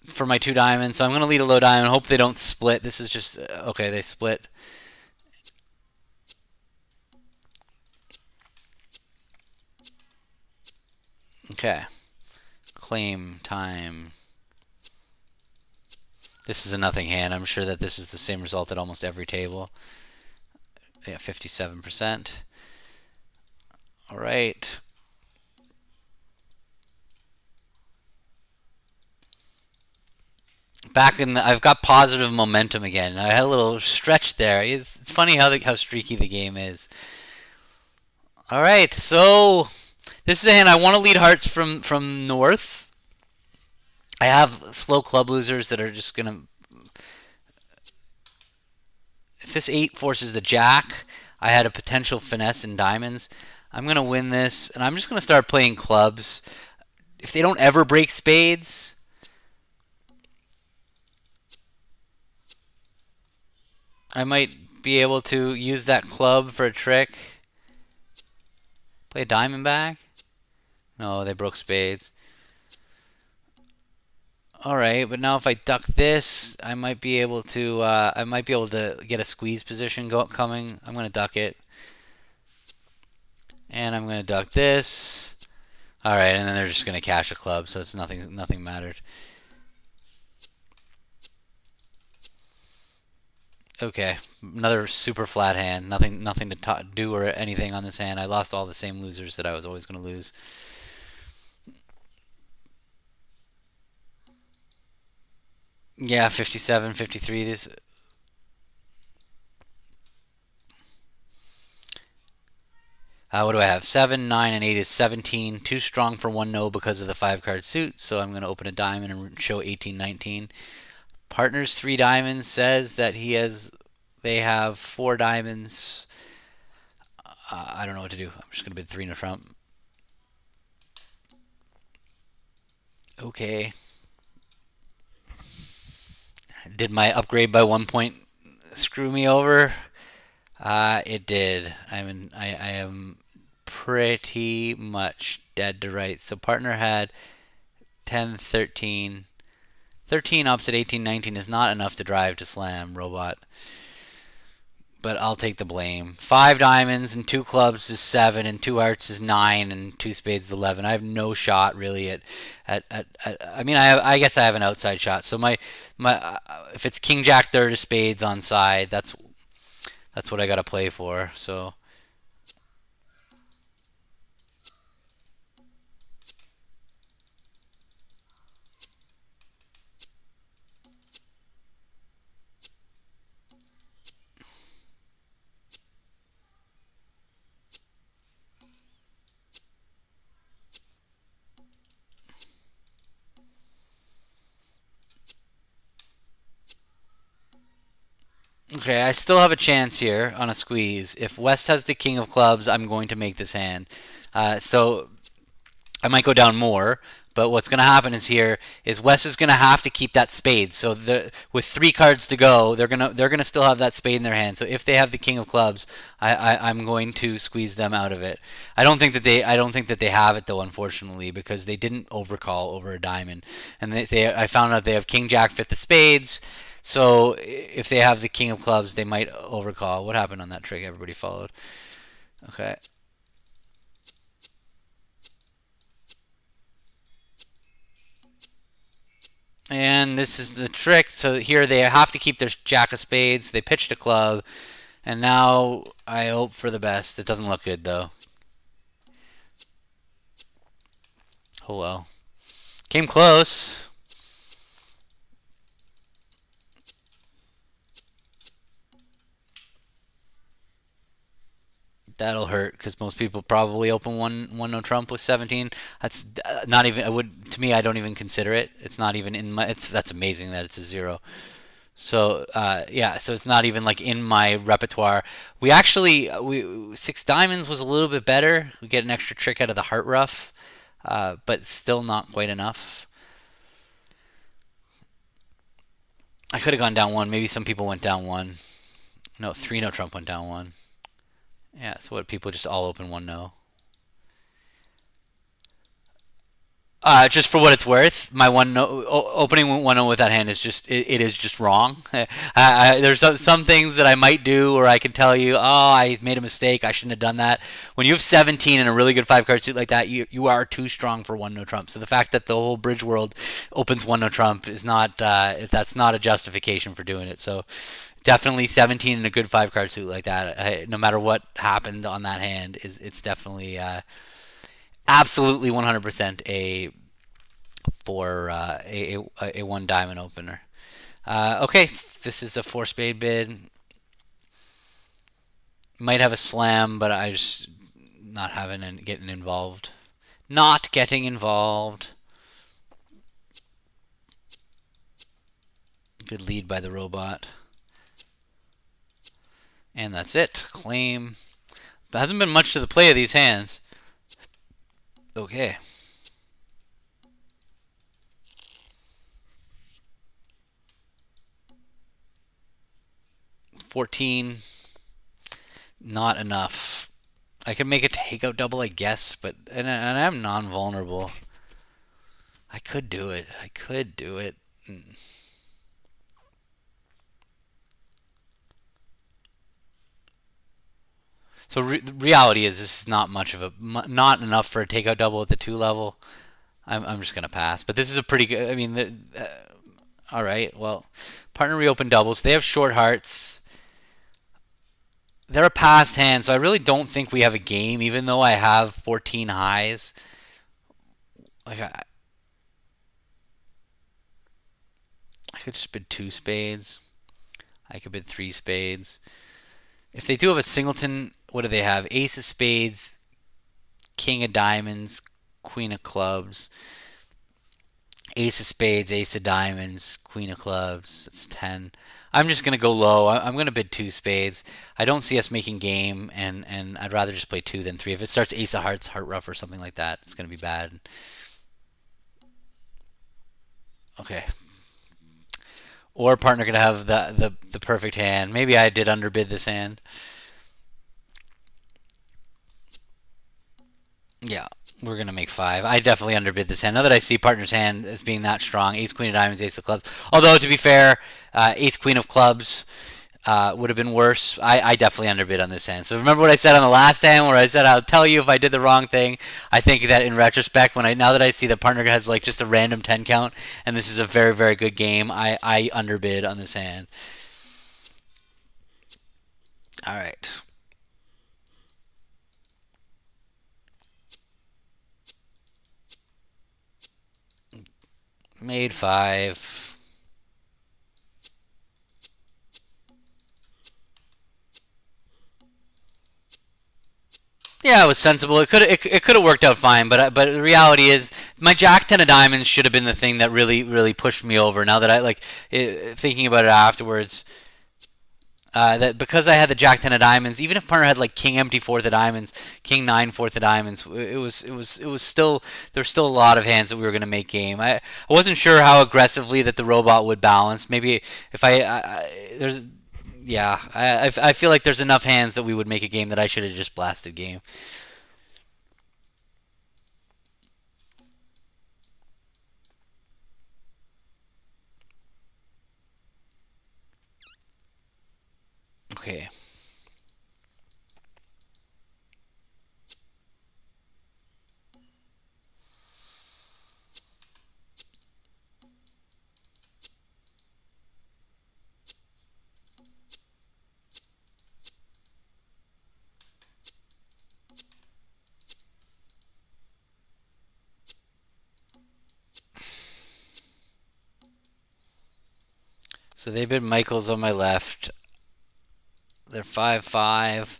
A: for my 2 diamonds, so I'm going to lead a low diamond. Hope they don't split. This is just okay. They split. Okay. Claim time. This is a nothing hand. I'm sure that this is the same result at almost every table. Yeah, 57%. All right. Back in I've got positive momentum again. I had a little stretch there. It's funny how streaky the game is. All right, so this is a hand I want to lead hearts from north. I have slow club losers that are just gonna. If this 8 forces the jack, I had a potential finesse in diamonds. I'm gonna win this, and I'm just gonna start playing clubs. If they don't ever break spades, I might be able to use that club for a trick. Play a diamond back. No, they broke spades. All right, but now if I duck this, I might be able to. Get a squeeze position coming. I'm gonna duck it, and I'm gonna duck this. All right, and then they're just gonna cash a club, so it's nothing. Nothing mattered. Okay, another super flat hand. Nothing to do or anything on this hand. I lost all the same losers that I was always gonna lose. Yeah, 57, 53. This. What do I have? 7, 9, and 8 is 17. Too strong for one no because of the 5-card suit, so I'm going to open a diamond and show 18, 19. Partner's 3 diamonds says that they have 4 diamonds. I don't know what to do. I'm just going to bid 3 in the front. Okay. Did my upgrade by 1 point screw me over? It did. I am pretty much dead to rights. So partner had 10, 13. 13 ups at 18, 19 is not enough to drive to slam, robot. But I'll take the blame. 5 diamonds and 2 clubs is 7, and 2 hearts is 9, and 2 spades is 11. I have no shot really at I mean, I guess I have an outside shot. So my if it's king jack third of spades on side, that's what I got to play for. So Okay, I still have a chance here on a squeeze. If West has the king of clubs, I'm going to make this hand. So I might go down more, but what's going to happen is here is West is going to have to keep that spade. So with 3 cards to go, they're gonna still have that spade in their hand. So if they have the king of clubs, I'm going to squeeze them out of it. I don't think that they have it though, unfortunately, because they didn't overcall over a diamond, and I found out they have king jack fifth of spades. So if they have the king of clubs, they might overcall. What happened on that trick? Everybody followed. Okay. And this is the trick. So here they have to keep their jack of spades. They pitched a club. And now I hope for the best. It doesn't look good though. Oh well. Came close. That'll hurt because most people probably open one no trump with 17. That's not even. I would to me. I don't even consider it. It's not even in my. That's amazing that it's a zero. So yeah, so it's not even like in my repertoire. We 6 diamonds was a little bit better. We get an extra trick out of the heart rough, but still not quite enough. I could have gone down one. Maybe some people went down one. No, 3 no trump went down one. Yeah, so what people just all open one no. Just for what it's worth, my one no, opening 1-0 with that hand is just it is just wrong. There's some things that I might do, or I can tell you, oh, I made a mistake. I shouldn't have done that. When you have 17 and a really good 5 card suit like that, you are too strong for one no trump. So the fact that the whole bridge world opens one no trump is not that's not a justification for doing it. So definitely 17 and a good 5 card suit like that, no matter what happened on that hand, it's definitely absolutely 100% a for a 1 diamond opener. Okay, this is a 4 spade bid. Might have a slam, but I just not having and getting involved. Not getting involved. Good lead by the robot. And that's it. Claim. There hasn't been much to the play of these hands. Okay. $14. Not enough. I could make a takeout double, I guess, but and I'm non-vulnerable. I could do it. I could do it. So reality is this is not much of a not enough for a takeout double at the 2 level. I'm just gonna pass. But this is a pretty good. I mean, all right. Well, partner reopen doubles. They have short hearts. They're a passed hand, so I really don't think we have a game, even though I have 14 highs. Like I could just bid 2 spades. I could bid 3 spades. If they do have a singleton, what do they have? Ace of spades, king of diamonds, queen of clubs, ace of spades, ace of diamonds, queen of clubs. That's 10. I'm just going to go low. I'm going to bid 2 spades. I don't see us making game, and I'd rather just play 2 than 3. If it starts ace of hearts, heart rough, or something like that, it's going to be bad. Okay. Or partner could have the perfect hand. Maybe I did underbid this hand. Yeah, we're gonna make 5. I definitely underbid this hand. Now that I see partner's hand as being that strong, ace queen of diamonds, ace of clubs. Although to be fair, ace queen of clubs would have been worse. I definitely underbid on this hand. So remember what I said on the last hand, where I said I'll tell you if I did the wrong thing. I think that in retrospect, now that I see the partner has like just a random 10 count, and this is a very very good game, I underbid on this hand. All right. Made 5. Yeah, it was sensible. It could have worked out fine, but the reality is my Jack 10 of diamonds should have been the thing that really pushed me over. Now that I thinking about it afterwards, That because I had the Jack 10 of diamonds, even if partner had like King empty fourth of diamonds, King 9 fourth of diamonds, it was still there's still a lot of hands that we were gonna make game. I wasn't sure how aggressively that the robot would balance. Maybe if there's yeah, I feel like there's enough hands that we would make a game that I should have just blasted game. Okay. So they've been Michaels on my left. They're 5-5.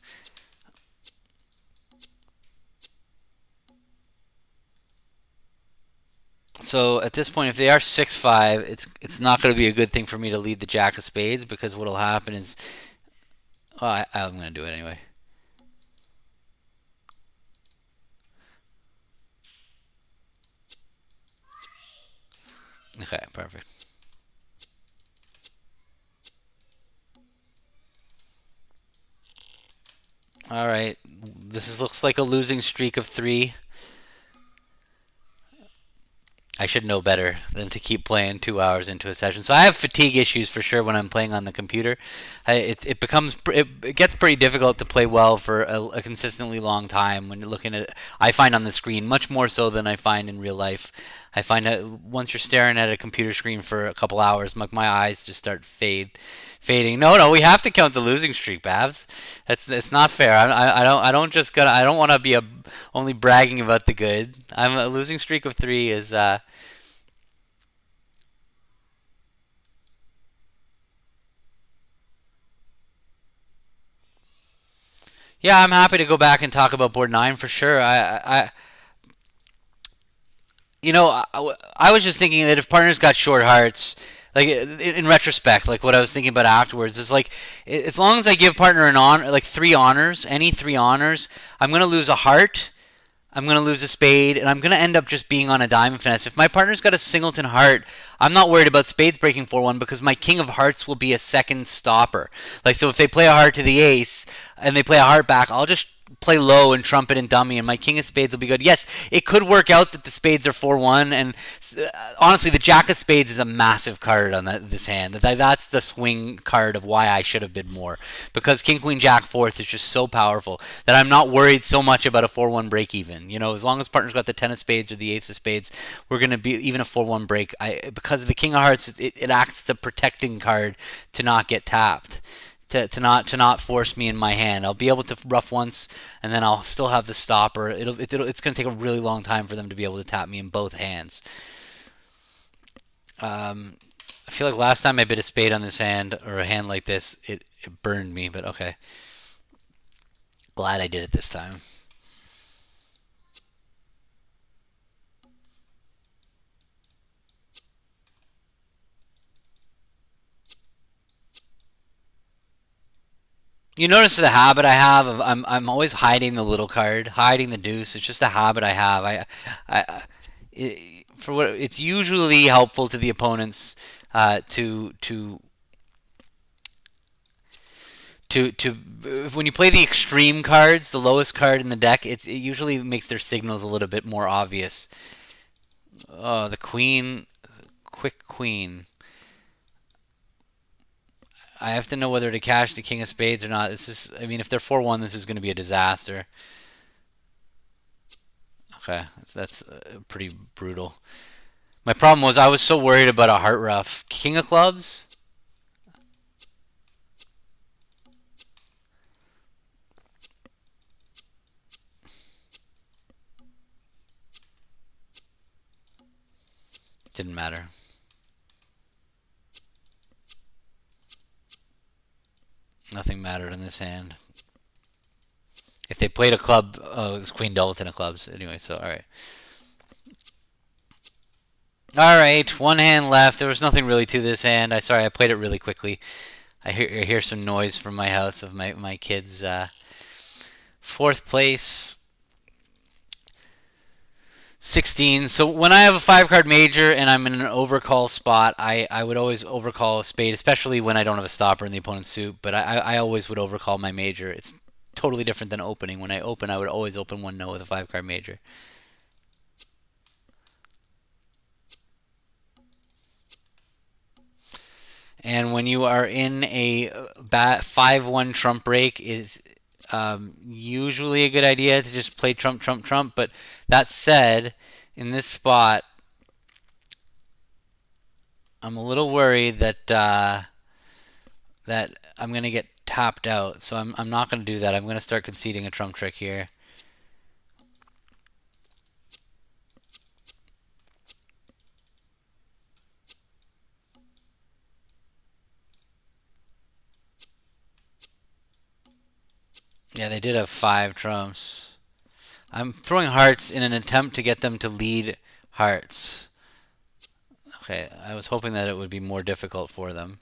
A: So at this point, if they are 6-5, it's not going to be a good thing for me to lead the Jack of Spades because what'll happen is, oh, I'm going to do it anyway. Okay, perfect. All right, looks like a losing streak of 3. I should know better than to keep playing 2 hours into a session. So I have fatigue issues for sure when I'm playing on the computer. It gets pretty difficult to play well for a consistently long time when you're looking at. I find on the screen much more so than I find in real life. I find that once you're staring at a computer screen for a couple hours, my eyes just start fading. No, we have to count the losing streak, Babs. It's not fair. I don't want to be only bragging about the good. I'm a losing streak of 3 is yeah. I'm happy to go back and talk about board 9 for sure. I was just thinking that if partners got short hearts, like in retrospect, like what I was thinking about afterwards is like as long as I give partner an honor, like 3 honors, any 3 honors, I'm gonna lose a heart, I'm going to lose a spade, and I'm going to end up just being on a diamond finesse. If my partner's got a singleton heart, I'm not worried about spades breaking 4-1 because my king of hearts will be a second stopper. Like, so if they play a heart to the ace and they play a heart back, I'll just play low and trumpet and dummy, and my king of spades will be good. Yes, it could work out that the spades are 4-1, and honestly, the jack of spades is a massive card on this hand. That's the swing card of why I should have bid more, because king queen jack fourth is just so powerful that I'm not worried so much about a 4-1 break even. As long as partner's got the 10 of spades or the ace of spades, we're going to be even a 4-1 break. Because of the king of hearts, it acts as a protecting card to not get tapped. To not force me in my hand. I'll be able to ruff once, and then I'll still have the stopper. It's going to take a really long time for them to be able to tap me in both hands. I feel like last time I bid a spade on this hand, or a hand like this, it burned me, but okay. Glad I did it this time. You notice the habit I have of I'm always hiding the little card, hiding the deuce. It's just a habit I have. For what it's usually helpful to the opponents to when you play the extreme cards, the lowest card in the deck, it usually makes their signals a little bit more obvious. Oh, the queen, quick queen. I have to know whether to cash the king of spades or not. I mean, if they're 4-1, this is going to be a disaster. Okay, that's pretty brutal. My problem was I was so worried about a heart ruff. King of clubs? Didn't matter. Nothing mattered in this hand. If they played a club, oh, it's queen double ten of clubs. Anyway, so all right. All right, one hand left. There was nothing really to this hand. Sorry, I played it really quickly. I hear some noise from my house of my kids. Fourth place, 16. So when I have a 5 card major and I'm in an overcall spot, I would always overcall a spade, especially when I don't have a stopper in the opponent's suit. But I always would overcall my major. It's totally different than opening. When I open, I would always open 1-0 with a 5 card major. And when you are in a 5-1 trump break, is usually a good idea to just play trump, trump, trump. But that said, in this spot, I'm a little worried that that I'm gonna get tapped out. So I'm not gonna do that. I'm gonna start conceding a trump trick here. Yeah, they did have 5 trumps. I'm throwing hearts in an attempt to get them to lead hearts. Okay, I was hoping that it would be more difficult for them.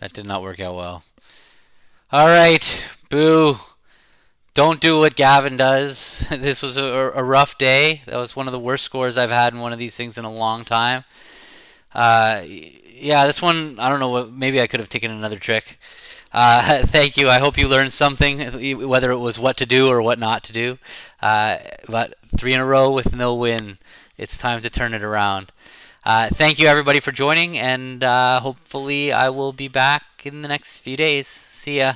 A: That did not work out well. All right, boo. Don't do what Gavin does. This was a rough day. That was one of the worst scores I've had in one of these things in a long time. Yeah, this one, I don't know. Maybe I could have taken another trick. Thank you. I hope you learned something, whether it was what to do or what not to do. But 3 in a row with no win. It's time to turn it around. Thank you, everybody, for joining, and hopefully I will be back in the next few days. See ya.